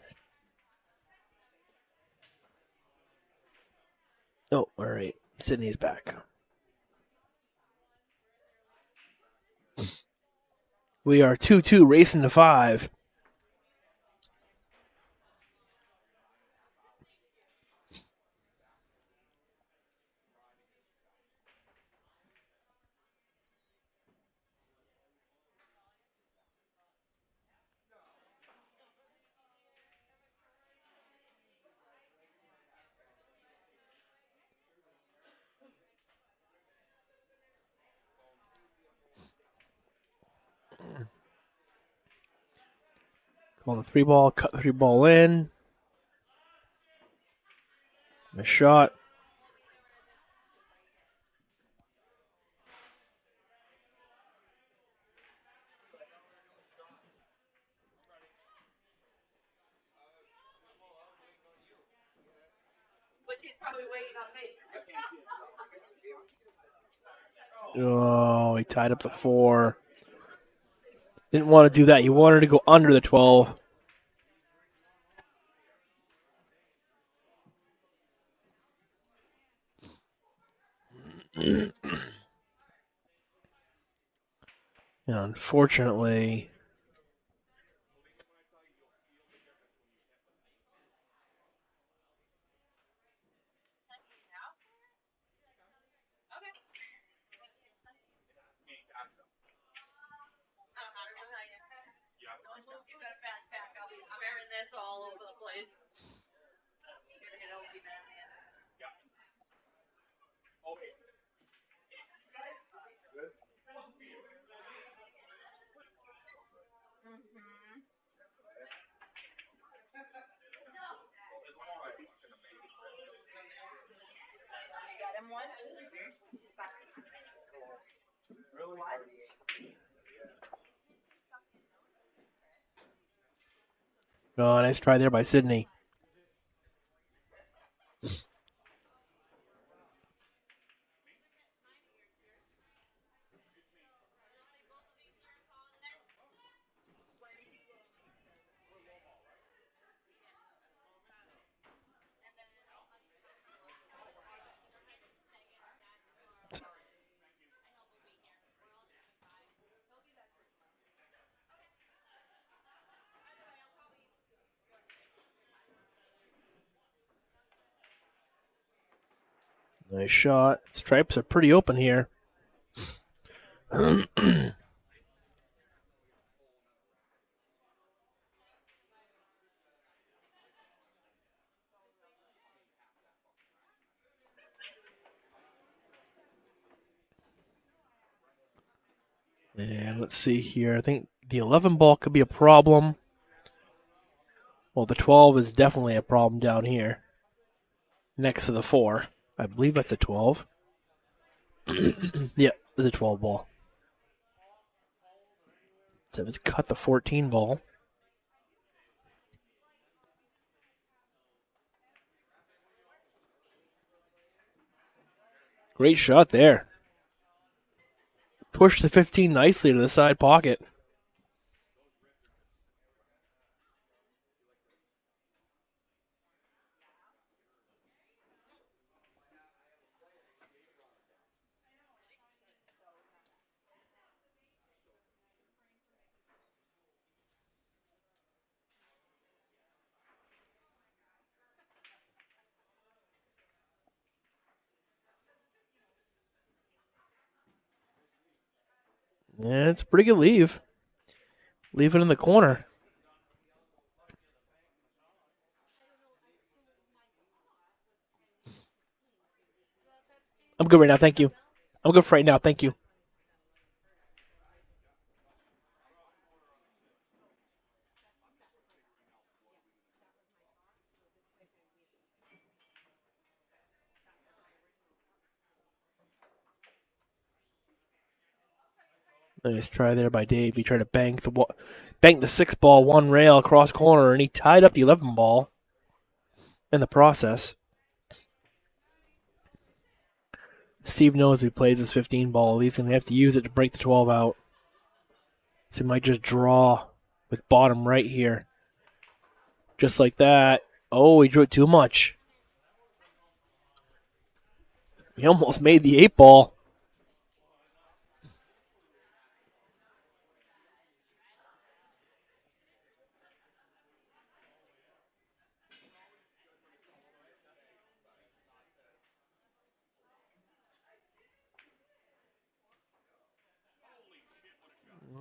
Oh, all right. Sidney's back. We are 2-2 racing to 5. On the 3-ball, cut the 3-ball in. A shot. But he's probably waiting on me. Oh, he tied up the 4. Didn't want to do that. He wanted to go under the 12. And unfortunately, You got a backpack. I'll be wearing this all over the place. Okay. You got him one? oh, nice try there by Sidney. Nice shot. Stripes are pretty open here. And let's see here. I think the 11 ball could be a problem. Well, the 12 is definitely a problem down here. Next to the 4. I believe that's the 12. Yeah, it's a 12 ball. So let's cut the 14 ball. Great shot there. Pushed the 15 nicely to the side pocket. Yeah, it's a pretty good leave. Leave it in the corner. I'm good right now, thank you. I'm good for right now, thank you. Nice try there by Dave. He tried to bank the 6 ball one rail across corner, and he tied up the 11 ball in the process. Steve knows if he plays his 15 ball, he's going to have to use it to break the 12 out. So he might just draw with bottom right here. Just like that. Oh, he drew it too much. He almost made the 8 ball.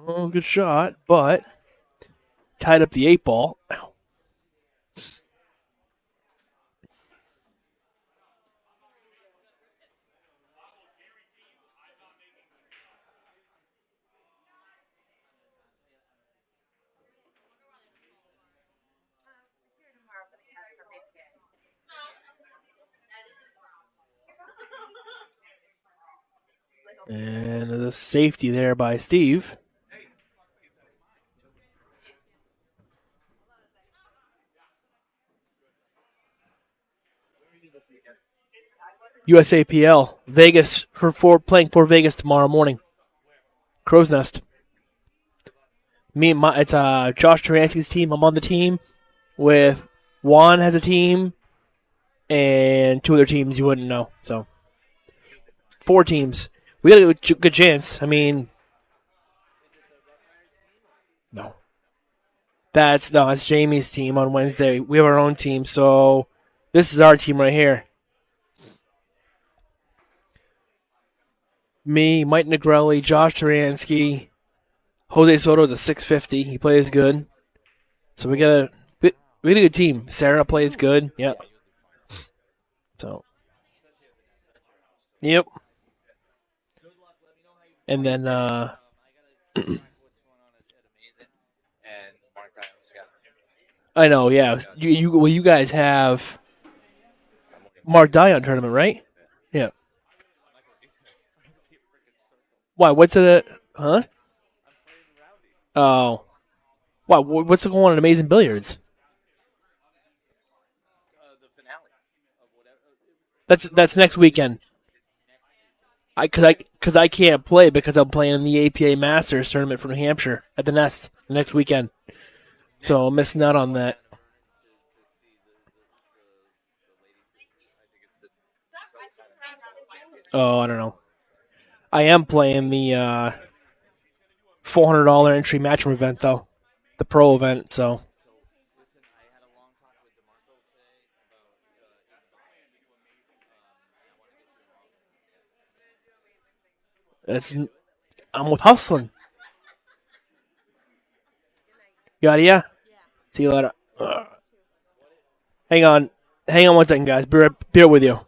Oh, good shot, but tied up the 8 ball. And the safety there by Steve. USAPL Vegas playing for Vegas tomorrow morning. Crow's Nest. It's Josh Taransky's team. I'm on the team with Juan has a team and 2 other teams you wouldn't know. So 4 teams. We got a good chance. I mean, no. That's Jamie's team on Wednesday. We have our own team, so this is our team right here. Me, Mike Negrelli, Josh Taransky, Jose Soto is a 650. He plays good. So we got a good team. Sarah plays good. Yep. So. Yep. And then I know, yeah. You guys have Mark Dion tournament, right? Yeah. Why? What's it? Huh? Oh. Why? What's going on in Amazing Billiards? That's next weekend. I can't play because I'm playing in the APA Masters tournament from New Hampshire at the Nest the next weekend. So I'm missing out on that. Oh, I don't know. I am playing the $400 entry matchroom event though, the pro event. So it's I'm with hustling. Yada yeah. See you later. Hang on, hang on 1 second, guys. Be right with you.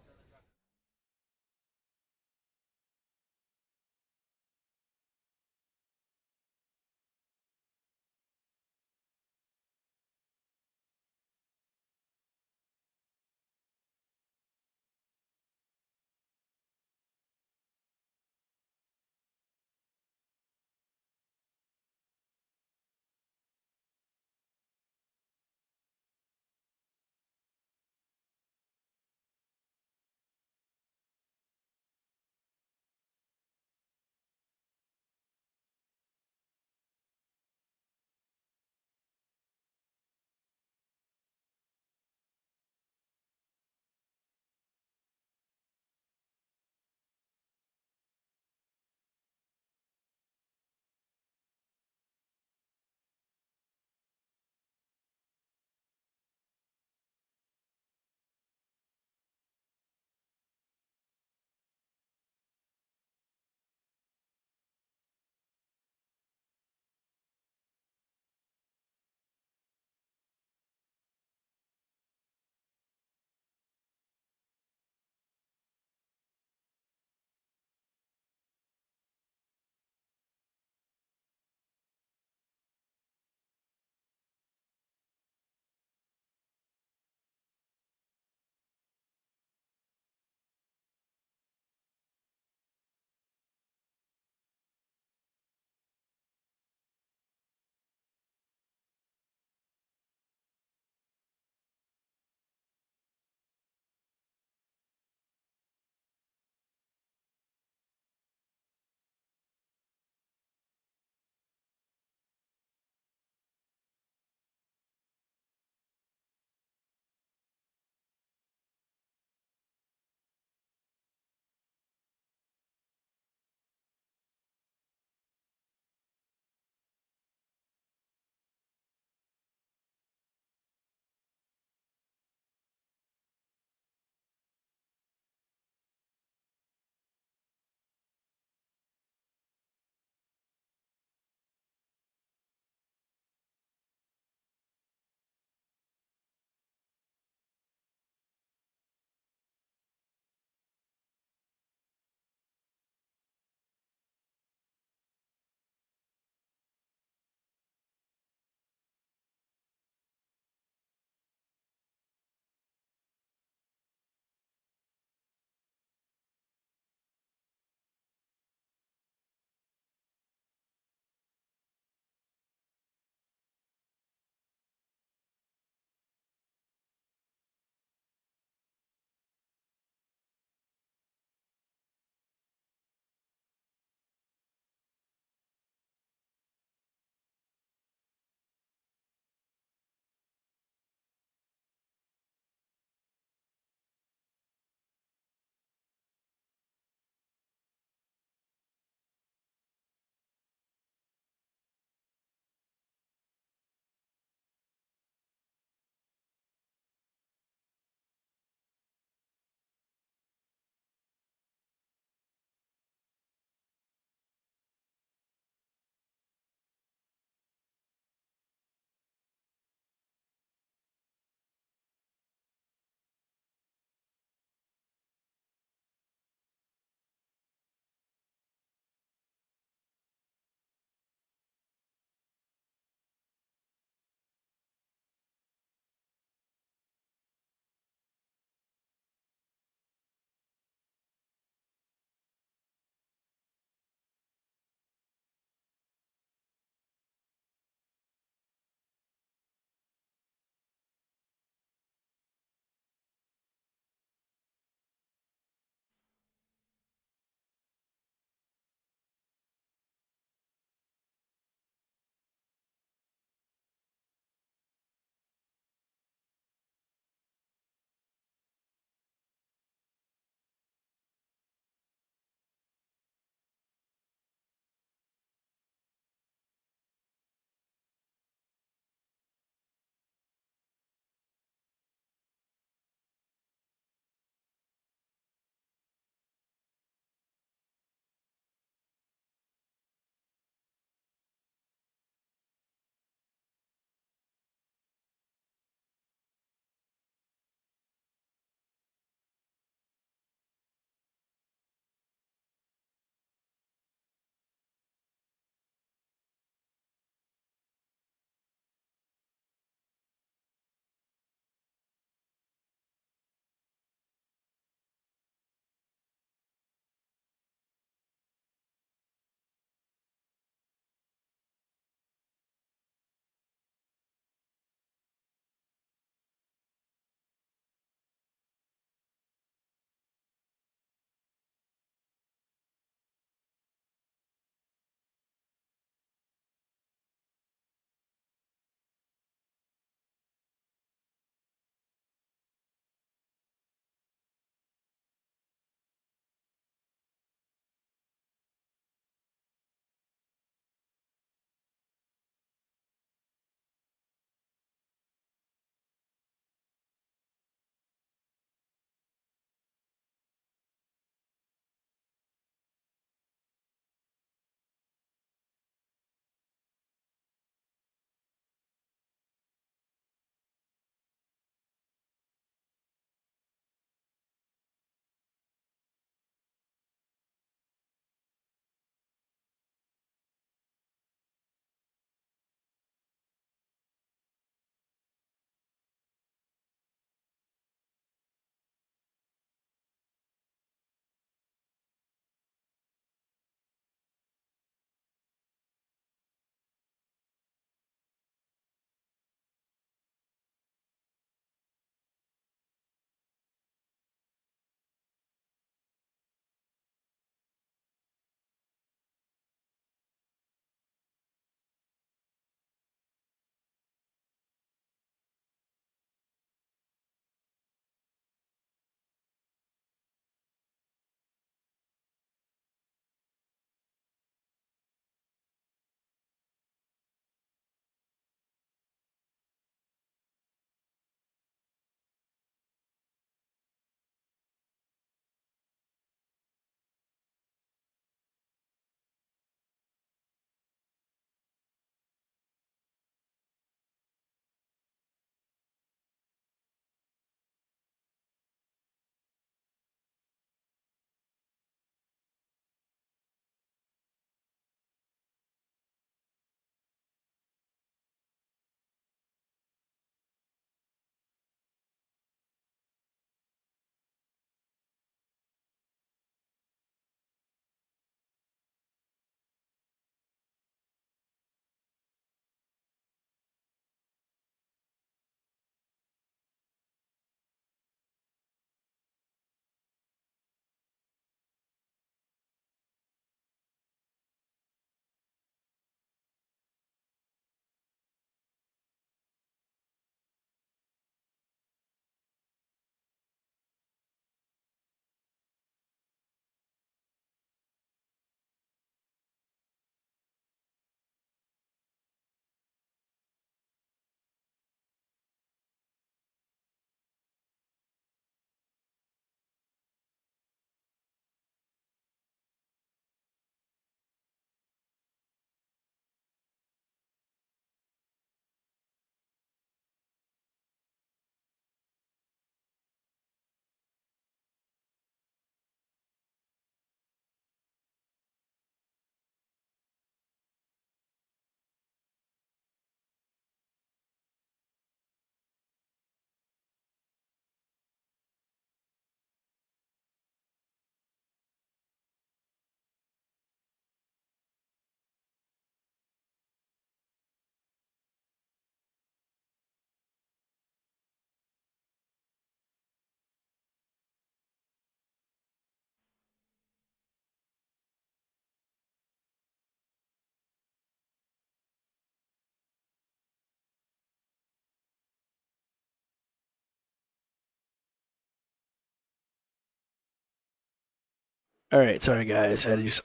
All right, sorry guys, I had to just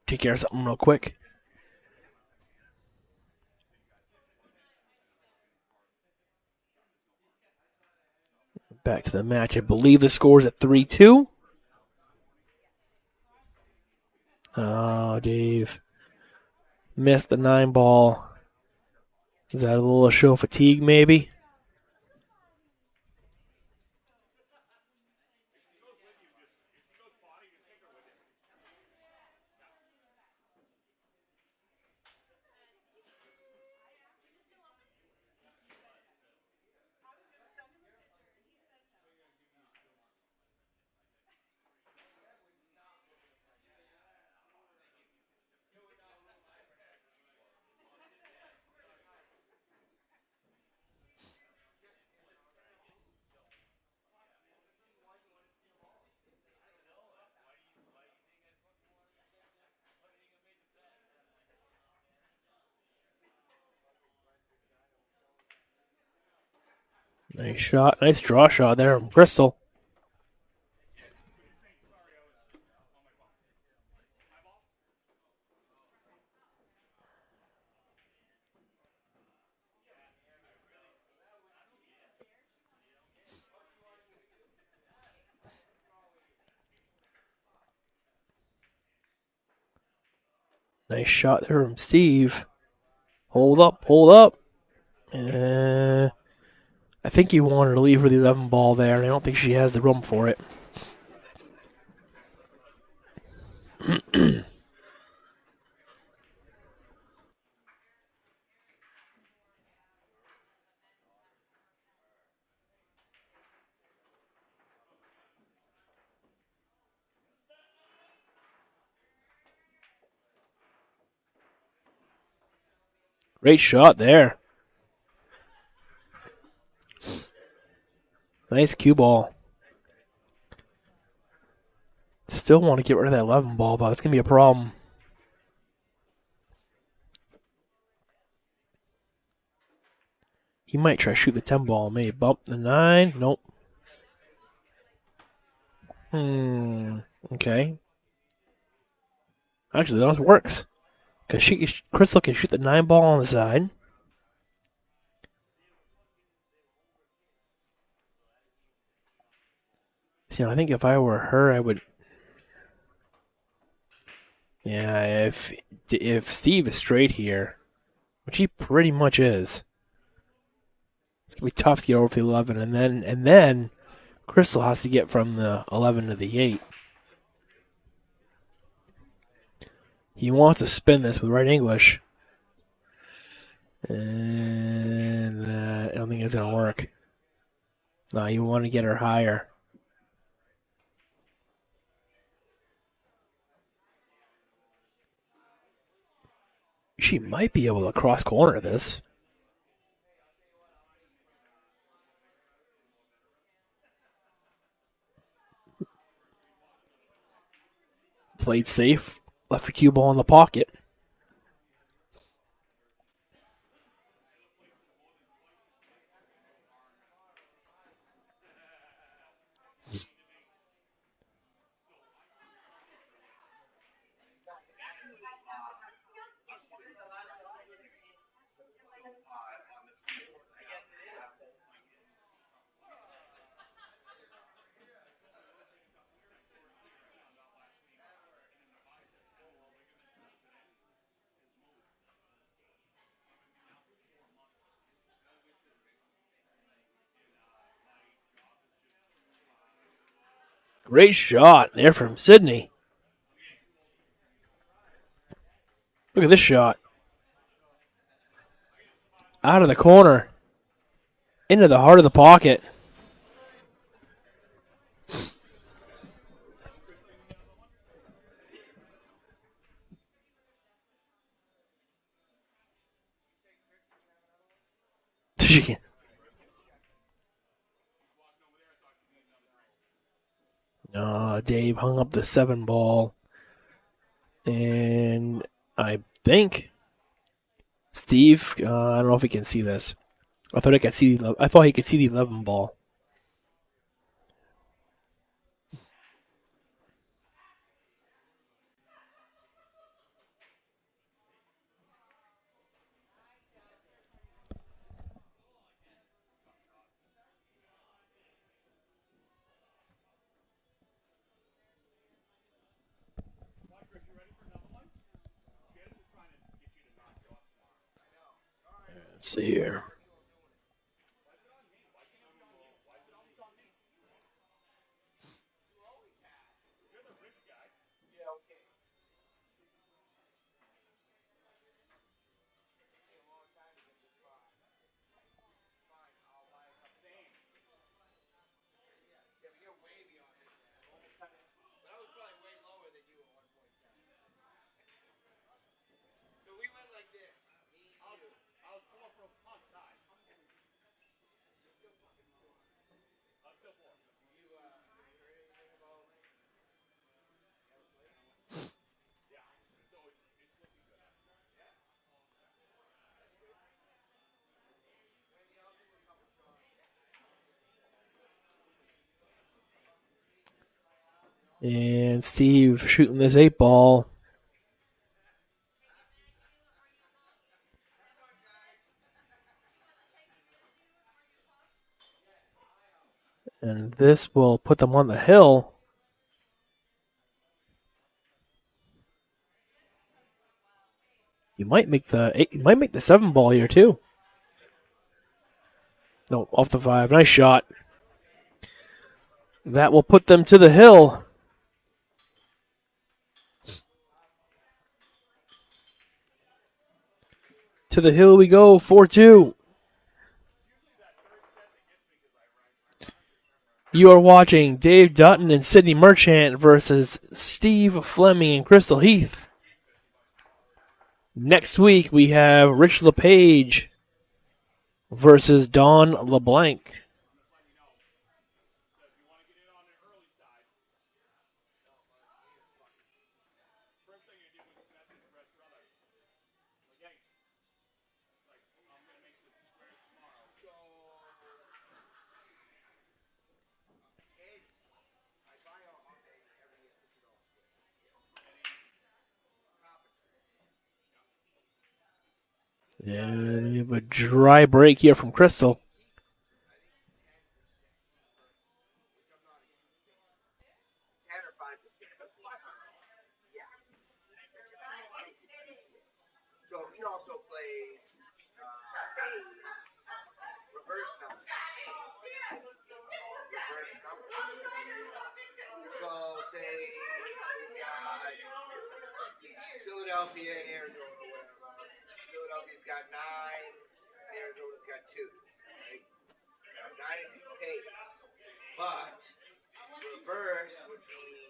take care of something real quick. Back to the match. I believe the score's at 3-2. Oh, Dave. Missed the 9 ball. Is that a little show fatigue, maybe? Nice shot. Nice draw shot there from Christal. Nice shot there from Steve. Hold up, hold up. I think he wanted to leave her the 11 ball there, and I don't think she has the room for it. Great shot there. Nice cue ball. Still want to get rid of that 11 ball, but it's going to be a problem. He might try to shoot the 10 ball. Maybe bump the 9. Nope. Okay. Actually, that works. Because Christal can shoot the 9 ball on the side. See, I think if I were her, I would. Yeah, if Steve is straight here, which he pretty much is, it's gonna be tough to get over the 11, and then Christal has to get from the 11 to the 8. He wants to spin this with right English, and I don't think it's gonna work. No, you want to get her higher. She might be able to cross corner this. Played safe, left the cue ball in the pocket. Great shot there from Sidney. Look at this shot. Out of the corner. Into the heart of the pocket. Dave hung up the 7 ball. And I think Steve, I don't know if he can see this. I thought he could see the 11 ball. Let's see here. And Steve shooting this 8-ball. And this will put them on the hill. You might make the 7-ball here too. No, off the 5. Nice shot. That will put them to the hill. To the hill we go, 4-2. You are watching Dave Dutton and Sidney Merchant versus Steve Fleming and Christal Heath. Next week we have Rich LePage versus Don LeBlanc. And we have a dry break here from Christal. So he also plays reverse numbers. So say we got Philadelphia and Arizona. Philadelphia's got 9, Arizona's got 2. Right? 9 and 2 pays. But reverse would be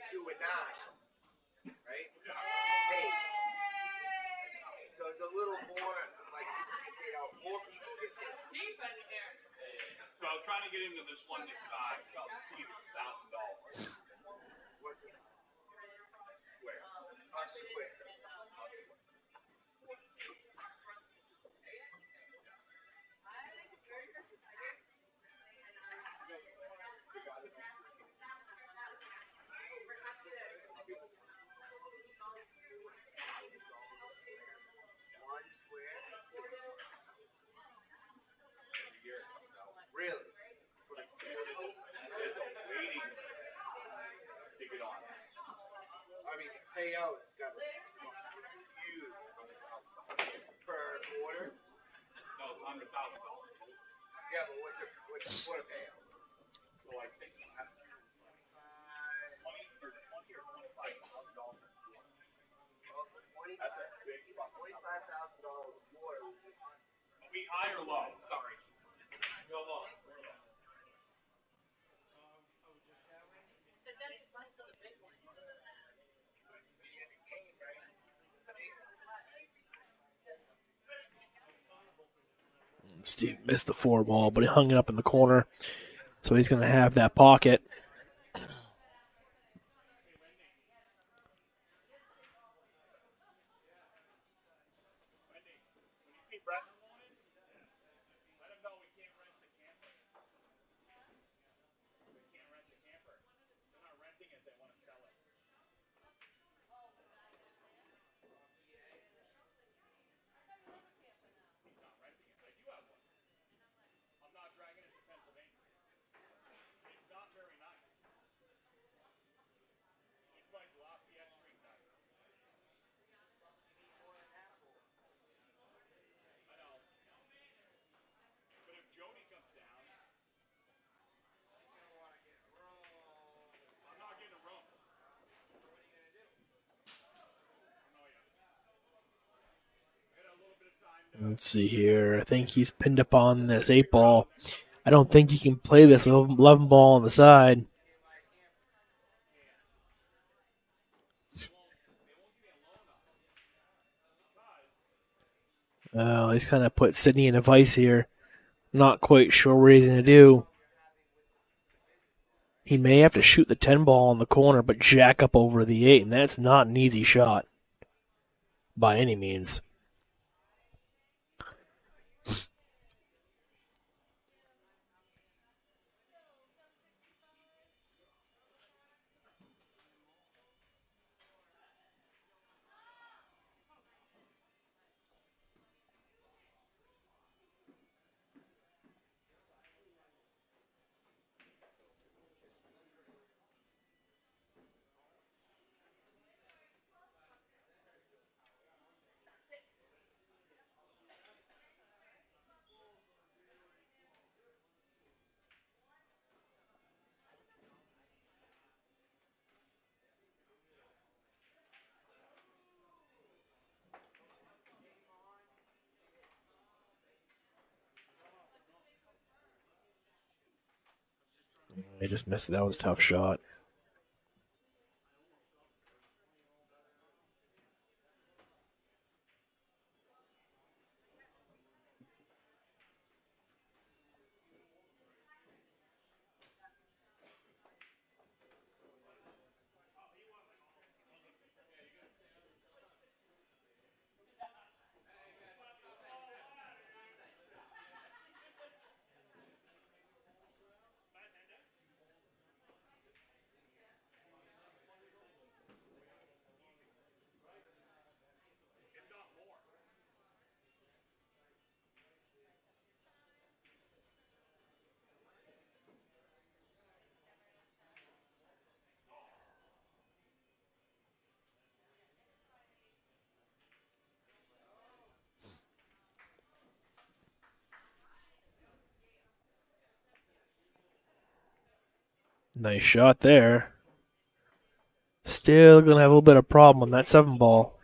2 and 9. Right? Pays. So it's a little more like, more people get this. So I was trying to get into this one that's Steve, it's $1,000. What's it? Square. A square. One square. Really? Waiting to get on. I mean, the payout's got huge per quarter. No, it's under $1,000. Yeah, but what's a quarter payout? So I think you have to do 20 or $25,000. That's a big buck. $25,000 a quarter. Are we high or low? Sorry. Go low. Steve missed the 4-ball, but he hung it up in the corner. So he's going to have that pocket. Let's see here. I think he's pinned up on this 8 ball. I don't think he can play this 11 ball on the side. He's kind of put Sidney in a vice here. Not quite sure what he's going to do. He may have to shoot the 10 ball in the corner, but jack up over the 8, and that's not an easy shot by any means. He just missed it. That was a tough shot. Nice shot there. Still going to have a little bit of problem on that 7 ball.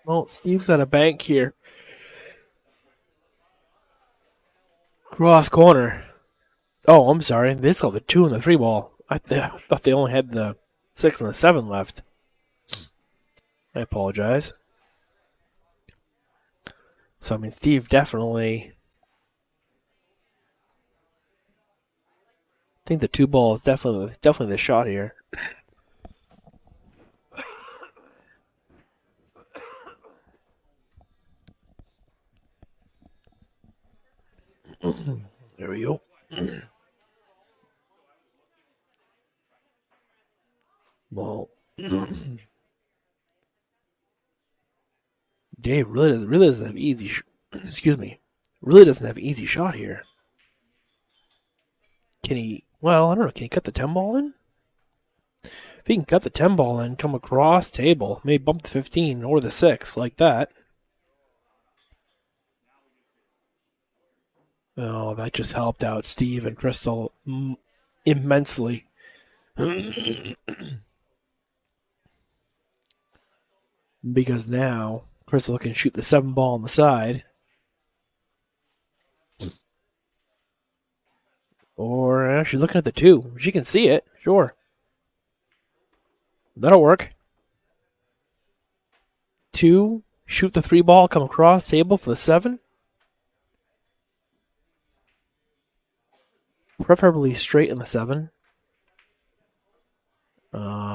Well, Steve's at a bank here. Cross corner. Oh, I'm sorry. They still have the 2 and the 3 ball. I thought they only had the 6 and the 7 left. I apologize. So, I mean, Steve definitely. I think the 2 ball is definitely the shot here. There we go. Well, Dave really doesn't have easy. Excuse me. Really doesn't have easy shot here. Can he? Well, I don't know. Can he cut the 10 ball in? If he can cut the 10 ball in, come across table, maybe bump the 15 or the 6 like that. Oh, that just helped out Steve and Christal immensely. Because now Christal can shoot the 7 ball on the side. Or she's looking at the 2. She can see it, sure. That'll work. 2, shoot the 3 ball, come across table for the 7. Preferably straight in the 7.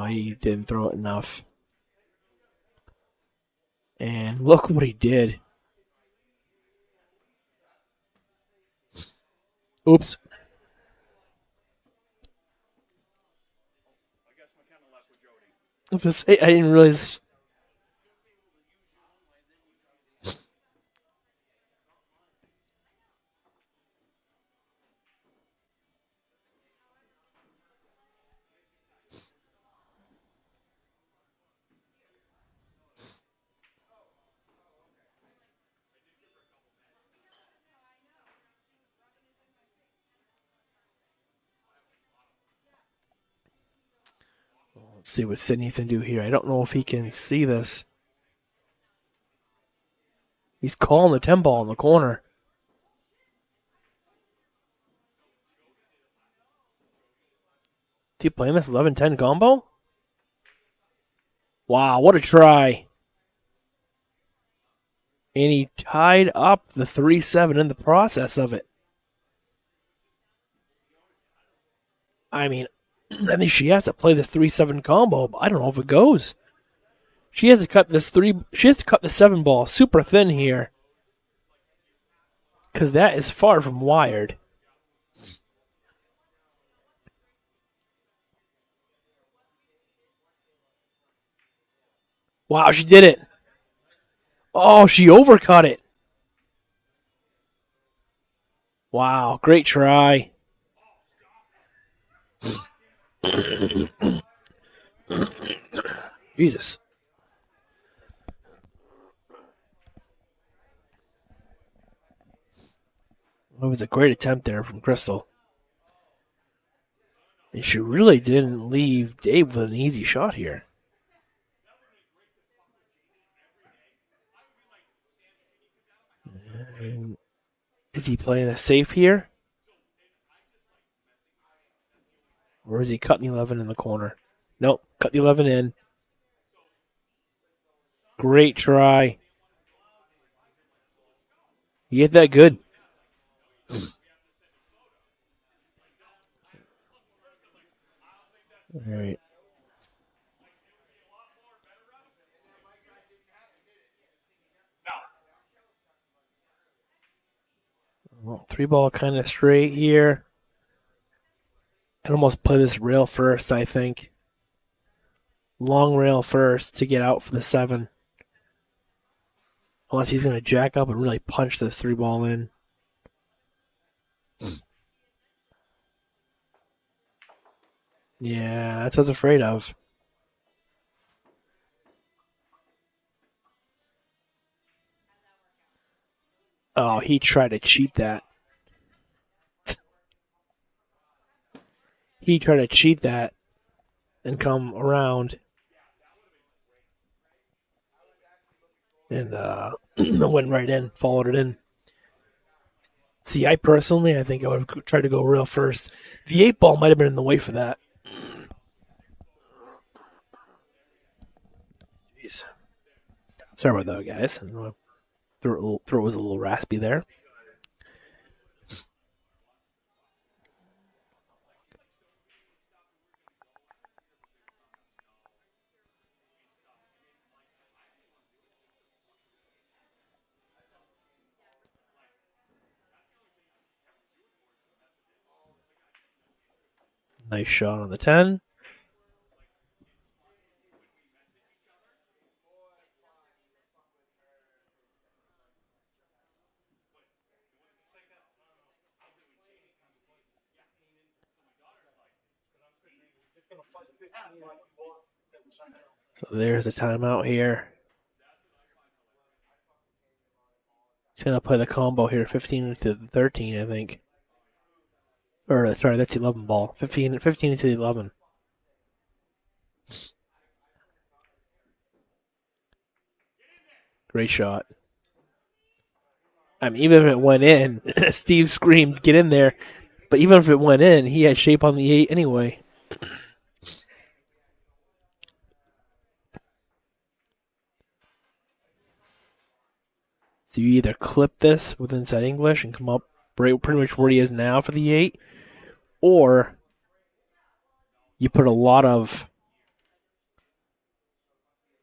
He didn't throw it enough. And look what he did. Oops. was gonna say I didn't realize. Let's see what Sidney can do here. I don't know if he can see this. He's calling the 10 ball in the corner. Is he playing this 11-10 combo? Wow, what a try. And he tied up the 3-7 in the process of it. I mean, I think she has to play this 3-7 combo, but I don't know if it goes. She has to cut this she has to cut the 7 ball super thin here. Because that is far from wired. Wow, she did it. Oh, she overcut it. Wow, great try. Jesus. It was a great attempt there from Christal. And she really didn't leave Dave with an easy shot here. And is he playing it safe here? Or is he cutting the 11 in the corner? Nope, cut the 11 in. Great try. You hit that good. All right. Well, 3-ball kind of straight here. I'd almost play this rail first, I think. Long rail first to get out for the 7. Unless he's going to jack up and really punch this 3-ball in. Yeah, that's what I was afraid of. Oh, he tried to cheat that. He tried to cheat that and come around. And went right in, followed it in. See, I think I would have tried to go rail first. The 8-ball might have been in the way for that. Jeez. Sorry about that, guys. Throat was a little raspy there. Nice shot on the 10. So there's the timeout here. He's going to play the combo here, 15 to 13, I think. Or, sorry, that's the 11 ball. 15 to the 11. Great shot. I mean, even if it went in, Steve screamed, "Get in there!" But even if it went in, he had shape on the 8 anyway. So you either clip this with inside English and come up right pretty much where he is now for the 8, or you put a lot of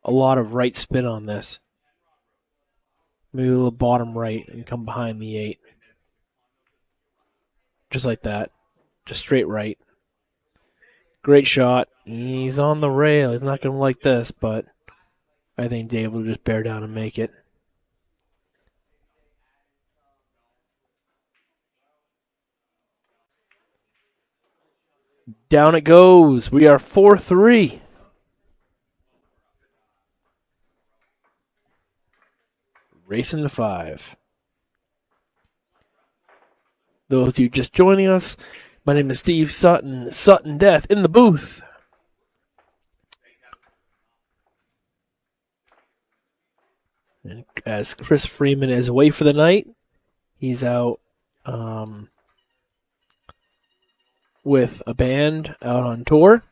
right spin on this. Maybe a little bottom right and come behind the 8. Just like that. Just straight right. Great shot. He's on the rail. He's not going to like this, but I think Dave will just bear down and make it. Down it goes. We are 4-3. Racing to 5. Those of you just joining us, my name is Steve Sutton. Sutton Death in the booth. And as Chris Freeman is away for the night, he's out with a band out on tour.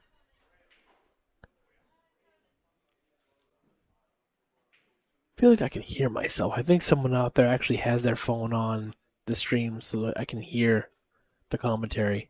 I feel like I can hear myself. I think someone out there actually has their phone on the stream so that I can hear the commentary.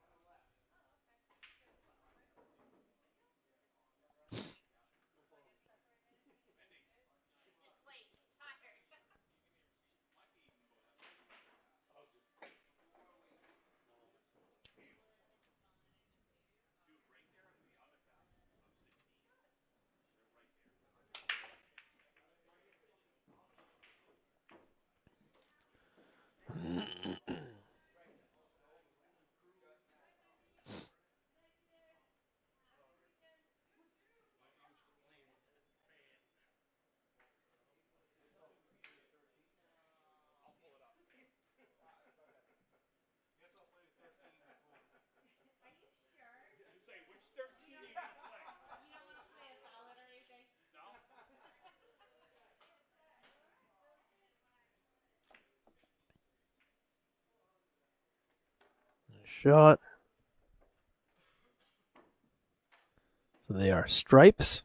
Shot. So they are stripes.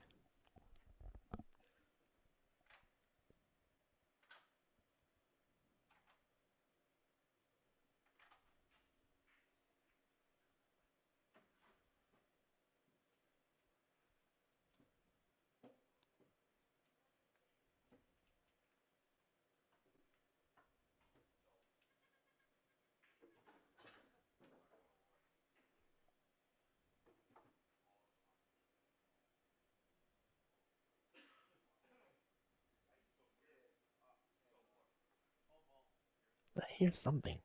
I hear something.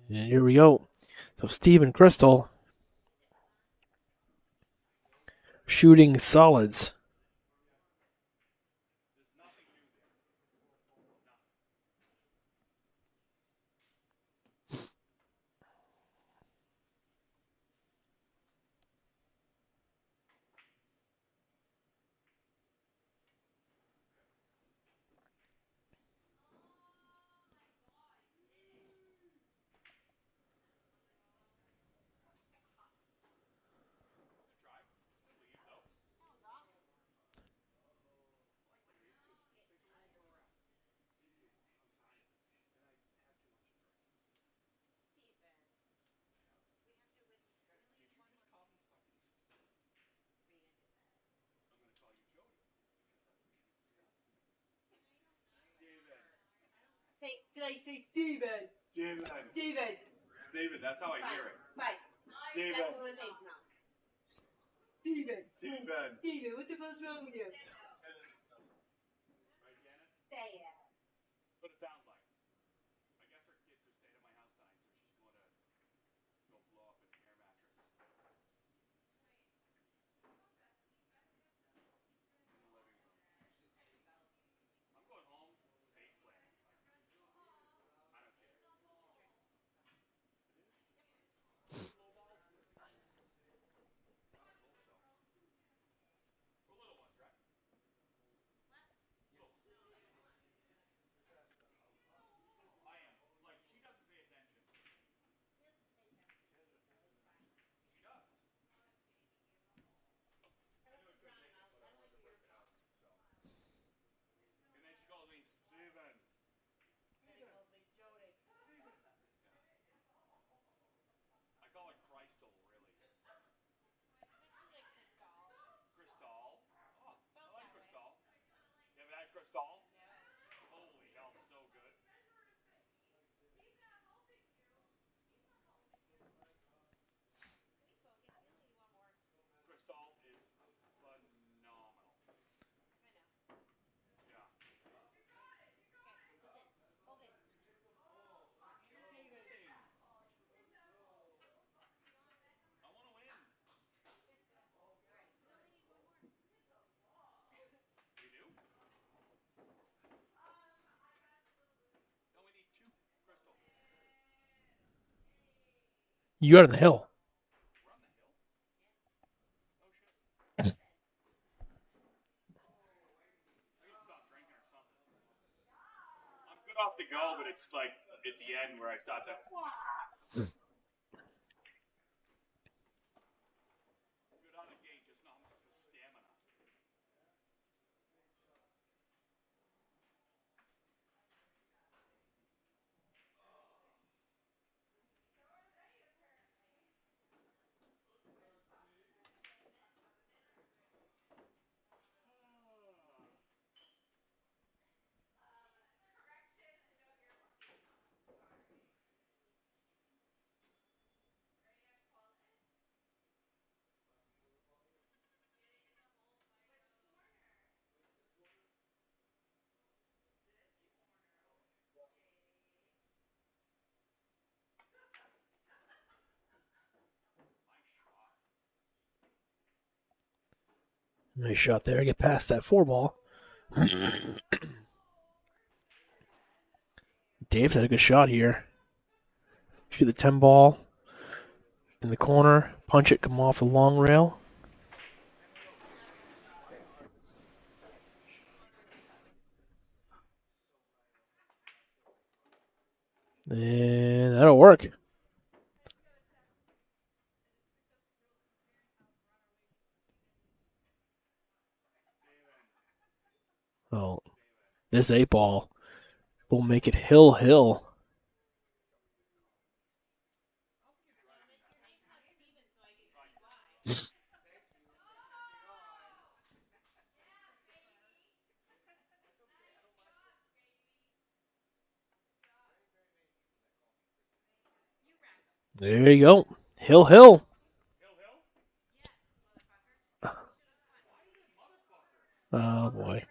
And here we go. So Steve and Christal shooting solids. Did I say Steven? David. Steven. David, that's how I hear it. Right. David. That's what I say now. Steven. Steven. Steven, what the hell's wrong with you? Right, Janet? Say it. That's what it sounds like. I guess her kids are staying at my house tonight, so she's going to go blow up an air mattress. In the living room. I'm going home. Face planting. I don't care. It is? Low balls? I hope so. For little ones, right? Little. I am. Like, she doesn't pay attention. She does. I knew I couldn't make it, but I wanted to work it out. So. And then she calls me Steven. I call it Christal, really. Christal. Oh, I like Christal. You ever had Christal? Holy hell, so good. You're on the hill. I'm good off the go, but it's like at the end where I start to. Good on the gate, just not much for stamina. Nice shot there. Get past that 4-ball. Dave's had a good shot here. Shoot the 10-ball in the corner. Punch it, come off the long rail. And that'll work. Oh, this 8-ball will make it hill. There you go. Hill. Oh, boy.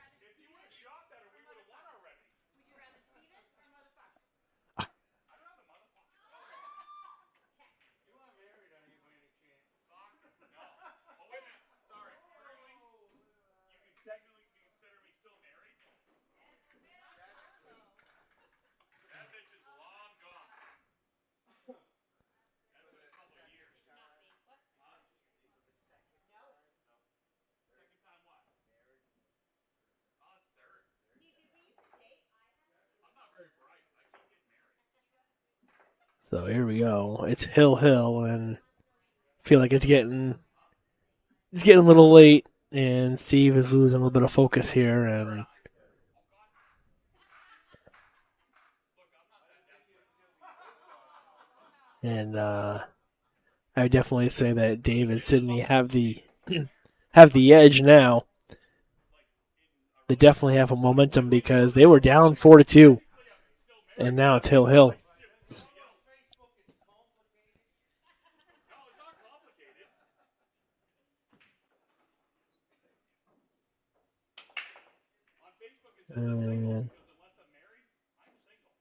Technically consider me still married? That bitch is long gone. That's been a couple of years. Huh? Second time what? Oh, it's third. I'm not very bright. I can't get married. So here we go. It's hill, and I feel like it's getting a little late, and Steve is losing a little bit of focus here, and I would definitely say that Dave and Sidney have the have the edge now. They definitely have a momentum because they were down 4-2, and now it's hill. No, it's not complicated. On Facebook, it says I'm single And because unless I'm married, I'm single.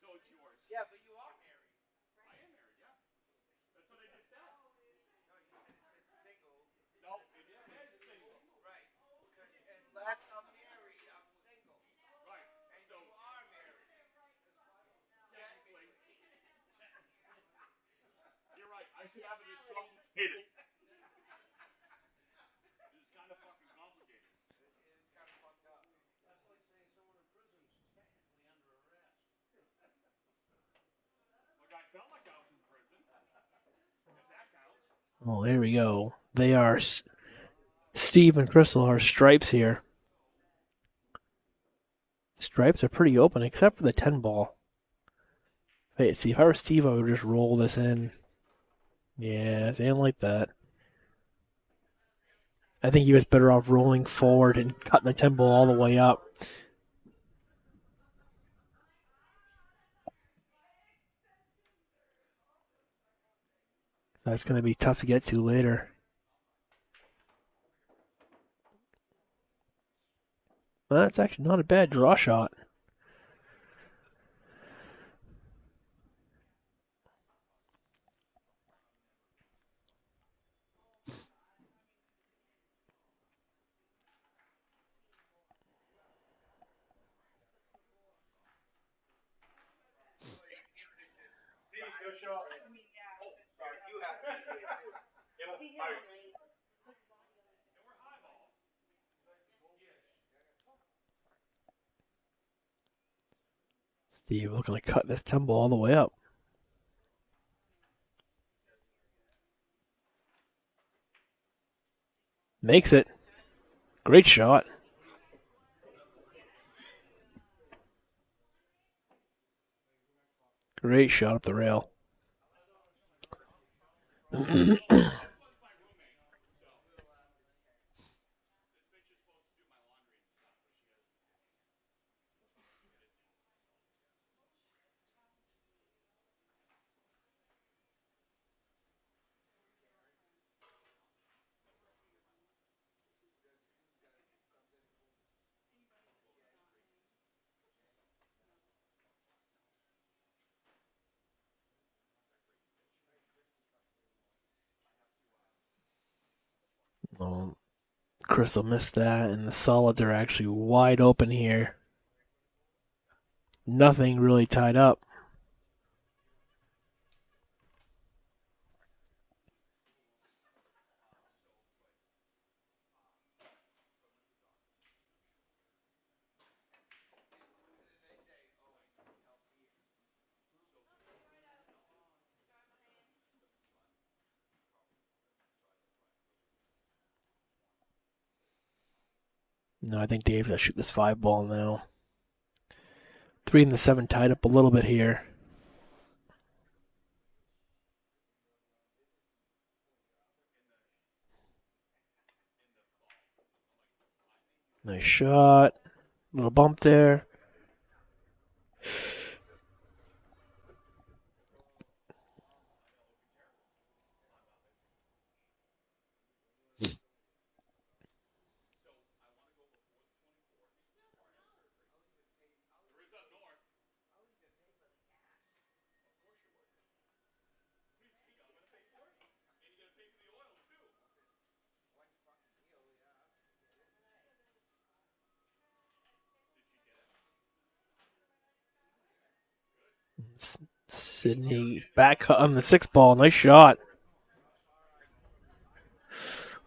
So it's yours. Yeah, but you are married. I am married, yeah. That's what I just said. No, you said it says single. No, it says single. Right. Because unless I'm married, I'm single. Right. And So, you are married. technically, you're right. I should have it as complicated. This is kind of fucking complicated. It is kind of fucked up. That's like saying someone in prison is technically under arrest. Look, I felt like I was in prison. If that counts. oh, there we go. They are Steve and Christal are stripes here. Stripes are pretty open, except for the 10-ball. Hey, see, if I were Steve, I would just roll this in. Yeah, they don't like that. I think he was better off rolling forward and cutting the 10-ball all the way up. That's going to be tough to get to later. Well, that's actually not a bad draw shot. He'll show up. Oh, sorry. You have to be here too. Yeah, well, all right. And we're highball. Steve looking to cut this tempo all the way up. Makes it. Great shot. Great shot up the rail. Christal missed that, and the solids are actually wide open here. Nothing really tied up. No, I think Dave's got to shoot this 5 ball now. 3 and the 7 tied up a little bit here. Nice shot. Little bump there. Sidney back on the 6 ball. Nice shot.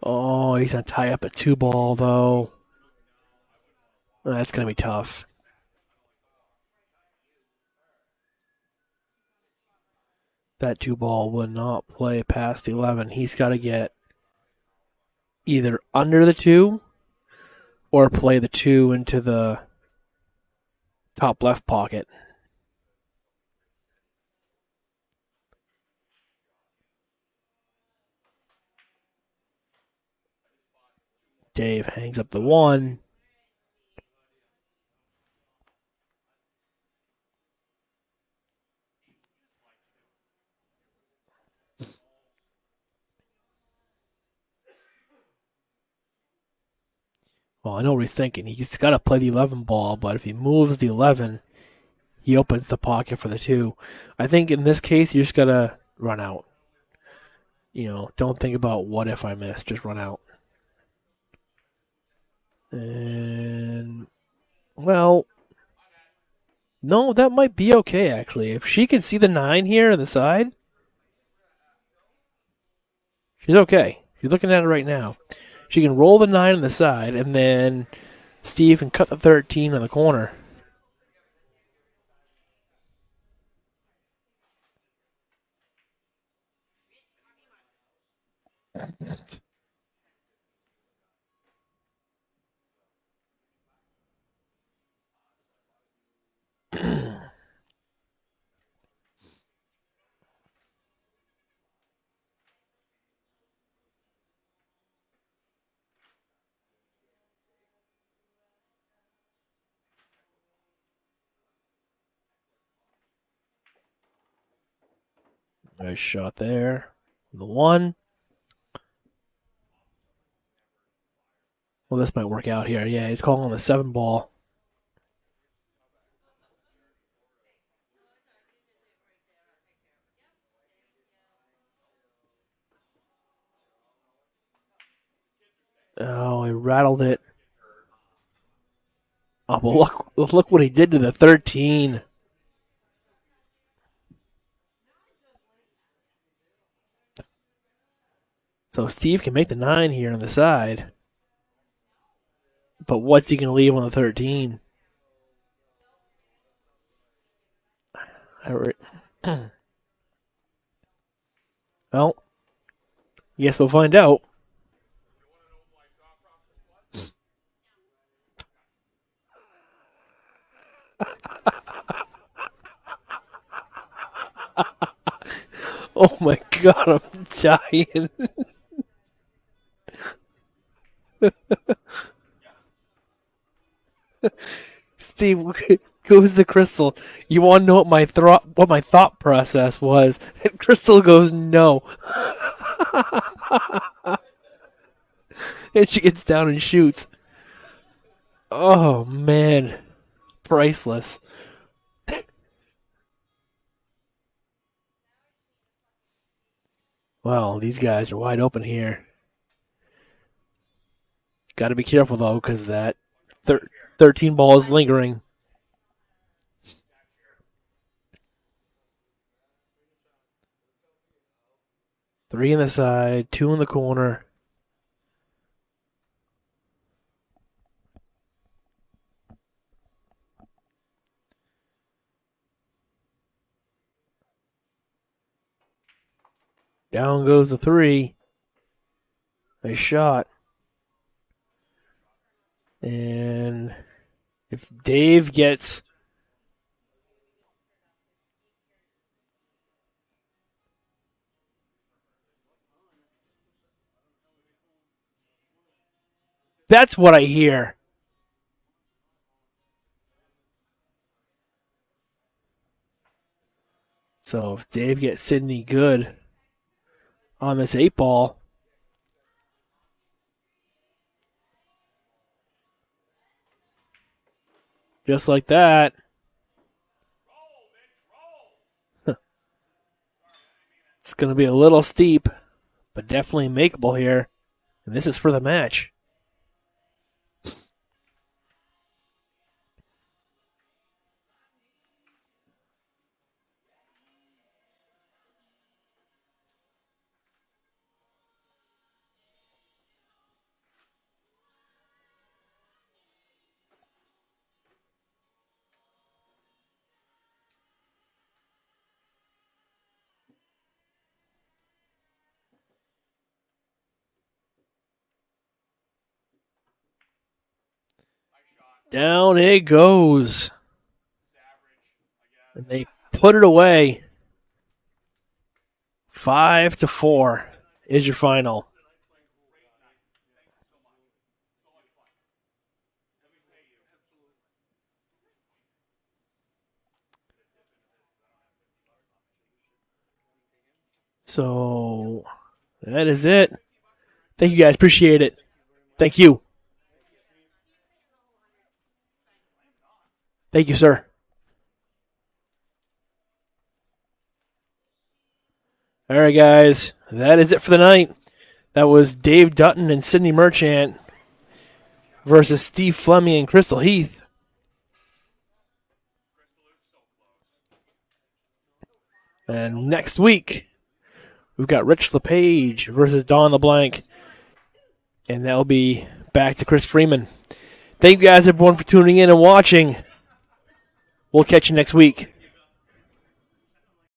Oh, he's going to tie up a 2 ball, though. That's going to be tough. That 2 ball will not play past the 11. He's got to get either under the 2 or play the 2 into the top left pocket. Dave hangs up the 1. Well, I know what he's thinking. He's got to play the 11 ball, but if he moves the 11, he opens the pocket for the 2. I think in this case, you just got to run out. Don't think about what if I miss. Just run out. And, well, no, that might be okay, actually. If she can see the 9 here on the side, she's okay. She's looking at it right now. She can roll the 9 on the side, and then Steve can cut the 13 on the corner. Nice shot there. The 1. Well, this might work out here. Yeah, he's calling the 7 ball. Oh, he rattled it. Oh, but look what he did to the 13. So Steve can make the 9 here on the side. But what's he going to leave on the 13? Well, guess we'll find out. Oh my god, I'm dying. Steve goes to Christal. You want to know what my thought process was? And Christal goes no, and she gets down and shoots. Oh man, priceless. Wow, these guys are wide open here. Got to be careful though, because that 13 ball is lingering. Three in the side, 2 in the corner. Down goes the 3. Nice shot. And if Dave gets... That's what I hear. So if Dave gets Sidney good on this 8 ball, just like that. It's going to be a little steep, but definitely makeable here. And this is for the match. Down it goes. And they put it away. 5-4 is your final. So that is it. Thank you guys. Appreciate it. Thank you. Thank you, sir. All right, guys. That is it for the night. That was Dave Dutton and Sidney Merchant versus Steve Fleming and Christal Heath. And next week, we've got Rich LePage versus Don LeBlanc. And that'll be back to Chris Freeman. Thank you guys, everyone, for tuning in and watching. We'll catch you next week.